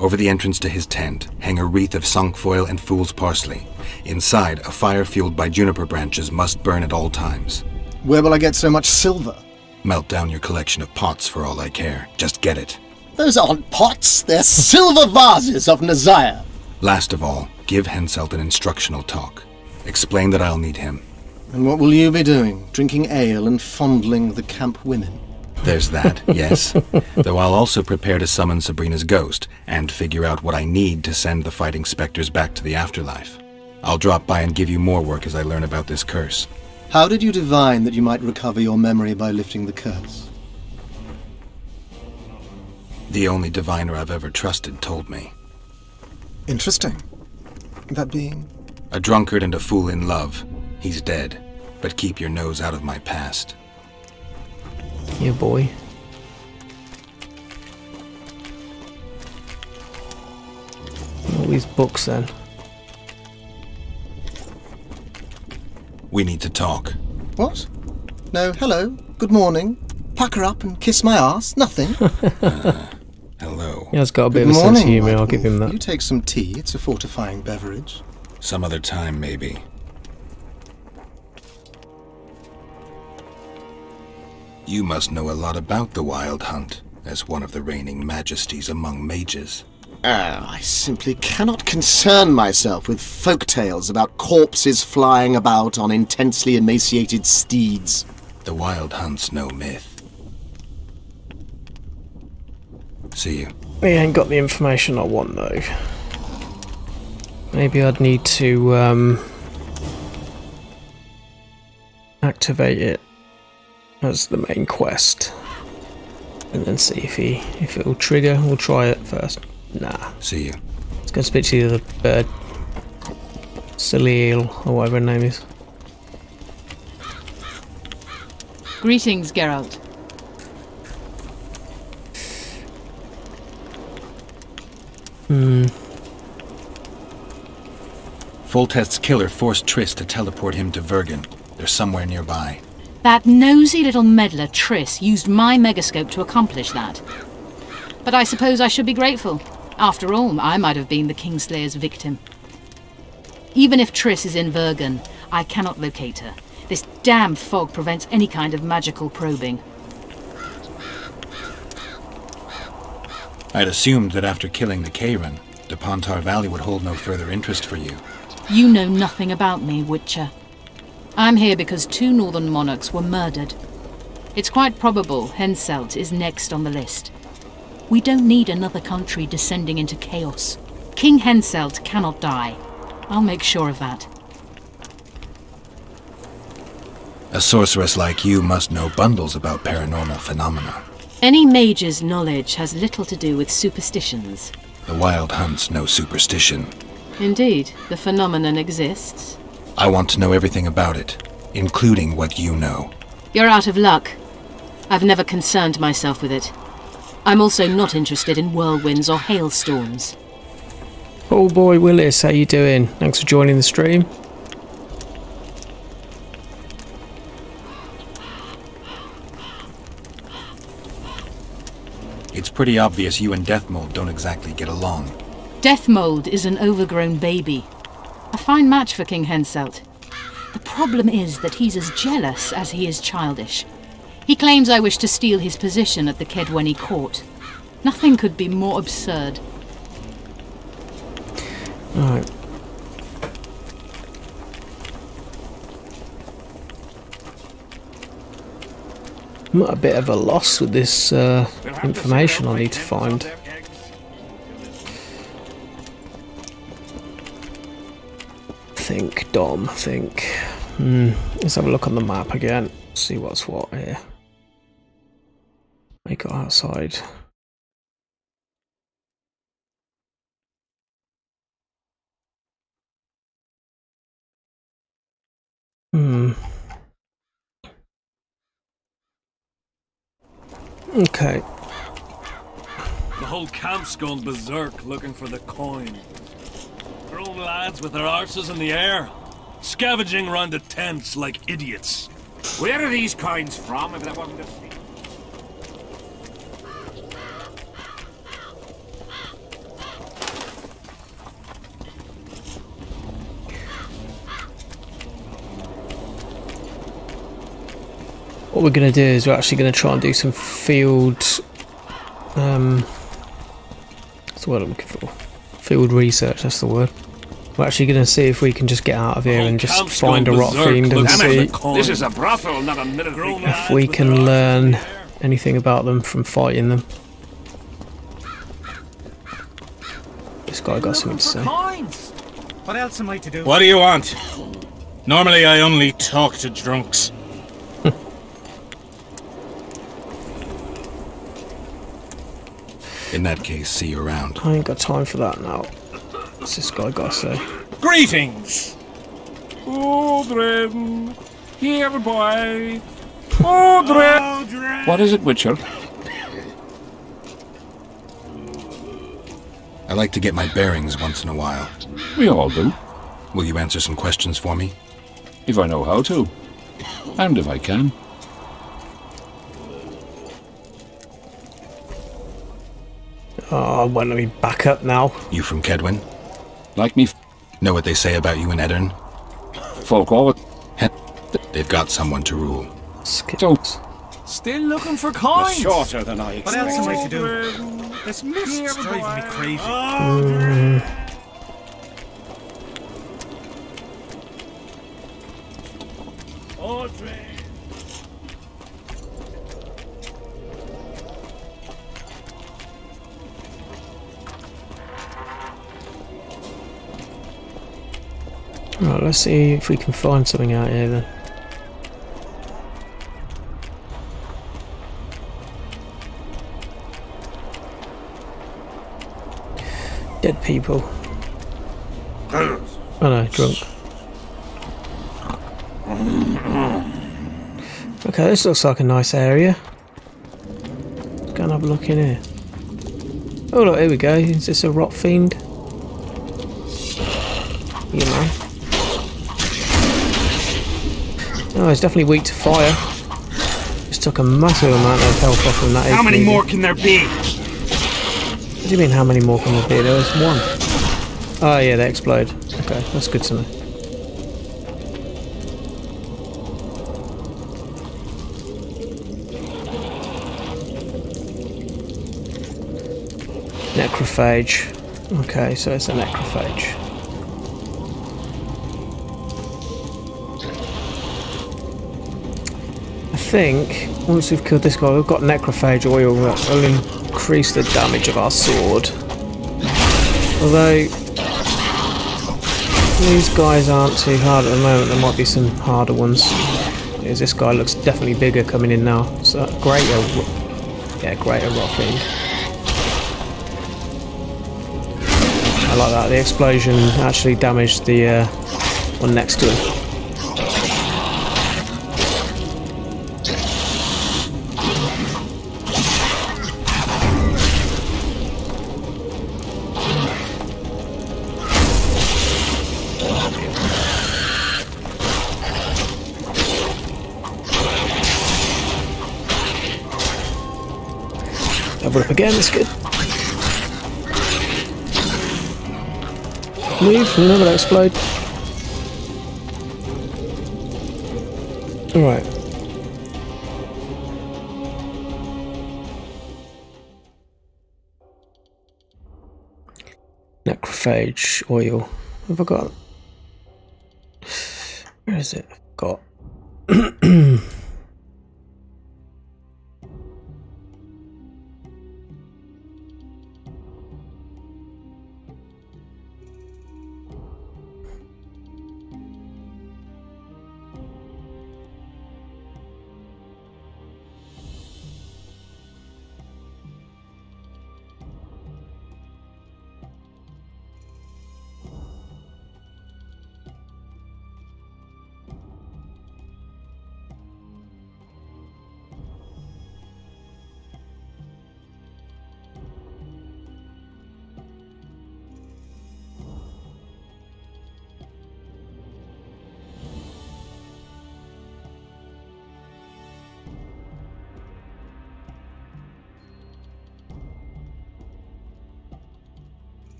Speaker 2: Over the entrance to his tent, hang a wreath of cinquefoil and fool's parsley. Inside, a fire fueled by juniper branches must burn at all times.
Speaker 12: Where will I get so much silver?
Speaker 2: Melt down your collection of pots for all I care. Just get it.
Speaker 12: Those aren't pots, they're silver vases of Nazaya.
Speaker 2: Last of all, give Henselt an instructional talk. Explain that I'll need him.
Speaker 12: And what will you be doing? Drinking ale and fondling the camp women?
Speaker 2: There's that, yes. Though I'll also prepare to summon Sabrina's ghost, and figure out what I need to send the fighting specters back to the afterlife. I'll drop by and give you more work as I learn about this curse.
Speaker 12: How did you divine that you might recover your memory by lifting the curse?
Speaker 2: The only diviner I've ever trusted told me.
Speaker 12: Interesting. That being?
Speaker 2: A drunkard and a fool in love. He's dead, but keep your nose out of my past.
Speaker 1: Yeah, boy. All these books then.
Speaker 2: We need to talk.
Speaker 12: What? No, hello, good morning. Pack her up and kiss my ass? Nothing?
Speaker 2: Hello.
Speaker 1: Yeah, he's got a bit of a sense of humour, I'll give him that.
Speaker 12: You take some tea, it's a fortifying beverage.
Speaker 2: Some other time, maybe. You must know a lot about the Wild Hunt, as one of the reigning majesties among mages.
Speaker 8: I simply cannot concern myself with folk tales about corpses flying about on intensely emaciated steeds.
Speaker 2: The Wild Hunt's no myth. See you.
Speaker 1: He ain't got the information I want though. Maybe I'd need to activate it as the main quest, and then see if it'll trigger. We'll try it first. Nah.
Speaker 2: See you.
Speaker 1: Let's go speak to the other bird, Salil or whatever her name is.
Speaker 13: Greetings, Geralt.
Speaker 2: Foltest's killer forced Triss to teleport him to Vergen. They're somewhere nearby.
Speaker 13: That nosy little meddler Triss used my megascope to accomplish that. But I suppose I should be grateful. After all, I might have been the Kingslayer's victim. Even if Triss is in Vergen, I cannot locate her. This damn fog prevents any kind of magical probing.
Speaker 2: I'd assumed that after killing the Kayran, the Pontar Valley would hold no further interest for you.
Speaker 13: You know nothing about me, Witcher. I'm here because 2 northern monarchs were murdered. It's quite probable Henselt is next on the list. We don't need another country descending into chaos. King Henselt cannot die. I'll make sure of that.
Speaker 2: A sorceress like you must know bundles about paranormal phenomena.
Speaker 13: Any mage's knowledge has little to do with superstitions.
Speaker 2: The Wild Hunt's no superstition.
Speaker 13: Indeed, the phenomenon exists.
Speaker 2: I want to know everything about it, including what you know.
Speaker 13: You're out of luck. I've never concerned myself with it. I'm also not interested in whirlwinds or hailstorms.
Speaker 1: Oh boy, Willis, how you doing? Thanks for joining the stream.
Speaker 2: It's pretty obvious you and Deathmold don't exactly get along.
Speaker 13: Deathmold is an overgrown baby. A fine match for King Henselt. The problem is that he's as jealous as he is childish. He claims I wish to steal his position at the Kaedweni court. Nothing could be more absurd.
Speaker 1: Alright. I'm at a bit of a loss with this information I need to find. Think. Let's have a look on the map again. See what's what here. Make it outside. Okay.
Speaker 10: The whole camp's gone berserk looking for the coin. They're old lads with their arses in the air, scavenging around the tents like idiots.
Speaker 9: Where are these coins from, if that wasn't a secret?
Speaker 1: What we're going to do is we're actually going to try and do some field... what's the word I'm looking for? Field research, that's the word. We're actually going to see if we can just get out of here and just find a rot fiend and see
Speaker 9: This is a brothel, not a military.
Speaker 1: if we can learn anything about them from fighting them. This guy got something to say.
Speaker 22: What else am I to do?
Speaker 18: What do you want? Normally I only talk to drunks.
Speaker 2: In that case, see you around.
Speaker 1: I ain't got time for that now. What's this guy got to say?
Speaker 18: Greetings!
Speaker 10: Oh, Dren. Here, boy.
Speaker 4: Audrey! What is it, Witcher?
Speaker 2: I like to get my bearings once in a while.
Speaker 4: We all do.
Speaker 2: Will you answer some questions for me?
Speaker 4: If I know how to. And if I can.
Speaker 1: Oh, why don't we back up now?
Speaker 2: You from Kedwen?
Speaker 4: Like me?
Speaker 2: Know what they say about you in Edirn?
Speaker 4: Folk all...
Speaker 2: They've got someone to rule.
Speaker 1: Skittles.
Speaker 10: Still looking for coins.
Speaker 9: You're shorter than I expected.
Speaker 22: What else am I to do? This mist's driving me crazy.
Speaker 10: Audrey.
Speaker 1: Right, let's see if we can find something out here then. Dead people. Oh no, drunk. Okay, this looks like a nice area. Let's go and have a look in here. Oh look, here we go. Is this a rot fiend? Yeah, man. Oh, it's definitely weak to fire. Just took a massive amount of health off from that.
Speaker 9: How many more can there be?
Speaker 1: What do you mean, how many more can there be? There was one. Oh yeah, they explode. Okay, that's good to know. Necrophage. Okay, so it's a necrophage. I think once we've killed this guy, we've got necrophage oil that will increase the damage of our sword. Although these guys aren't too hard at the moment, there might be some harder ones. Because this guy looks definitely bigger coming in now. So greater rot fiend. I like that. The explosion actually damaged the one next to him. Level up again, that's good. Move, remember to explode. Alright. Necrophage oil. Have I got? Where is it? I've got.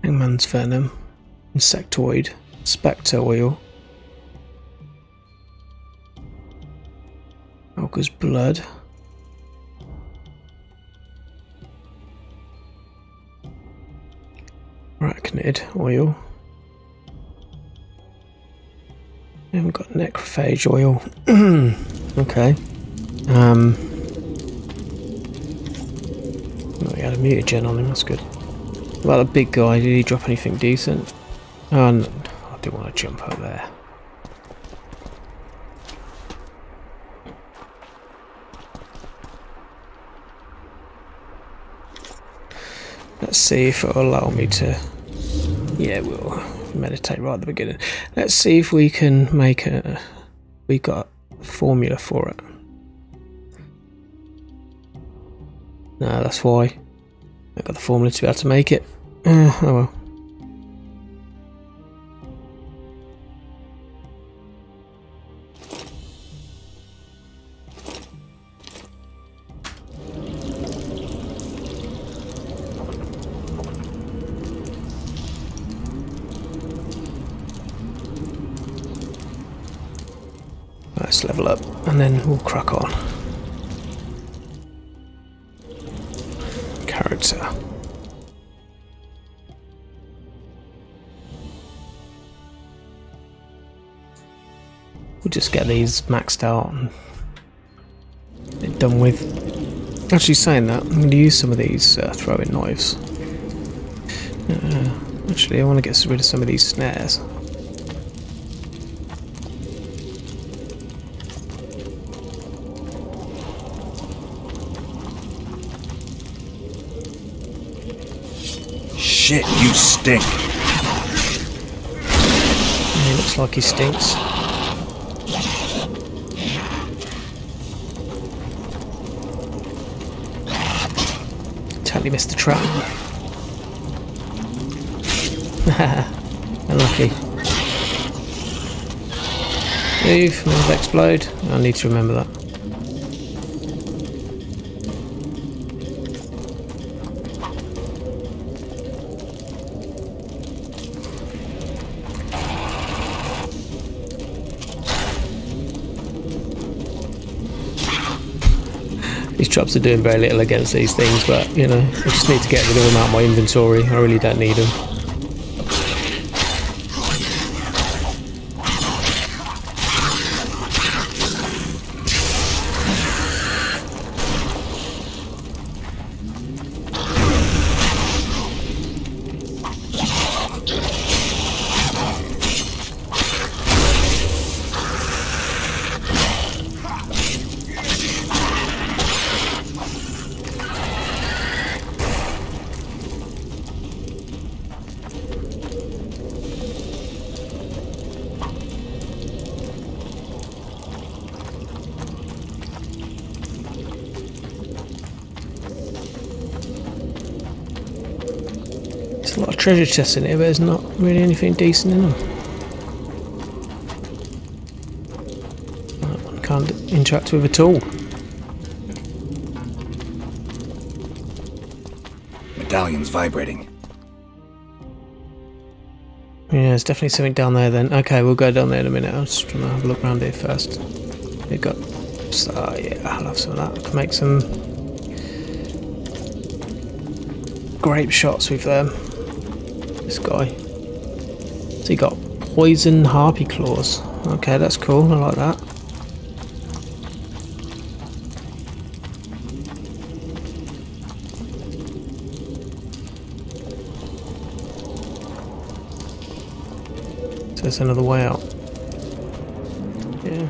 Speaker 1: Hangman's venom, insectoid, spectre oil, ogre's blood, arachnid oil. We haven't got necrophage oil. Okay. Oh, he had a mutagen on him. That's good. What about the big guy? Did he drop anything decent? Oh, no, I didn't want to jump up there. Let's see if it'll allow me to. Yeah, it will. meditate right at the beginning. Let's see if we can make a... We got a formula for it. No, that's why. I got the formula to be able to make it. Oh well. Let's level up and then we'll crack on. Character. We'll just get these maxed out and done with. Actually, saying that, I'm going to use some of these throwing knives. Actually, I want to get rid of some of these snares.
Speaker 2: Shit, you stink.
Speaker 1: He looks like he stinks. Totally missed the trap. Unlucky. Move, move, explode. I need to remember that. These traps are doing very little against these things, but you know, I just need to get rid of them out of my inventory. I really don't need them. There's a lot of treasure chests in here, but there's not really anything decent in them. That one can't interact with at all.
Speaker 2: Medallion's vibrating.
Speaker 1: Yeah, there's definitely something down there then. Okay, we'll go down there in a minute. I'm just trying to have a look around here first. We've got... So, yeah, I'll have some of that. I can make some grape shots with this guy. So he got poison harpy claws. Okay, that's cool. I like that. So there's another way out. Yeah.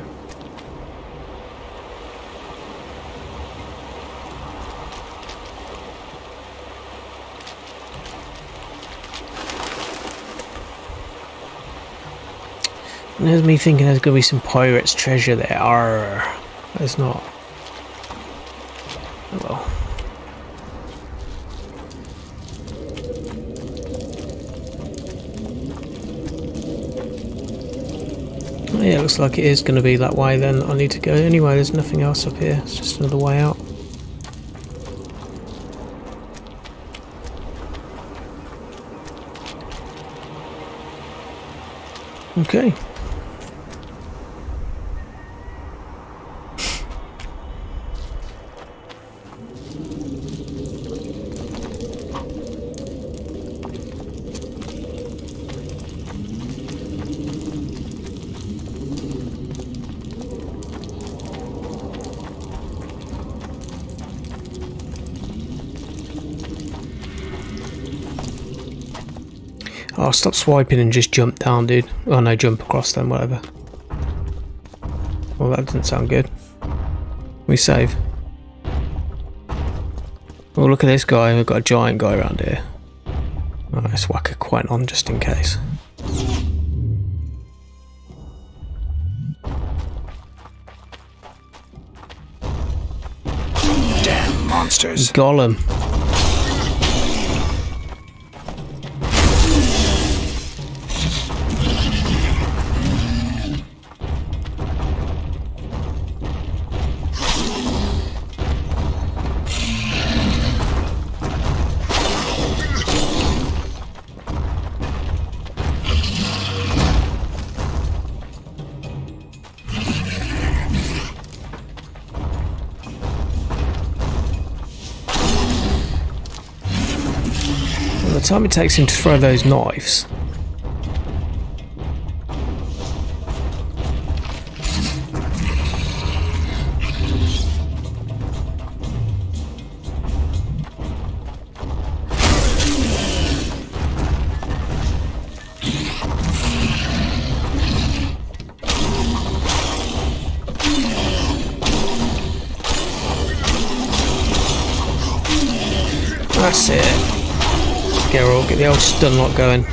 Speaker 1: And there's me thinking there's going to be some pirates' treasure there. Arr, there's not. Oh well. Oh, yeah, looks like it is going to be that way then. I need to go anyway. There's nothing else up here. It's just another way out. Okay. Oh, stop swiping and just jump down, dude. Oh no, jump across then, whatever. Well, that doesn't sound good. We save. Oh, look at this guy. We've got a giant guy around here. Oh, let's whack a coin on just in case.
Speaker 2: monsters.
Speaker 1: Gollum. By the time it takes him to throw those knives. That's it. Geralt, get the old stun lock going.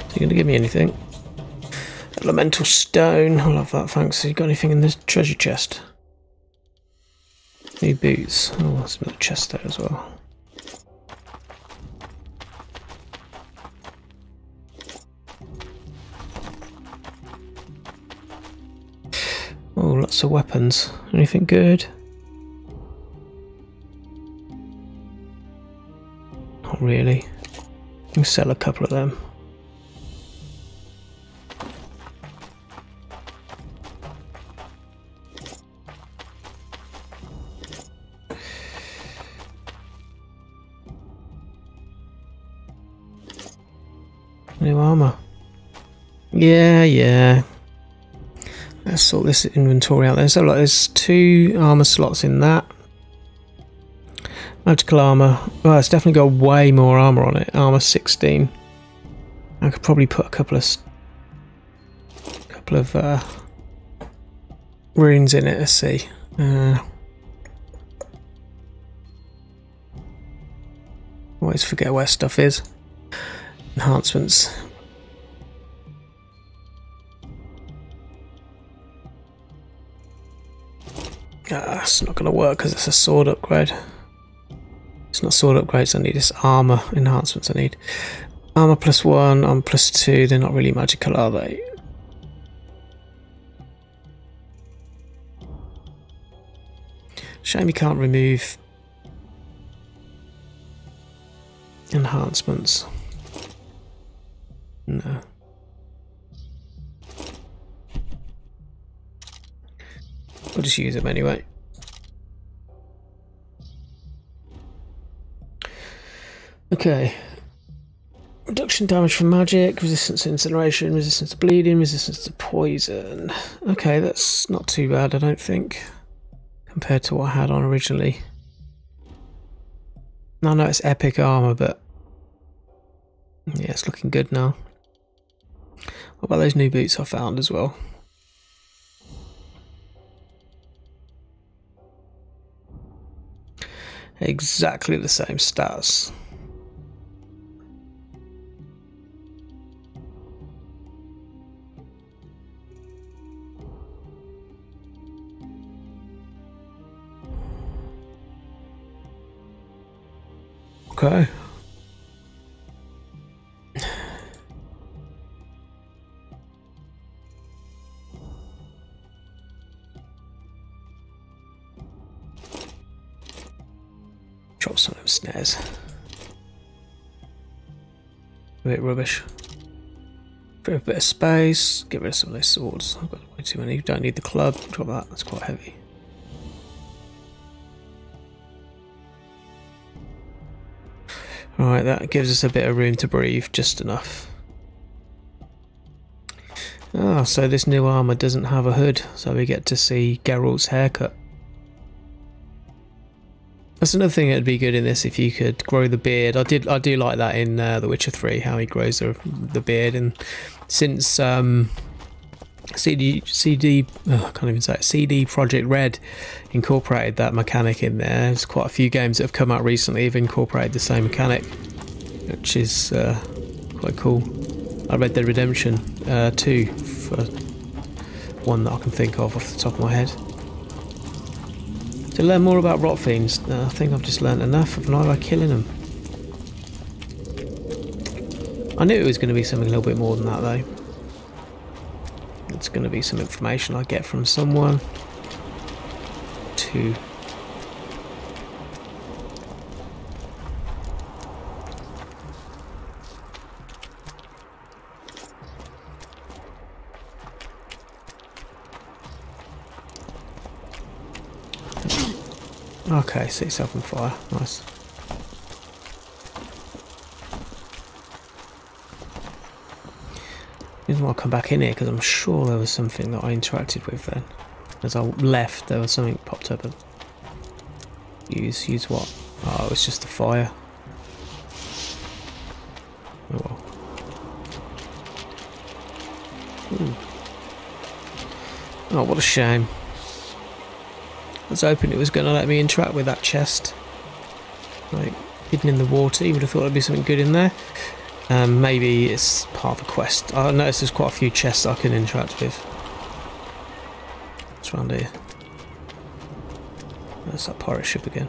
Speaker 1: Are you going to give me anything? Elemental stone. I love that, thanks. Have you got anything in this treasure chest? New boots. Oh, there's another chest there as well. Oh, lots of weapons. Anything good? Not really. I can sell a couple of them. New armor. Yeah. Let's sort this inventory out there. So like, there's 2 armor slots in that. Magical armor. Well, it's definitely got way more armor on it. Armor 16. I could probably put a couple of runes in it. Let's see. Always forget where stuff is. Enhancements. It's not going to work because it's a sword upgrade. It's not sword upgrades I need, it's armor enhancements I need. Armor +1, armor +2, they're not really magical, are they? Shame you can't remove enhancements. No. We'll just use them anyway. Okay. Reduction damage from magic, resistance to incineration, resistance to bleeding, resistance to poison. Okay, that's not too bad, I don't think, compared to what I had on originally. I know it's epic armor, but yeah, it's looking good now. What about those new boots I found as well? Exactly the same stats. Okay. Drop some of them snares. A bit rubbish. Free up a bit of space. Get rid of some of those swords. I've got way too many. Don't need the club. Drop that. That's quite heavy. Alright, that gives us a bit of room to breathe. Just enough. Ah, so this new armor doesn't have a hood, so we get to see Geralt's haircut. That's another thing that'd be good in this, if you could grow the beard. I do like that in The Witcher 3, how he grows the beard, and since CD Projekt Red incorporated that mechanic in there, there's quite a few games that have come out recently have incorporated the same mechanic, which is quite cool. Red Dead Redemption 2 for one that I can think of off the top of my head. To learn more about rot fiends, I think I've just learned enough of by killing them. I knew it was going to be something a little bit more than that though. It's going to be some information I get from someone to... Okay, set yourself on fire. Nice. The reason why I come back in here, because I'm sure there was something that I interacted with then. As I left, there was something popped up. And use what? Oh, it was just the fire. Oh well. Oh, what a shame. I was hoping it was going to let me interact with that chest. Like, hidden in the water, you would have thought there'd be something good in there. Maybe it's part of the quest. I noticed there's quite a few chests I can interact with. What's around here? There's that pirate ship again.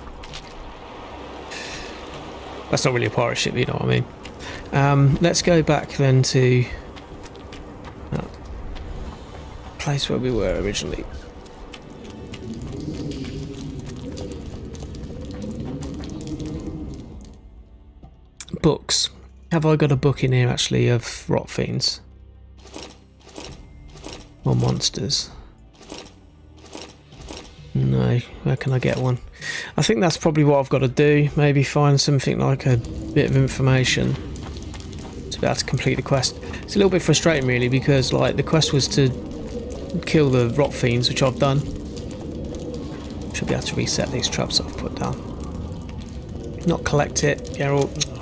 Speaker 1: That's not really a pirate ship, you know what I mean. Let's go back then to that place where we were originally. Books. Have I got a book in here actually of rot fiends? Or monsters? No, where can I get one? I think that's probably what I've got to do. Maybe find something like a bit of information to be able to complete the quest. It's a little bit frustrating really, because like the quest was to kill the rot fiends, which I've done. Should be able to reset these traps I've put down. Not collect it, Geralt.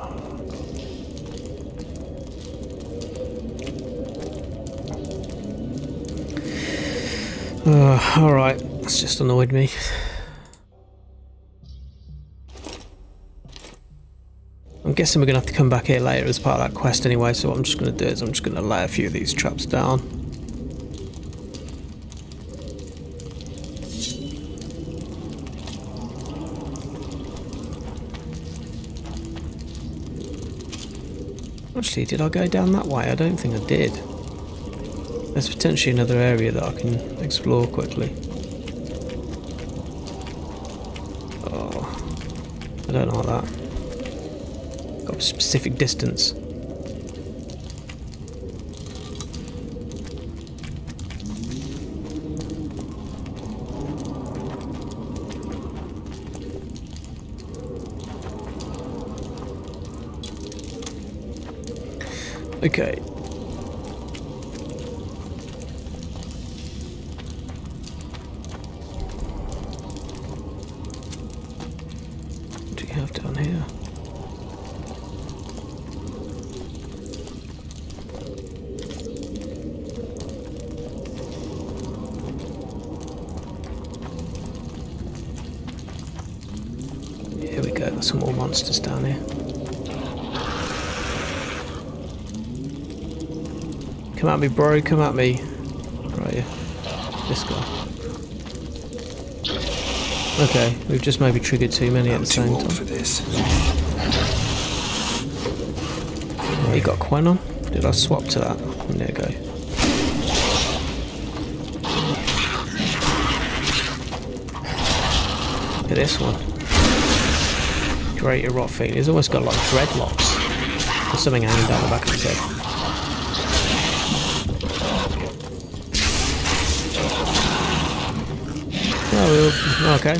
Speaker 1: Alright, that's just annoyed me. I'm guessing we're going to have to come back here later as part of that quest anyway, so what I'm just going to do is I'm just going to lay a few of these traps down. Actually, did I go down that way? I don't think I did. There's potentially another area that I can explore quickly. Oh, I don't like that. Got a specific distance. Okay. Down here. Here we go, there's some more monsters down here. Come at me, bro, come at me. Right here. This guy. Okay, we've just maybe triggered too many at the same time. For this. Oh, you got Quen on? Did I swap to that? There we go. Look at this one. Greater rot fiend. He's almost got like dreadlocks. Or something hanging down the back of his head. Oh, okay.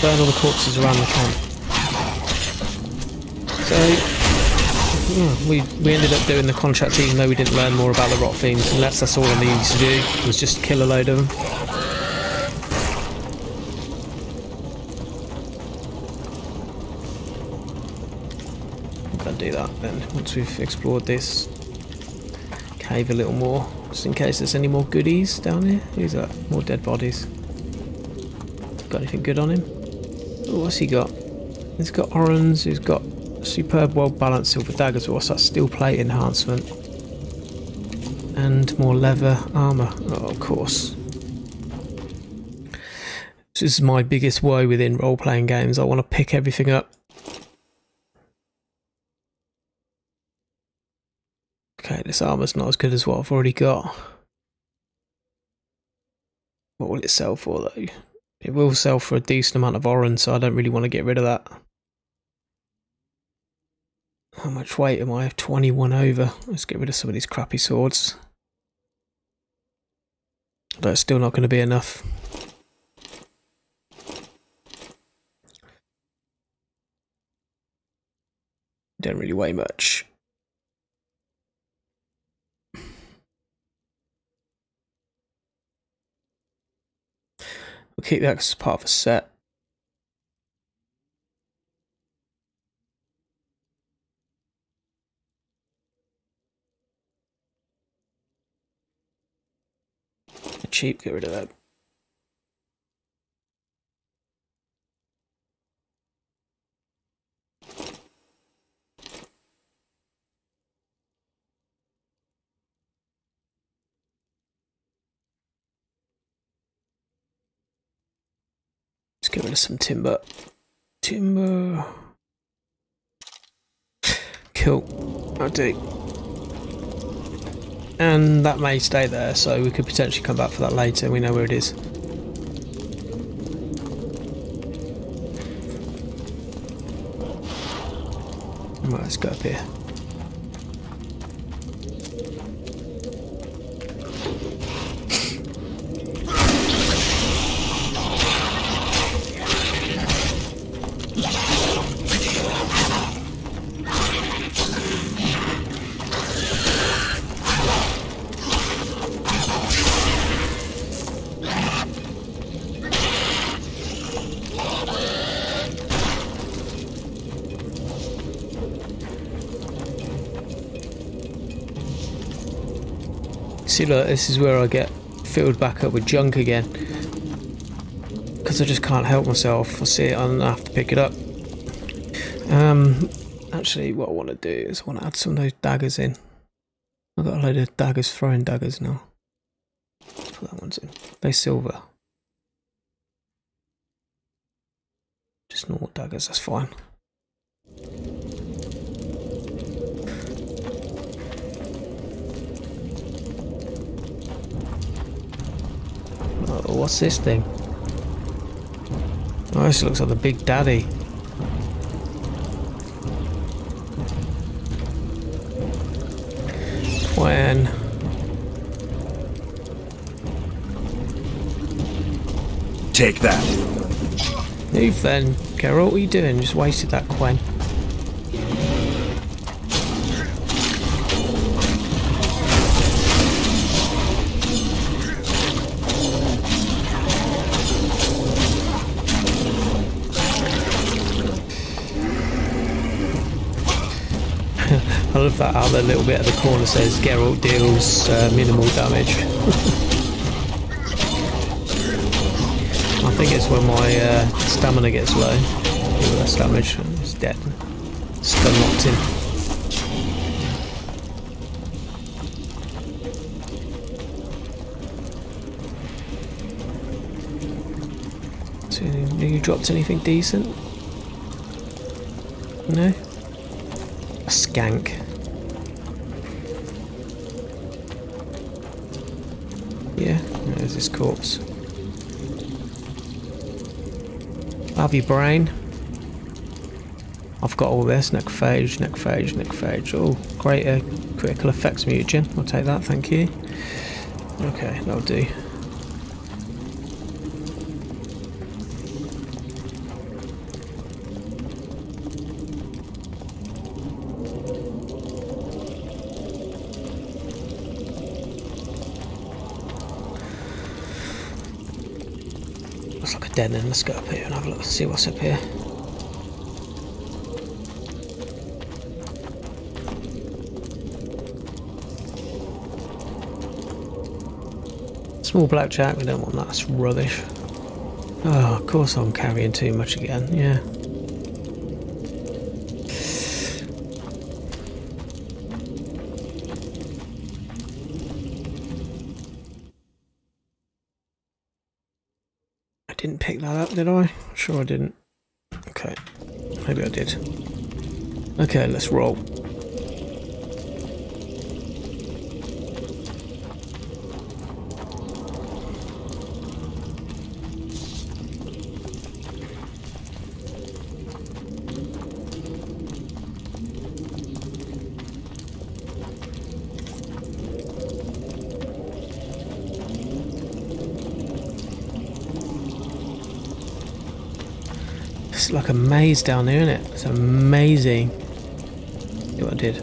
Speaker 1: Burn all the corpses around the camp. So, we ended up doing the contract even though we didn't learn more about the rot fiends, and that's all I needed to do, was just kill a load of them. I'm gonna do that then once we've explored this cave a little more, just in case there's any more goodies down here. Who's that? More dead bodies. Got anything good on him? Oh, what's he got? He's got Orans, he's got superb well-balanced silver daggers. What's that? Steel plate enhancement. And more leather armour. Oh, of course. This is my biggest woe within role-playing games. I want to pick everything up. Okay, this armour's not as good as what I've already got. What will it sell for though? It will sell for a decent amount of Oran, so I don't really want to get rid of that. How much weight am I? I have 21 over. Let's get rid of some of these crappy swords. Although it's still not going to be enough. Don't really weigh much. We'll keep that as part of a set. Cheap, get rid of that. Let's get rid of some timber. Timber. Cool. I'll do. And that may stay there, so we could potentially come back for that later. We know where it is. Right, let's go up here. See, look, this is where I get filled back up with junk again. Because I just can't help myself. I see it and I have to pick it up. Actually, what I want to do is I want to add some of those daggers in. I've got a load of daggers, throwing daggers now. Put that one's in. They're silver. Just normal daggers, that's fine. Oh, what's this thing? Oh, this looks like the Big Daddy. When?
Speaker 17: Take that.
Speaker 1: Move then, Geralt. What are you doing? Just wasted that Quen. I love that other little bit at the corner says Geralt deals minimal damage. I think it's when my stamina gets low. Less damage. It's dead. Stun locked in. So, have you dropped anything decent? No? A skank. Yeah, there's his corpse. Have your brain. I've got all this. Necrophage, necrophage, necrophage. Oh, great critical effects mutagen. I'll take that, thank you. Okay, that'll do. Then let's go up here and have a look, see what's up here. Small blackjack, we don't want that, that's rubbish. Oh, of course I'm carrying too much again, yeah. I didn't pick that up, did I? Sure I didn't. Okay, maybe I did. Okay, let's roll. It's like a maze down there, isn't it? It's amazing. See what I did.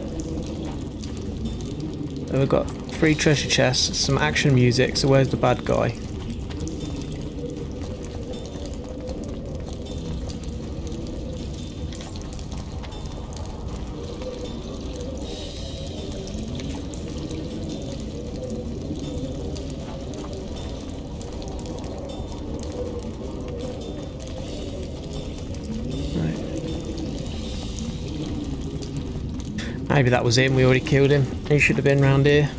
Speaker 1: So we've got 3 treasure chests, some action music, so where's the bad guy? Maybe that was him, we already killed him. He should have been round here.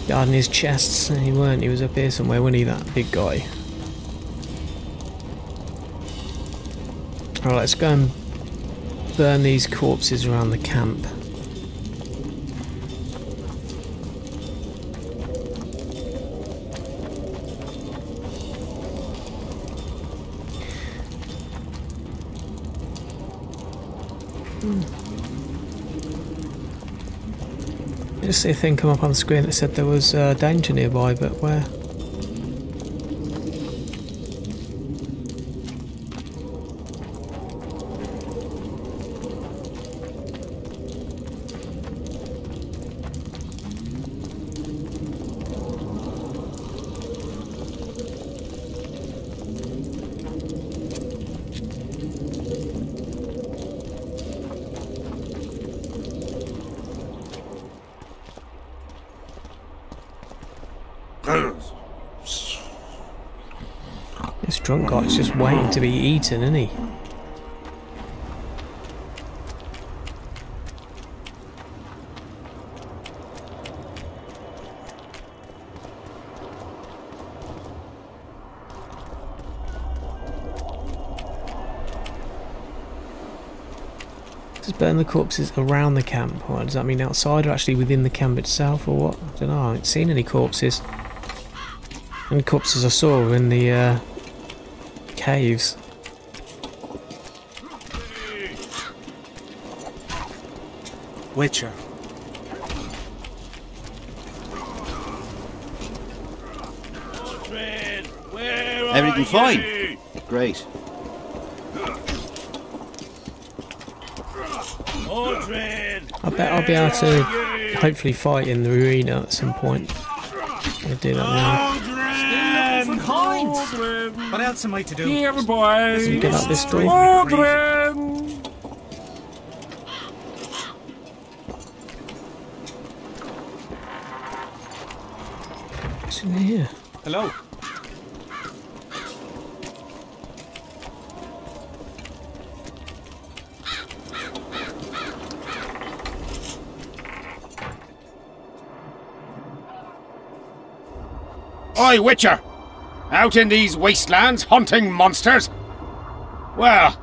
Speaker 1: Guarding his chests, and he weren't, he was up here somewhere, wasn't he, that big guy? Alright, let's go and burn these corpses around the camp. Just see a thing come up on the screen that said there was danger nearby, but where? This drunk guy's just waiting to be eaten, isn't he? Just burn the corpses around the camp. What does that mean, outside or actually within the camp itself, or what? I don't know, I haven't seen any corpses. The only corpses I saw were in the caves.
Speaker 22: Witcher.
Speaker 20: Everything fine? Great.
Speaker 1: I bet I'll be able to hopefully fight in the arena at some point. I'll do that now.
Speaker 22: What else am I to do?
Speaker 10: Here, boys.
Speaker 1: Can you get up this door? What's in here?
Speaker 22: Hello.
Speaker 9: Oi, Witcher! Out in these wastelands hunting monsters? Well,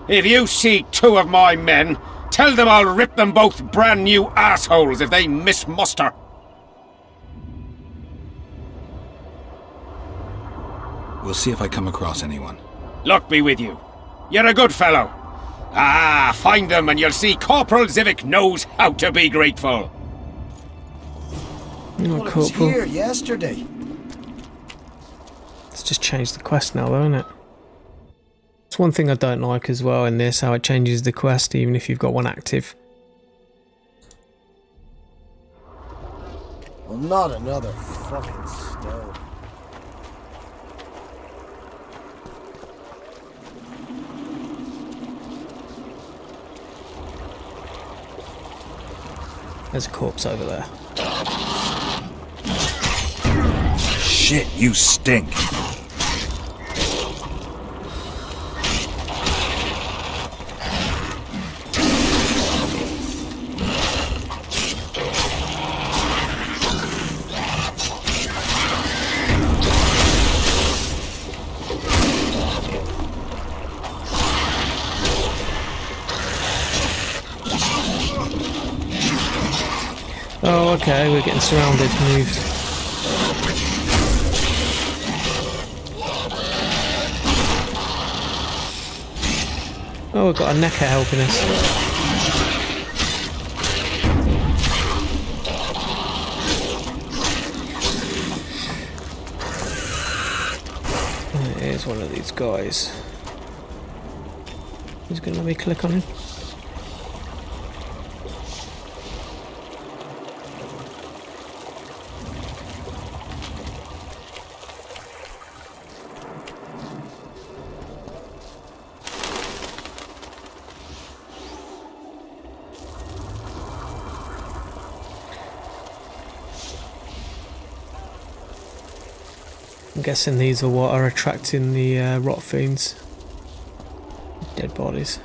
Speaker 9: if you see 2 of my men, tell them I'll rip them both brand new assholes if they miss muster.
Speaker 2: We'll see if I come across anyone.
Speaker 9: Luck be with you. You're a good fellow. Ah, find them and you'll see Corporal Zivik knows how to be grateful.
Speaker 1: Well,
Speaker 3: it was here yesterday.
Speaker 1: Let's just change the quest now, though, isn't it? It's one thing I don't like as well in this, how it changes the quest even if you've got one active.
Speaker 3: Well, not another fucking stone.
Speaker 1: There's a corpse over there.
Speaker 3: Shit, you stink.
Speaker 1: Oh, okay, we're getting surrounded. Move. Oh, we've got a Necker helping us. Here's one of these guys. Who's going to let me click on him? I'm guessing these are what are attracting the rot fiends. Dead bodies.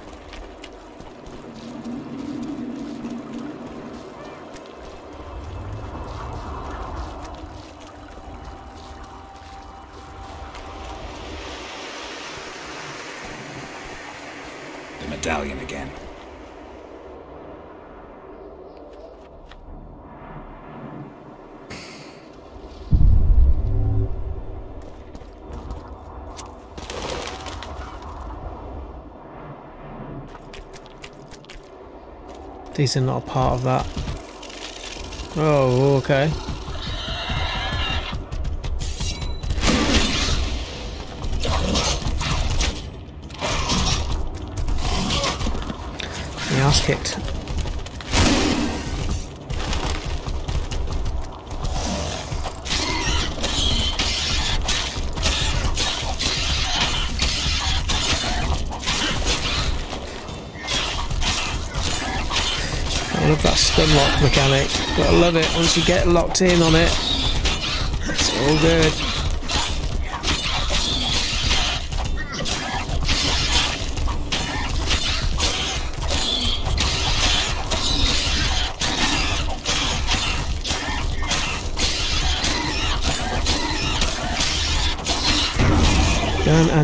Speaker 3: The medallion again.
Speaker 1: These are not a part of that. Oh, okay. The ass kicked. I love that stun lock mechanic. Gotta love it. Once you get locked in on it, it's all good.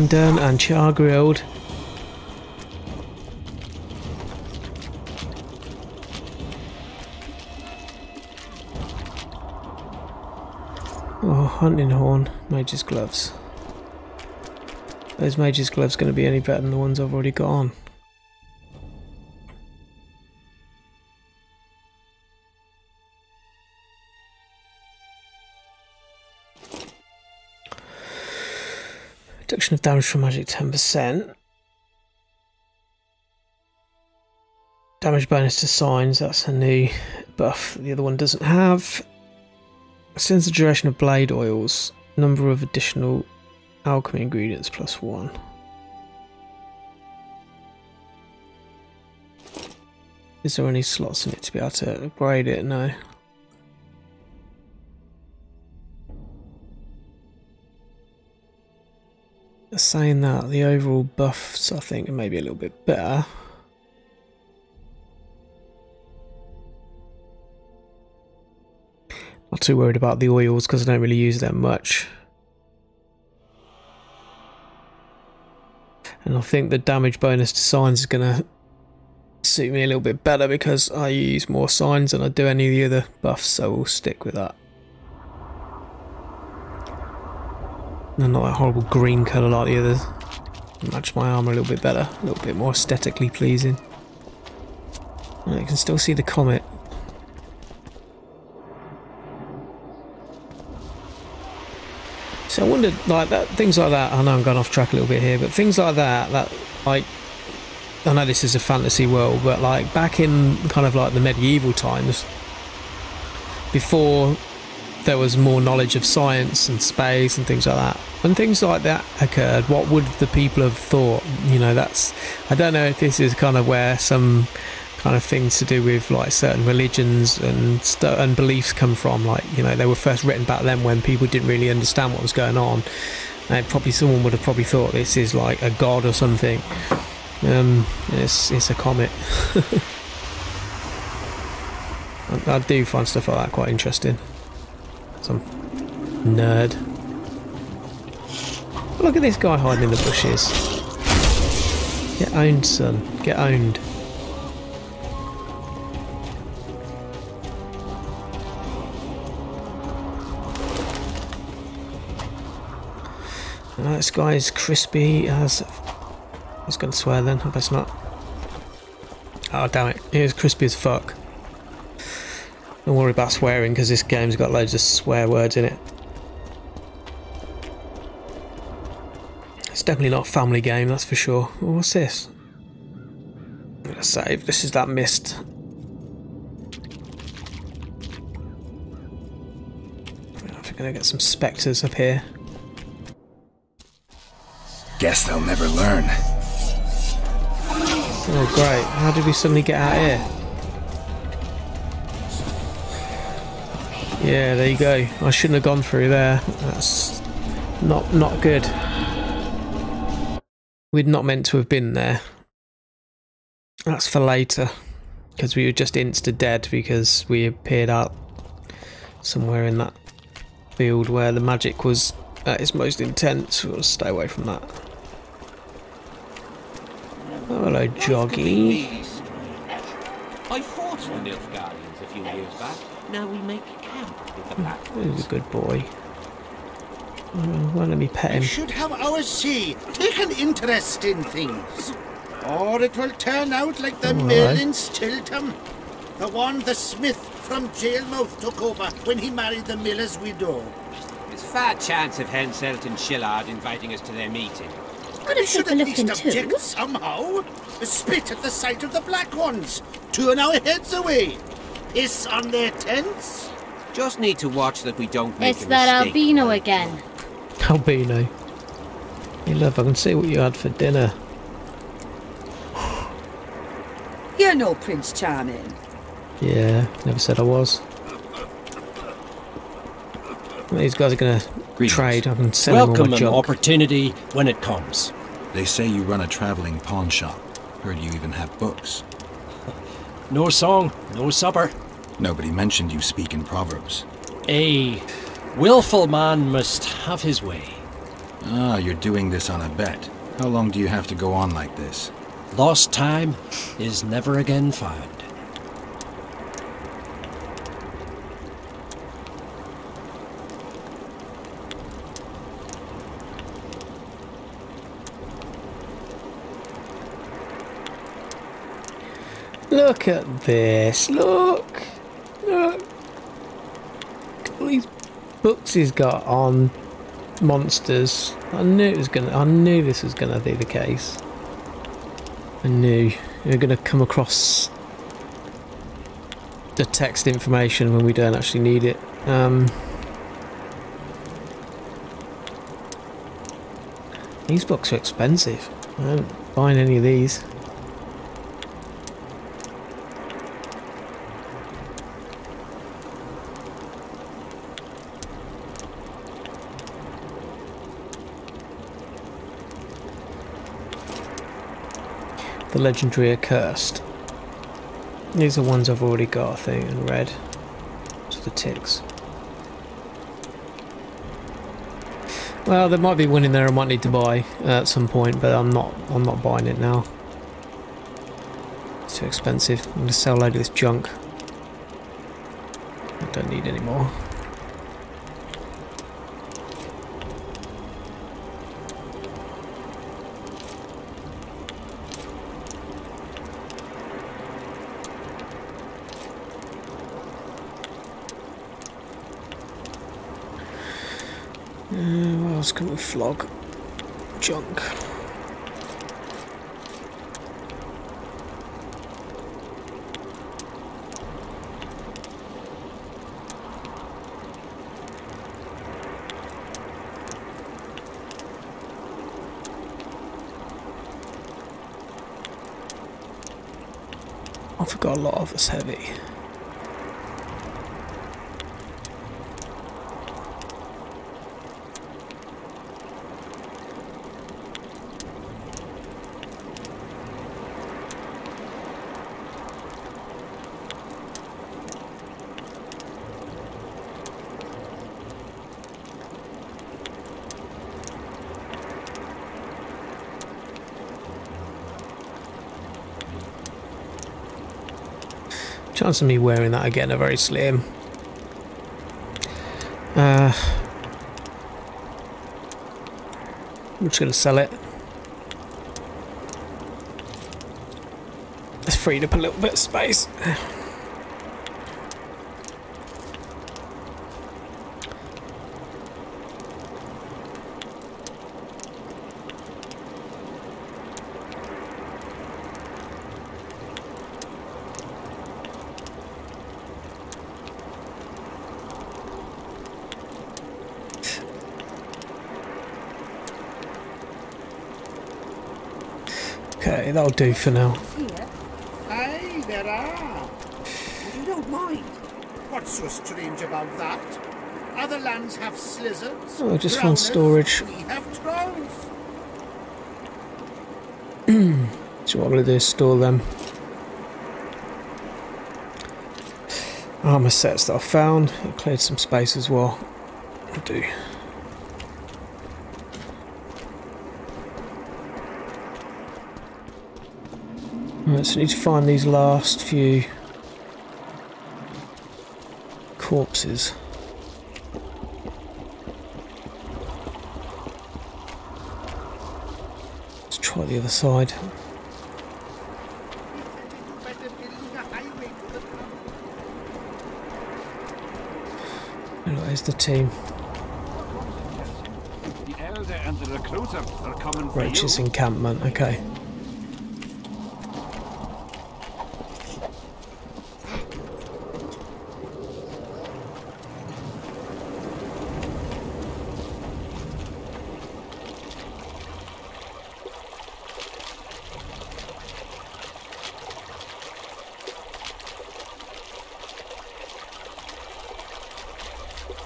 Speaker 1: Done and char grilled. Oh, hunting horn, mage's gloves. Those mage's gloves going to be any better than the ones I've already got on? Reduction of damage from magic 10%. Damage bonus to signs, that's a new buff that the other one doesn't have. Extends the duration of blade oils. Number of additional alchemy ingredients +1. Is there any slots in it to be able to upgrade it? No. Saying that, the overall buffs I think are maybe a little bit better. Not too worried about the oils because I don't really use them much. And I think the damage bonus to signs is going to suit me a little bit better because I use more signs than I do any of the other buffs, so we'll stick with that. And not that horrible green colour like the others. Match my armour a little bit better, a little bit more aesthetically pleasing. And you can still see the comet. So I wondered, like that, things like that. I know I'm going off track a little bit here, but things like that, like, I know this is a fantasy world, but like back in kind of like the medieval times, before there was more knowledge of science and space and things like that, when things like that occurred, what would the people have thought? You know, that's, I don't know if this is kind of where some kind of things to do with like certain religions and beliefs come from. Like, you know, they were first written back then when people didn't really understand what was going on, and probably someone would have probably thought this is like a god or something. It's a comet. I do find stuff like that quite interesting. Some nerd. Look at this guy hiding in the bushes. Get owned, son. Get owned. This guy is crispy as... I was going to swear then, I best not. Oh damn it, he is crispy as fuck. Don't worry about swearing because this game's got loads of swear words in it. It's definitely not a family game, that's for sure. Oh, what's this? I'm gonna save. This is that mist. I think I'm gonna get some spectres up here.
Speaker 2: Guess they'll never learn.
Speaker 1: Oh great, how did we suddenly get out here? Yeah, there you go. I shouldn't have gone through there. That's not good. We'd not meant to have been there. That's for later. Because we were just insta-dead because we appeared out somewhere in that field where the magic was at its most intense. We'll stay away from that. Oh, hello, Joggy.
Speaker 6: I fought for Nilfgaardians a few years back. Now we make camp with the Black
Speaker 1: He's a good boy. Well, let me pet him.
Speaker 8: We should have our say, take an interest in things. Or it will turn out like the mill in Stilton. The one the smith from Jailmouth took over when he married the miller's widow.
Speaker 6: There's a fair chance of Henselt and Shillard inviting us to their meeting.
Speaker 8: We should at least object somehow. Spit at the sight of the black ones. Turn our heads away. Piss on their tents.
Speaker 6: Just need to watch that we don't make
Speaker 11: It's
Speaker 6: a
Speaker 11: that
Speaker 6: mistake.
Speaker 11: albino again.
Speaker 1: Albino. Hey love, I can see what you had for dinner.
Speaker 16: You're no Prince Charming.
Speaker 1: Yeah, never said I was. These guys are gonna trade. I can sell them all
Speaker 21: Welcome
Speaker 1: my
Speaker 21: an
Speaker 1: junk.
Speaker 21: opportunity when it comes.
Speaker 2: They say you run a traveling pawn shop. Heard you even have books.
Speaker 21: No song, no supper.
Speaker 2: Nobody mentioned you speak in proverbs.
Speaker 21: A willful man must have his way.
Speaker 2: Ah, you're doing this on a bet. How long do you have to go on like this?
Speaker 21: Lost time is never again found.
Speaker 1: Look at this. Look. Look. All these books he's got on monsters. I knew this was gonna be the case. I knew you're gonna come across the text information when we don't actually need it. These books are expensive. I don't buy any of these. The legendary accursed. These are ones I've already got, I think, and red. So the ticks. Well, there might be one in there I might need to buy at some point, but I'm not buying it now. It's too expensive. I'm gonna sell a load of this junk. I don't need any more. What else can we flog? Junk. I've got a lot of us heavy. Chance of me wearing that again are very slim. I'm just going to sell it. It's freed up a little bit of space. Okay, that'll do for now.
Speaker 11: Aye, there are. You don't mind. What's so strange about that? Other lands have slizzards.
Speaker 1: Oh, I just found storage.
Speaker 11: We have trolls.
Speaker 1: So what I'm going to do is store them. Armour sets that I found. I cleared some space as well. I'll do. Right, so I need to find these last few corpses. Let's try the other side. There's the team.
Speaker 4: The elder and the recruiter are coming for
Speaker 1: Roach's
Speaker 4: you.
Speaker 1: encampment, okay.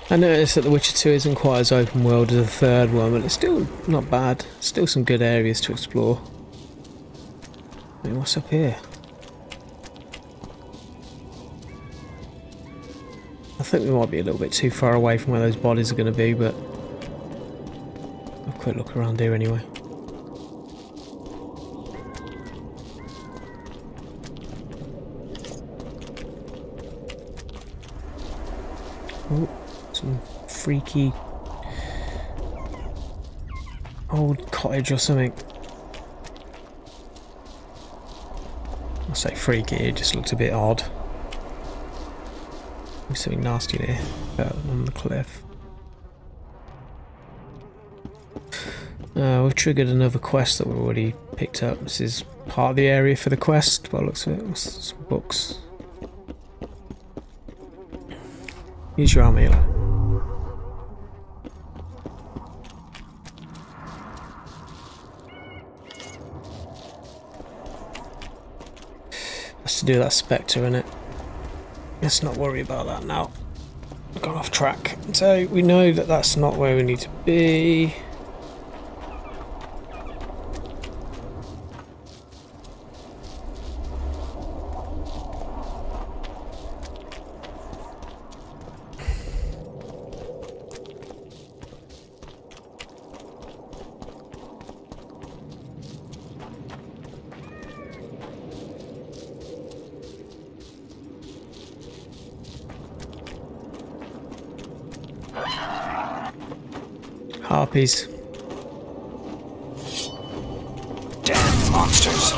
Speaker 1: I noticed that The Witcher 2 isn't quite as open world as the third one, but it's still not bad. Still some good areas to explore. I mean, what's up here? I think we might be a little bit too far away from where those bodies are going to be, but I'll have a quick look around here anyway. Ooh. Some freaky old cottage or something. I say freaky, it just looks a bit odd. There's something nasty there on the cliff. We've triggered another quest that we've already picked up. This is part of the area for the quest, by the looks of it. Some books. Use your arm healer. That's to do that spectre, innit? Let's not worry about that now. I've gone off track. So we know that that's not where we need to be. Harpies.
Speaker 3: Damn monsters.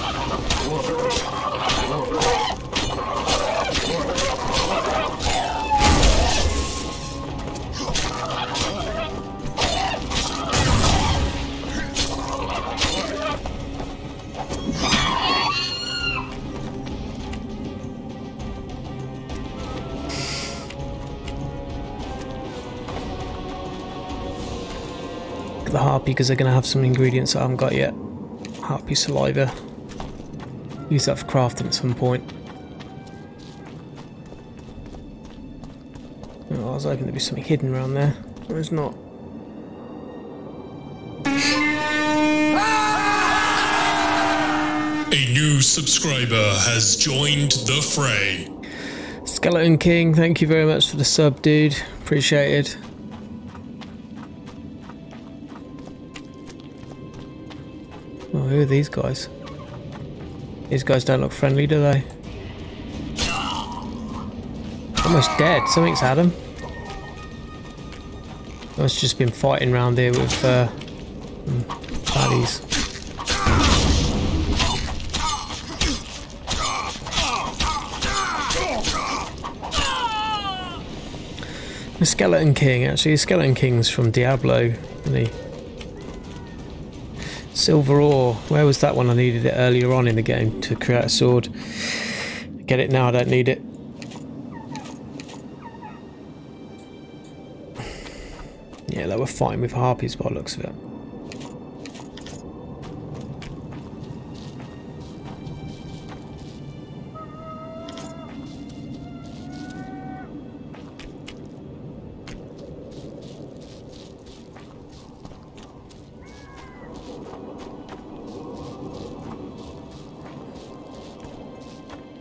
Speaker 1: The harpy, because they're going to have some ingredients I haven't got yet. Harpy saliva. Use that for crafting at some point. was hoping there'd be something hidden around there. There's not.
Speaker 5: A new subscriber has joined the fray.
Speaker 1: Skeleton King, thank you very much for the sub, dude. Appreciated. Oh, who are these guys? These guys don't look friendly, do they? Almost dead. Something's had him. Must just been fighting around here with baddies. The Skeleton King, actually, the Skeleton King's from Diablo, isn't he? Silver ore. Where was that one? I needed it earlier on in the game to create a sword. Get it now, I don't need it. Yeah, they were fighting with harpies by the looks of it.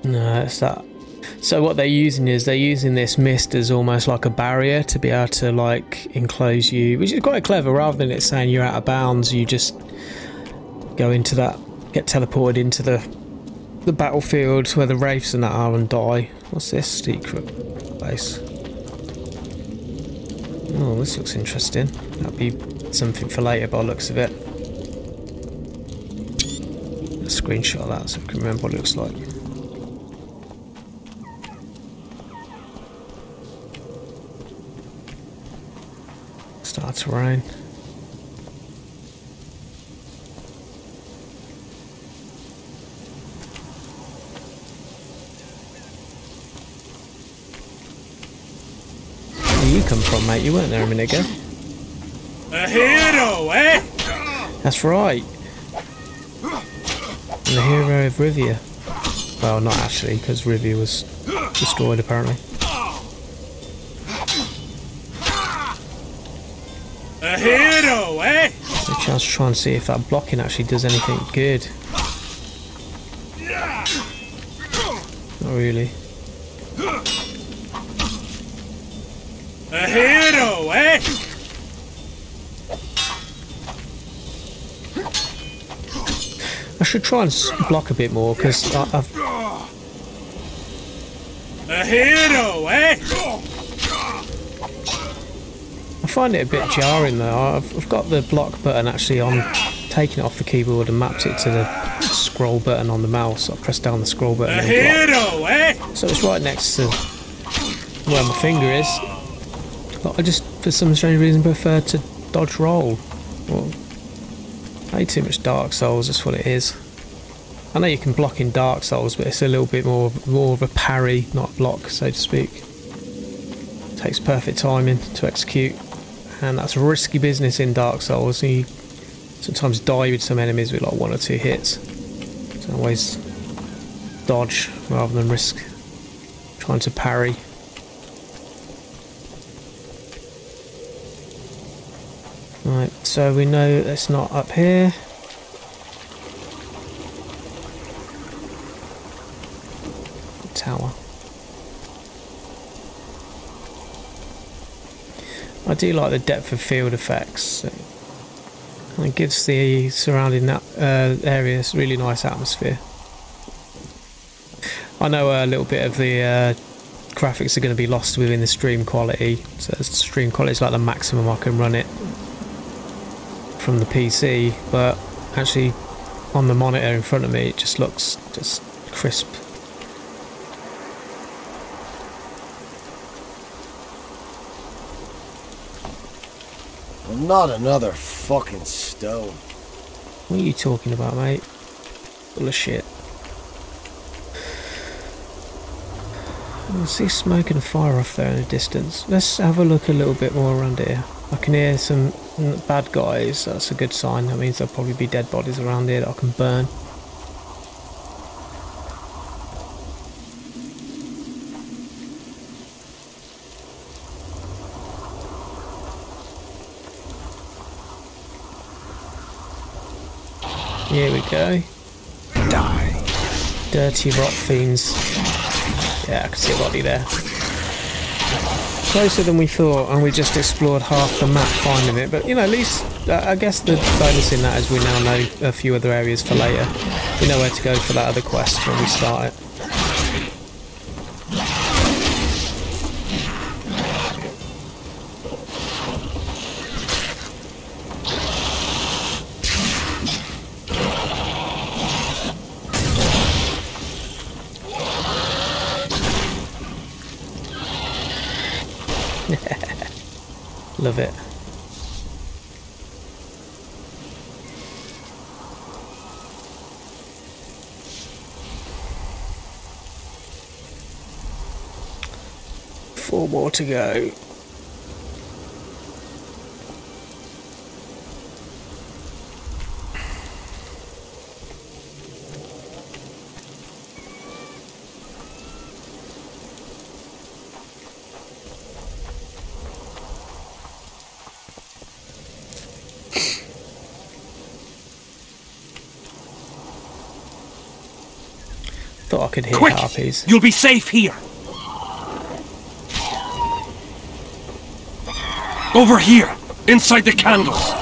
Speaker 1: No, it's that. So what they're using is they're using this mist as almost like a barrier to be able to like enclose you, which is quite clever. Rather than it saying you're out of bounds, you just go into that, get teleported into the battlefield where the wraiths and that are and die. What's this secret place? Oh, this looks interesting. That'll be something for later by the looks of it. A screenshot of that so I can remember what it looks like. Starts to rain. Where you come from, mate? You weren't there a minute ago.
Speaker 10: A hero, eh?
Speaker 1: That's right. And the hero of Rivia. Well, not actually, because Rivia was destroyed apparently.
Speaker 10: A hero, eh?
Speaker 1: So a chance to try and see if that blocking actually does anything good. Not really.
Speaker 10: A hero, eh?
Speaker 1: I should try and block a bit more because I've.
Speaker 10: A hero, eh?
Speaker 1: I find it a bit jarring though. I've got the block button actually on, taking it off the keyboard and mapped it to the scroll button on the mouse. I press down the scroll button and block. So it's right next to where my finger is. But I just, for some strange reason, prefer to dodge roll. Well, I play too much Dark Souls, that's what it is. I know you can block in Dark Souls, but it's a little bit more of a parry, not a block, so to speak. It takes perfect timing to execute. And that's risky business in Dark Souls. You sometimes die with some enemies with like 1 or 2 hits. So always dodge rather than risk trying to parry. Right, so we know it's not up here. Tower. I do like the depth of field effects. It gives the surrounding areas really nice atmosphere. I know a little bit of the graphics are going to be lost within the stream quality. So the stream quality is like the maximum I can run it from the PC, but actually on the monitor in front of me it just looks just crisp.
Speaker 21: Not another fucking stone.
Speaker 1: What are you talking about, mate? Full of shit. I see smoke and fire off there in the distance. Let's have a look a little bit more around here. I can hear some bad guys. That's a good sign. That means there'll probably be dead bodies around here that I can burn. Here we go.
Speaker 2: Die.
Speaker 1: Dirty rot fiends. Yeah, I can see a body there. Closer than we thought, and we just explored half the map finding it. But, you know, at least, I guess the bonus in that is we now know a few other areas for later. We know where to go for that other quest when we start it. Love it. Four more to go. Thought I could hear
Speaker 18: Quick!
Speaker 1: harpies.
Speaker 18: You'll be safe here. Over here, inside the candles.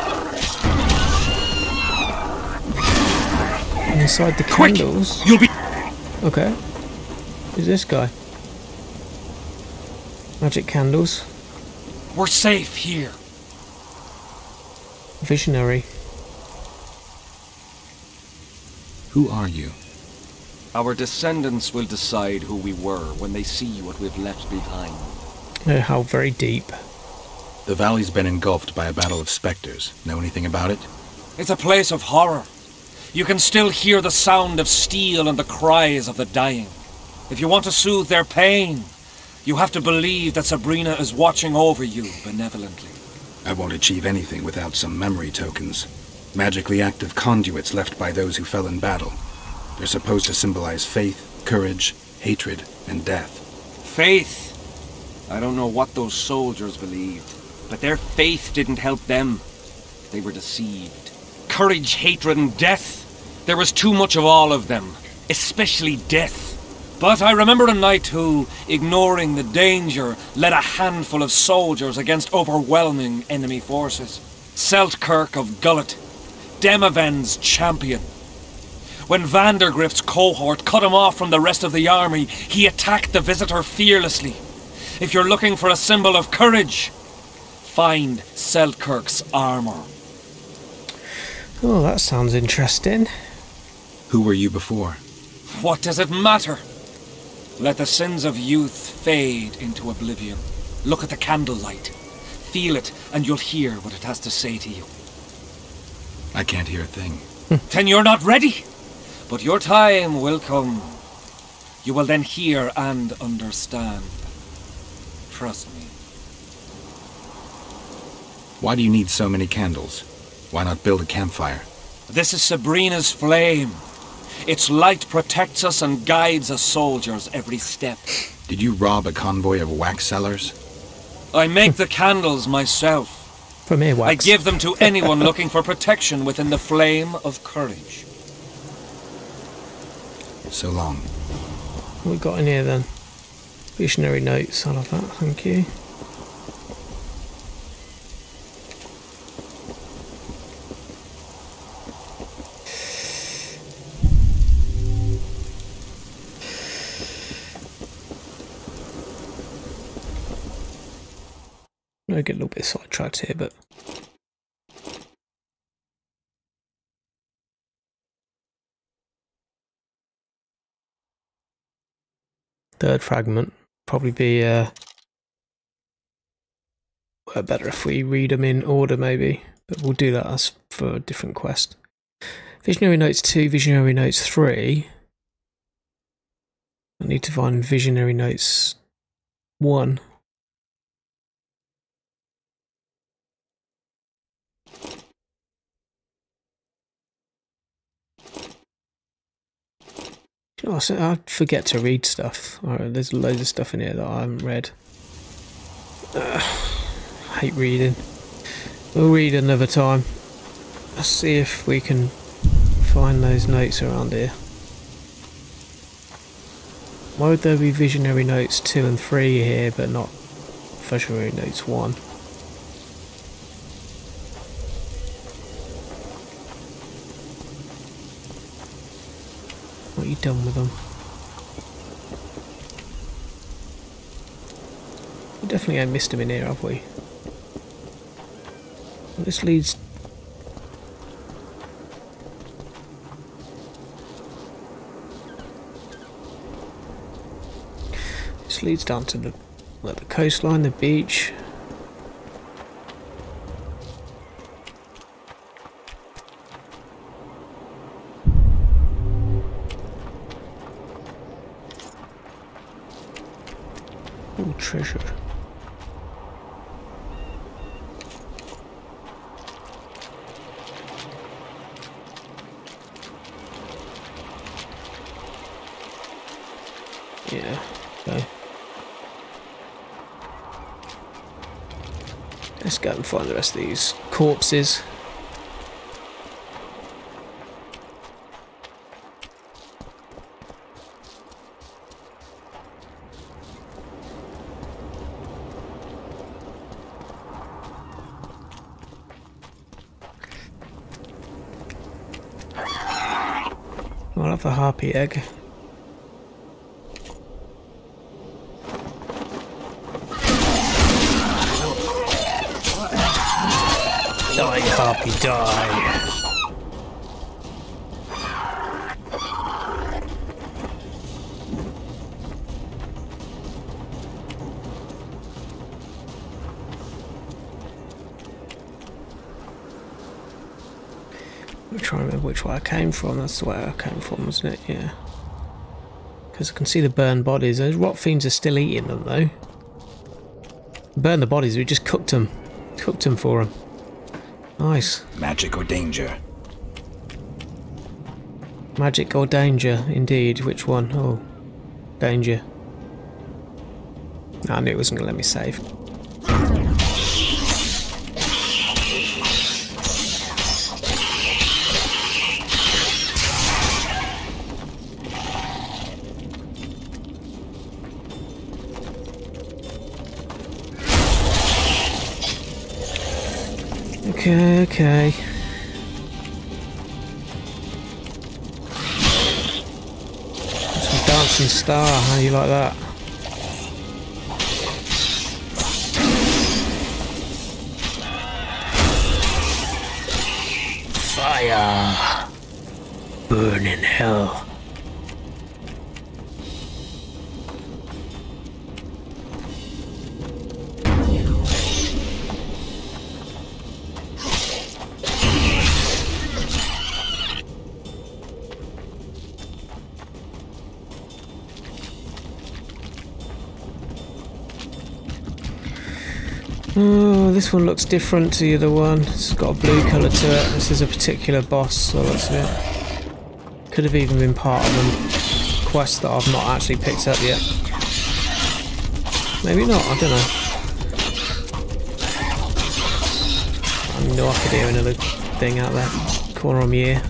Speaker 1: Inside the
Speaker 18: Quick!
Speaker 1: candles?
Speaker 18: You'll be...
Speaker 1: Okay. Who's this guy? Magic candles.
Speaker 18: We're safe here.
Speaker 1: Visionary.
Speaker 2: Who are you?
Speaker 17: Our descendants will decide who we were when they see what we've left behind.
Speaker 1: Oh, how very deep.
Speaker 2: The valley's been engulfed by a battle of specters. Know anything about it?
Speaker 18: It's a place of horror. You can still hear the sound of steel and the cries of the dying. If you want to soothe their pain, you have to believe that Sabrina is watching over you benevolently.
Speaker 2: I won't achieve anything without some memory tokens. Magically active conduits left by those who fell in battle. They're supposed to symbolize faith, courage, hatred, and death.
Speaker 18: Faith? I don't know what those soldiers believed, but their faith didn't help them. They were deceived. Courage, hatred, and death. There was too much of all of them, especially death. But I remember a knight who, ignoring the danger, led a handful of soldiers against overwhelming enemy forces. Seltkirk of Gullet, Demaven's champion. When Vandergrift's cohort cut him off from the rest of the army, he attacked the visitor fearlessly. If you're looking for a symbol of courage, find Seltkirk's armor.
Speaker 1: Oh, that sounds interesting.
Speaker 2: Who were you before?
Speaker 18: What does it matter? Let the sins of youth fade into oblivion. Look at the candlelight. Feel it, and you'll hear what it has to say to you.
Speaker 2: I can't hear a thing.
Speaker 18: Then you're not ready. But your time will come. You will then hear and understand. Trust me.
Speaker 2: Why do you need so many candles? Why not build a campfire?
Speaker 18: This is Sabrina's flame. Its light protects us and guides us soldiers every step.
Speaker 2: Did you rob a convoy of wax sellers?
Speaker 18: I make the candles myself.
Speaker 1: From earwax.
Speaker 18: I give them to anyone looking for protection within the flame of courage.
Speaker 2: So long.
Speaker 1: What we got in here then? Visionary notes, I love that, thank you. I get a little bit sidetracked here, but third fragment probably be better if we read them in order, maybe, but we'll do that as for a different quest. Visionary Notes 2, Visionary Notes 3. I need to find Visionary Notes 1. You know, I forget to read stuff. There's loads of stuff in here that I haven't read. I hate reading. We'll read another time. Let's see if we can find those notes around here. Why would there be visionary notes 2 and 3 here, but not visionary notes 1? What are you done with them? We definitely ain't missed them in here, have we? Well, this leads... This leads down to the coastline, the beach. Oh, treasure. Yeah, okay. Let's go and find the rest of these corpses. I'll have the harpy egg. Die, harpy, die. I'm trying to remember which way I came from. That's the way I came from, wasn't it? Yeah. Because I can see the burned bodies. Those rot fiends are still eating them, though. Burn the bodies, we just cooked them. Cooked them for them. Nice.
Speaker 2: Magic or danger?
Speaker 1: Magic or danger, indeed. Which one? Oh, danger. I knew it wasn't going to let me save. Okay. Some dancing star, how do you like that? Fire! Burn in hell. Oh, this one looks different to the other one. It's got a blue colour to it. This is a particular boss, so that's it. Could have even been part of a quest that I've not actually picked up yet. Maybe not, I don't know. I know I could hear another thing out there. Corner of my ear.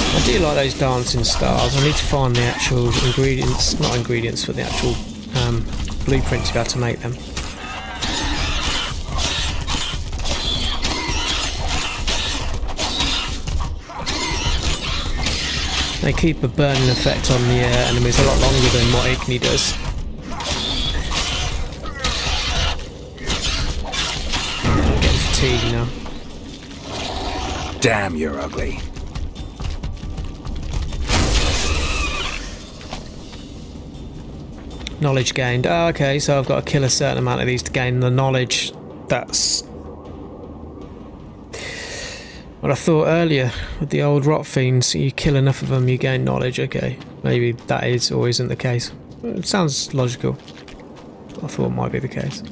Speaker 1: I do like those dancing stars. I need to find the actual ingredients, not ingredients, but the actual blueprint to be able to make them. They keep a burning effect on the enemies a lot longer than what Igni does. I'm getting fatigued now.
Speaker 2: Damn, you're ugly.
Speaker 1: Knowledge gained. Oh, okay, so I've got to kill a certain amount of these to gain the knowledge. That's what I thought earlier with the old rot fiends. You kill enough of them, you gain knowledge. Okay, maybe that is or isn't the case. It sounds logical. I thought it might be the case.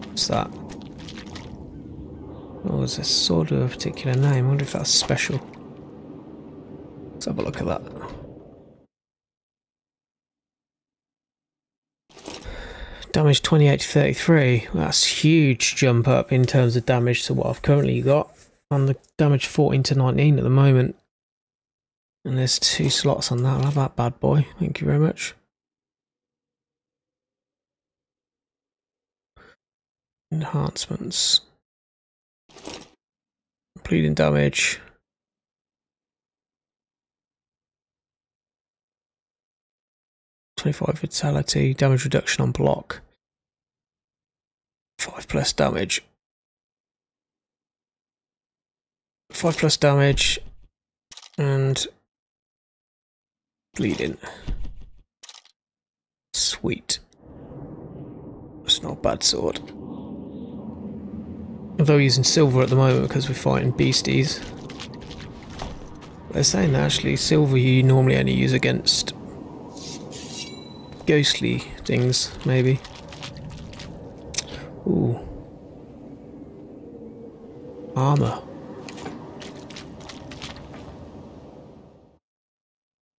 Speaker 1: What's that? Oh, it's a sword of a particular name. I wonder if that's special. Let's have a look at that. Damage 28 to 33. That's a huge jump up in terms of damage to what I've currently got. On the damage 14 to 19 at the moment. And there's 2 slots on that. I'll have that bad boy. Thank you very much. Enhancements. Bleeding damage. .25 vitality. Damage reduction on block. 5+ damage. 5+ damage. And bleeding. Sweet. It's not a bad sword. Although using silver at the moment because we're fighting beasties. They're saying that actually silver you normally only use against ghostly things, maybe. Ooh. Armor.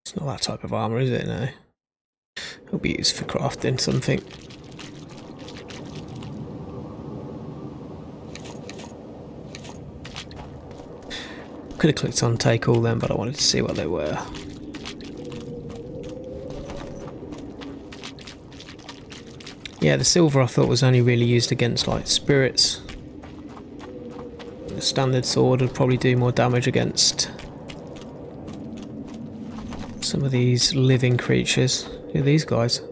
Speaker 1: It's not that type of armor, is it? No. It'll be used for crafting something. Could have clicked on take all them, but I wanted to see what they were. Yeah, the silver I thought was only really used against like spirits. The standard sword would probably do more damage against some of these living creatures. Who are these guys?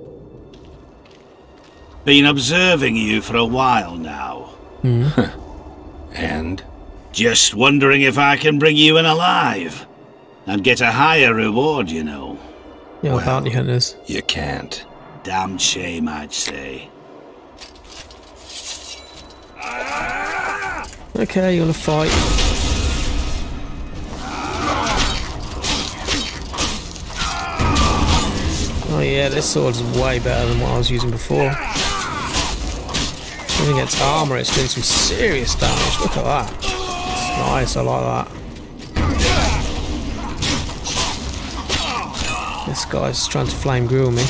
Speaker 7: Been observing you for a while now.
Speaker 2: And?
Speaker 7: Just wondering if I can bring you in alive. And get a higher reward, you know.
Speaker 1: Yeah, well, bounty hunters.
Speaker 2: You can't.
Speaker 7: Damn shame, I'd say.
Speaker 1: Okay, you wanna fight? Oh yeah, this sword's way better than what I was using before. Even against armor, it's doing some serious damage. Look at that. It's nice, I like that. This guy's trying to flame grill me.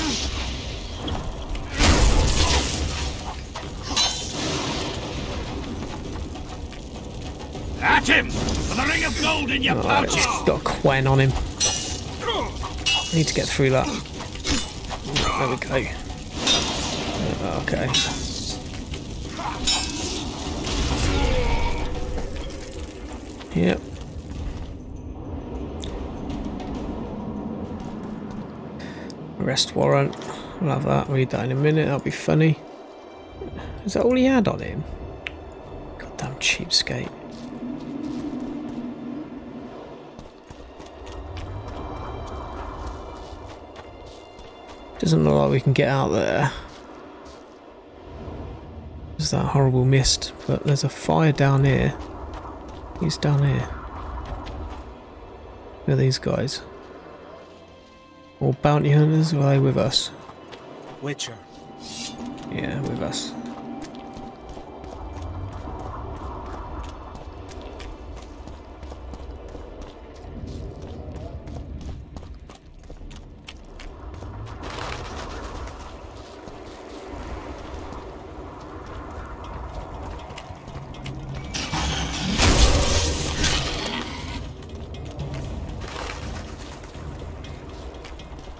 Speaker 7: At him! For the ring of gold in your pouch!
Speaker 1: Just got a Quen on him. I need to get through that. There we go. Okay. Yep. Arrest warrant. We'll have that. Read that in a minute. That'll be funny. Is that all he had on him? Goddamn cheapskate. Doesn't look like we can get out there. There's that horrible mist, but there's a fire down here. He's down here. Who are these guys? All bounty hunters, or are they with us?
Speaker 22: Witcher.
Speaker 1: Yeah, with us.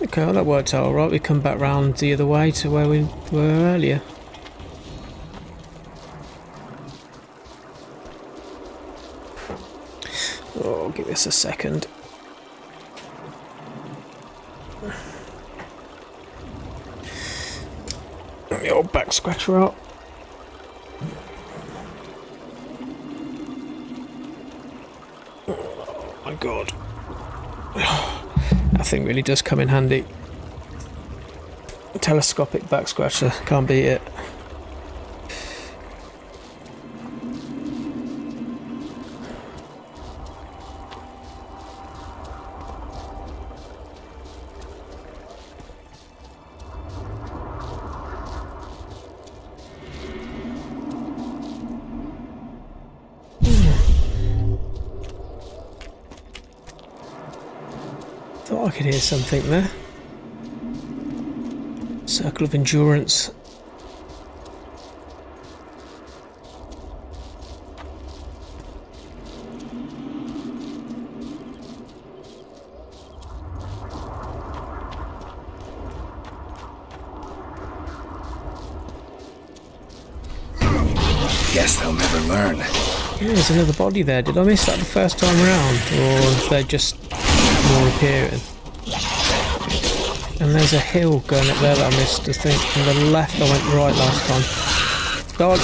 Speaker 1: Okay, well that worked out alright. We come back round the other way to where we were earlier. Oh, give us a second. Let the old back scratcher out. Oh my god. That thing really does come in handy. Telescopic back scratcher, can't beat it. Thought I could hear something there. Circle of Endurance.
Speaker 2: Guess they'll never learn.
Speaker 1: Yeah, there's another body there. Did I miss that the first time around? Or is there just more appearing? And there's a hill going up there that I missed, I think. From the left I went right last time. Dodge!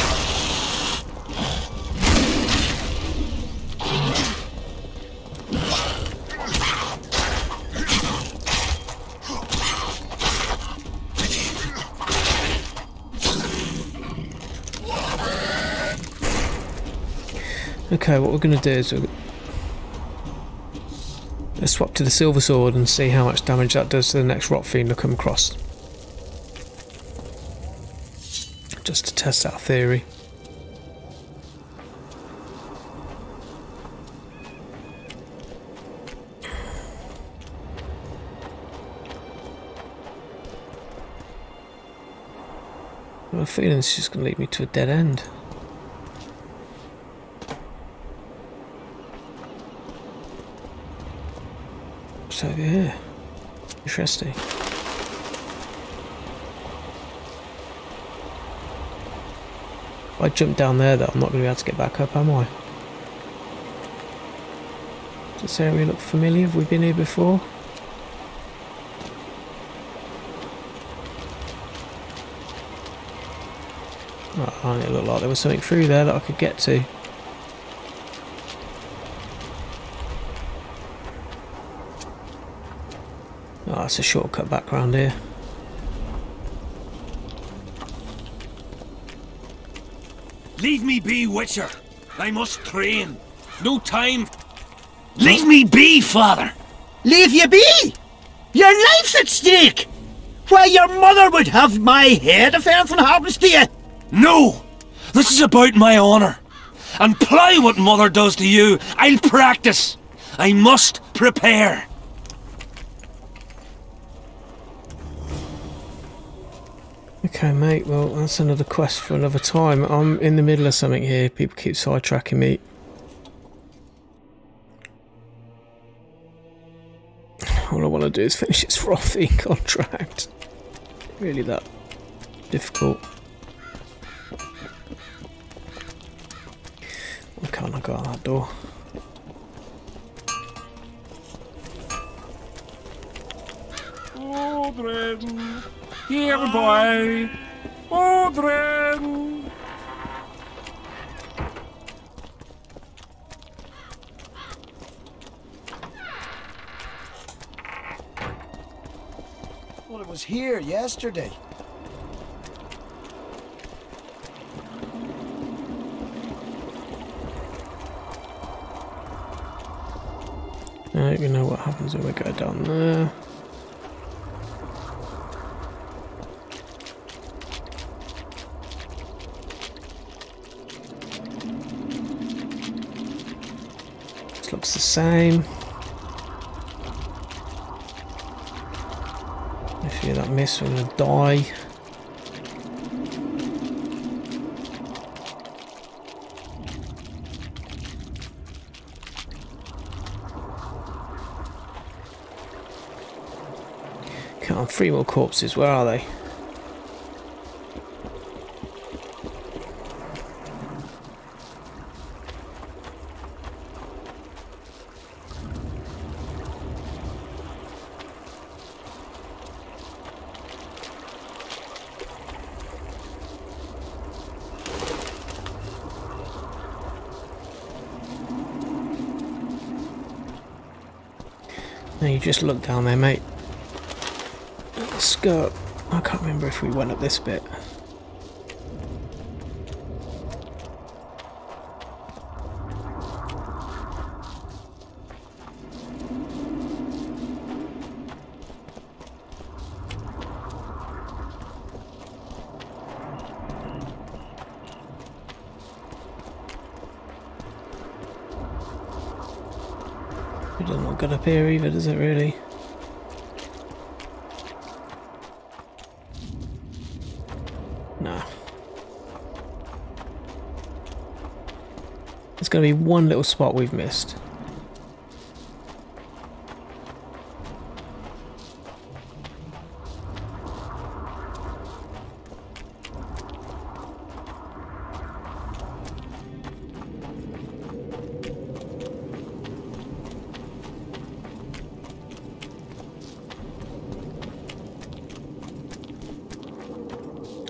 Speaker 1: Okay, what we're going to do is let's swap to the silver sword and see how much damage that does to the next rot fiend I come across. Just to test that theory. I have a feeling it's just going to lead me to a dead end. So yeah, interesting. If I jump down there though, I'm not going to be able to get back up, am I? Does this area look familiar? Have we been here before? Oh, it looked like there was something through there that I could get to. Oh, that's a shortcut back round here.
Speaker 10: Leave me be, Witcher. I must train. No time.
Speaker 7: Leave me be, father.
Speaker 14: Leave you be? Your life's at stake. Why, your mother would have my head if anything happens to you.
Speaker 10: No! This is about my honour. And ply what mother does to you. I'll practice. I must prepare.
Speaker 1: Okay, mate, well, that's another quest for another time. I'm in the middle of something here. People keep sidetracking me. All I want to do is finish this frothy contract. Really that difficult. Why can't I go out that door?
Speaker 22: Odrin! Here, boy! Odrin!
Speaker 12: Well, it was here yesterday.
Speaker 1: I don't even know what happens when we go down there. This looks the same. If you that miss, we're gonna die. Come on, 3 more corpses, where are they? No, you just look down there, mate. Let's go. I can't remember if we went up this bit. It doesn't look good up here either, does it really? No. There's going to be one little spot we've missed.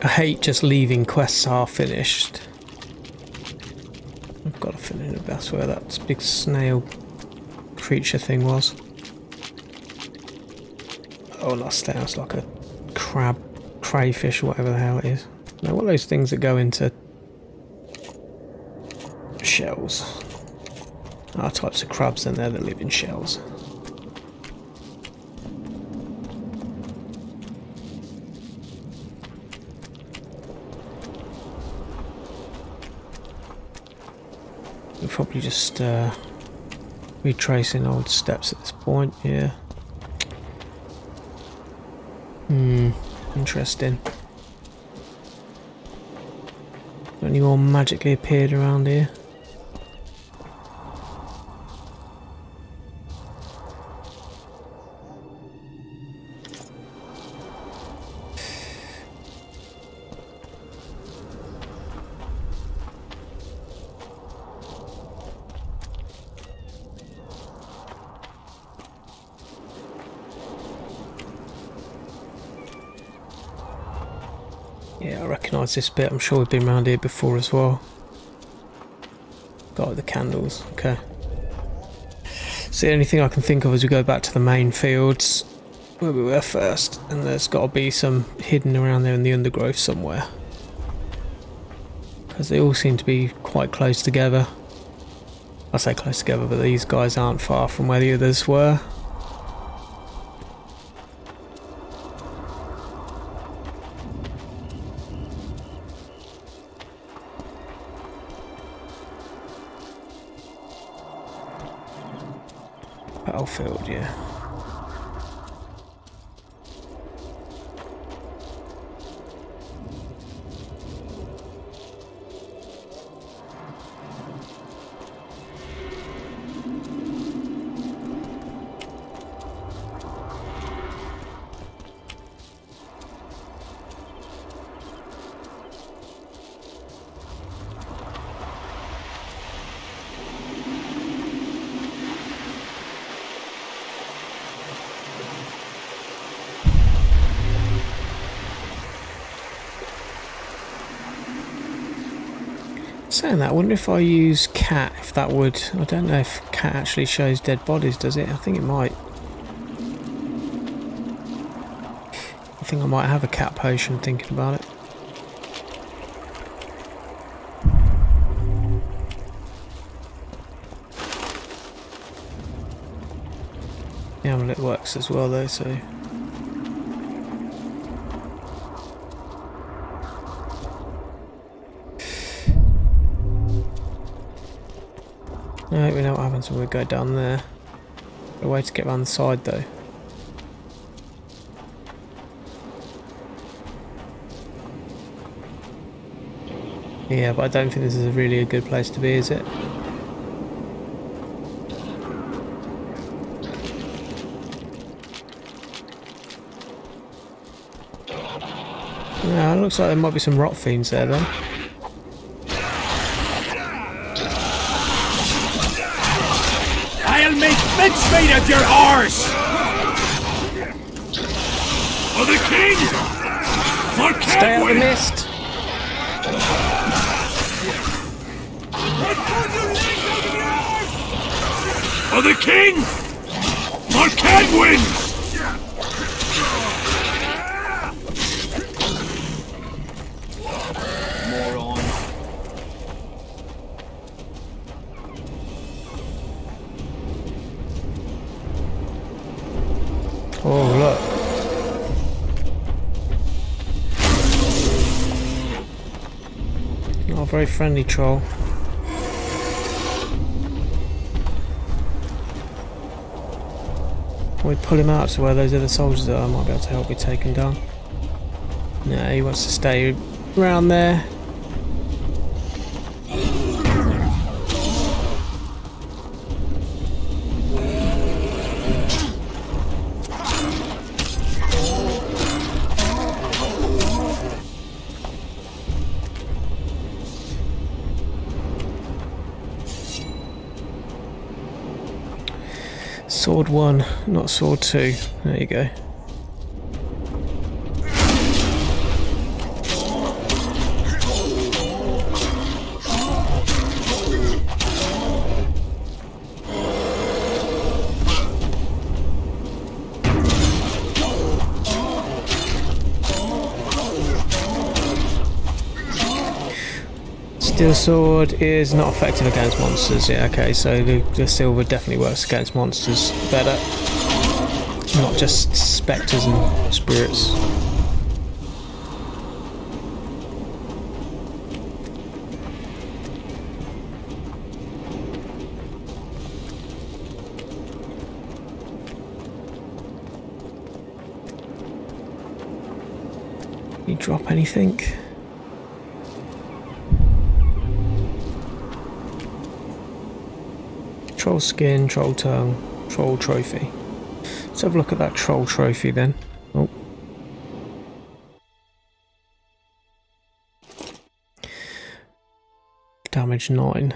Speaker 1: I hate just leaving quests half finished. I've got a feeling that's where that big snail creature thing was. Oh, not snail, it's like a crab, crayfish, whatever the hell it is. No, what are those things that go into shells? There are types of crabs in there that live in shells. We're probably just retracing old steps at this point, yeah. Interesting. Any more magically appeared around here? Yeah, I recognise this bit. I'm sure we've been around here before as well. Got the candles. Okay. So the only thing I can think of as we go back to the main fields where we were first, and there's got to be some hidden around there in the undergrowth somewhere, because they all seem to be quite close together. I say close together, but these guys aren't far from where the others were. Battlefield, yeah. Saying that, I wonder if I use cat, if that would... I don't know if cat actually shows dead bodies, does it? I think it might. I think I might have a cat potion thinking about it. The amulet works as well though, so... Right, we know what happens when we go down there. A way to get around the side though. Yeah, but I don't think this is really a good place to be, is it? Yeah, it looks like there might be some rot fiends there then.
Speaker 9: I'll make mincemeat of your horse!
Speaker 10: For the king! For
Speaker 1: Stay out of the mist!
Speaker 10: For the king! For Cadwin!
Speaker 1: Oh, look. Not a very friendly troll. We pull him out to where those other soldiers are. I might be able to help you take him down. No, he wants to stay around there. Sword 1, not sword 2. There you go. Steel sword is not effective against monsters. Yeah, okay, so the silver definitely works against monsters better. Not just spectres and spirits. You drop anything? Troll skin, troll tongue, troll trophy. Let's have a look at that troll trophy then. Oh. Damage 9.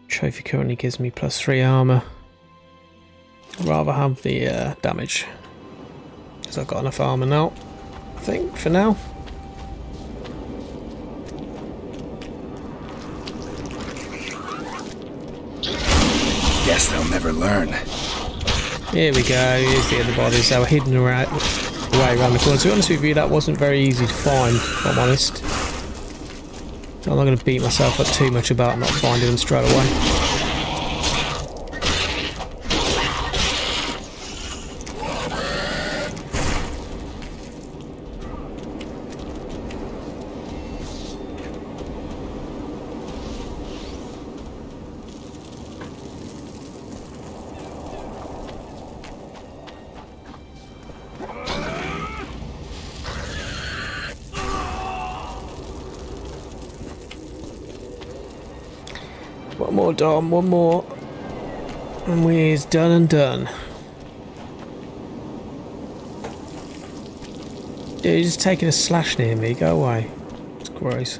Speaker 1: Trophy currently gives me +3 armor. I'd rather have the damage, because I've got enough armor now, I think, for now.
Speaker 2: Guess they'll never learn.
Speaker 1: Here we go, here's the other bodies. They were hidden away around the corner. To be honest with you, that wasn't very easy to find, if I'm honest. So I'm not going to beat myself up too much about not finding them straight away. One more, Dom, one more. And we're done and done. Dude, you're just taking a slash near me, go away. It's gross.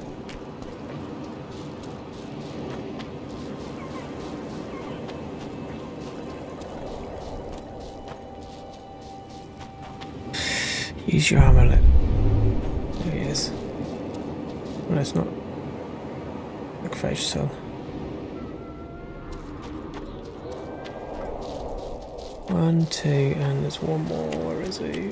Speaker 1: Use your amulet. There he is. No, it's not. Macrophage cell. One, two, and there's one more. Where is he?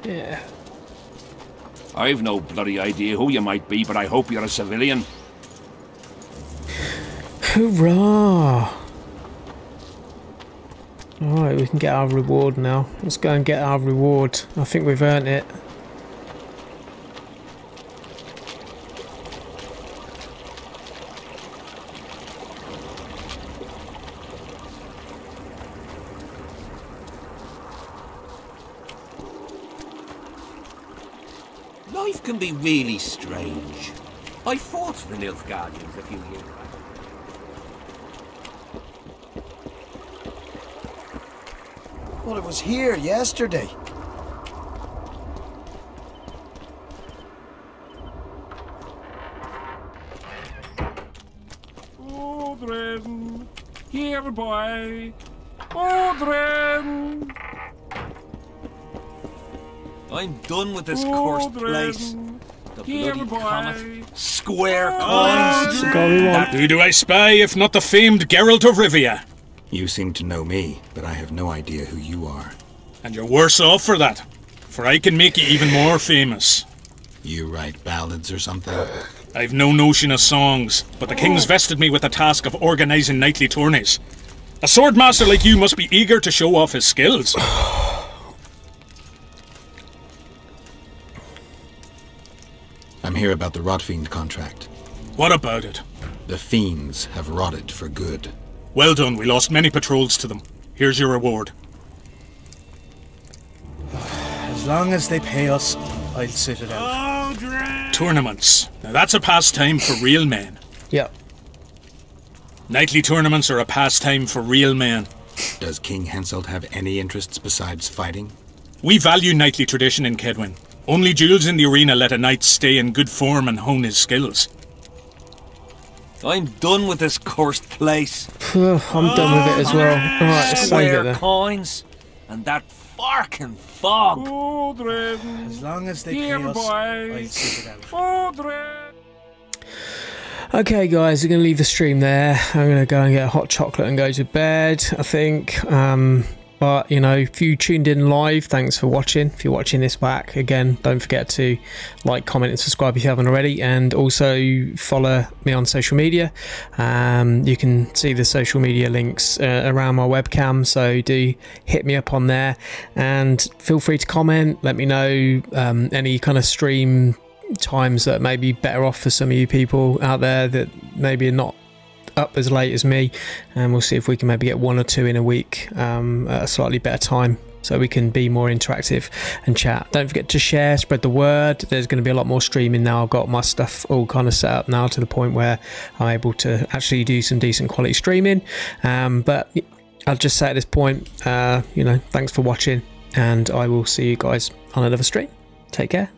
Speaker 1: Yeah.
Speaker 4: I've no bloody idea who you might be, but I hope you're a civilian.
Speaker 1: Hurrah! Alright, we can get our reward now. Let's go and get our reward. I think we've earned it.
Speaker 6: Life can be really strange. I fought the Nilfgaardians a few years back.
Speaker 15: Well, it was here yesterday.
Speaker 10: Odrin, here, boy. Odrin.
Speaker 6: I'm done with this cursed place. The bloody comet. Square
Speaker 18: coins.
Speaker 1: coins.
Speaker 18: Who do I spy if not the famed Geralt of Rivia?
Speaker 2: You seem to know me, but I have no idea who you are.
Speaker 18: And you're worse off for that, for I can make you even more famous.
Speaker 2: You write ballads or something?
Speaker 18: I've no notion of songs, but the king's vested me with the task of organising knightly tourneys. A swordmaster like you must be eager to show off his skills.
Speaker 2: I'm here about the Rotfiend contract.
Speaker 18: What about it?
Speaker 2: The fiends have rotted for good.
Speaker 18: Well done, we lost many patrols to them. Here's your reward.
Speaker 22: As long as they pay us, I'll sit it out.
Speaker 18: Tournaments. Now that's a pastime for real men.
Speaker 1: Yep.
Speaker 18: Knightly tournaments are a pastime for real men.
Speaker 2: Does King Henselt have any interests besides fighting?
Speaker 18: We value knightly tradition in Kaedwen. Only duels in the arena let a knight stay in good form and hone his skills.
Speaker 6: I'm done with this cursed place.
Speaker 1: I'm done with it as well. Alright, let's save it then.
Speaker 6: Coins and that
Speaker 14: fucking fog.
Speaker 22: As long as they pay us, I'll sit it out.
Speaker 1: Okay, guys, we're going to leave the stream there. I'm going to go and get a hot chocolate and go to bed, I think. But, you know, if you tuned in live, thanks for watching. If you're watching this back, again, don't forget to like, comment and subscribe if you haven't already. And also follow me on social media. You can see the social media links around my webcam, so do hit me up on there. And feel free to comment. Let me know any kind of stream times that may be better off for some of you people out there that maybe are not up as late as me, and we'll see if we can maybe get 1 or 2 in a week at a slightly better time, so we can be more interactive and chat. Don't forget to share, spread the word. There's going to be a lot more streaming now. I've got my stuff all kind of set up now to the point where I'm able to actually do some decent quality streaming. But I'll just say at this point, you know, thanks for watching, and I will see you guys on another stream. Take care.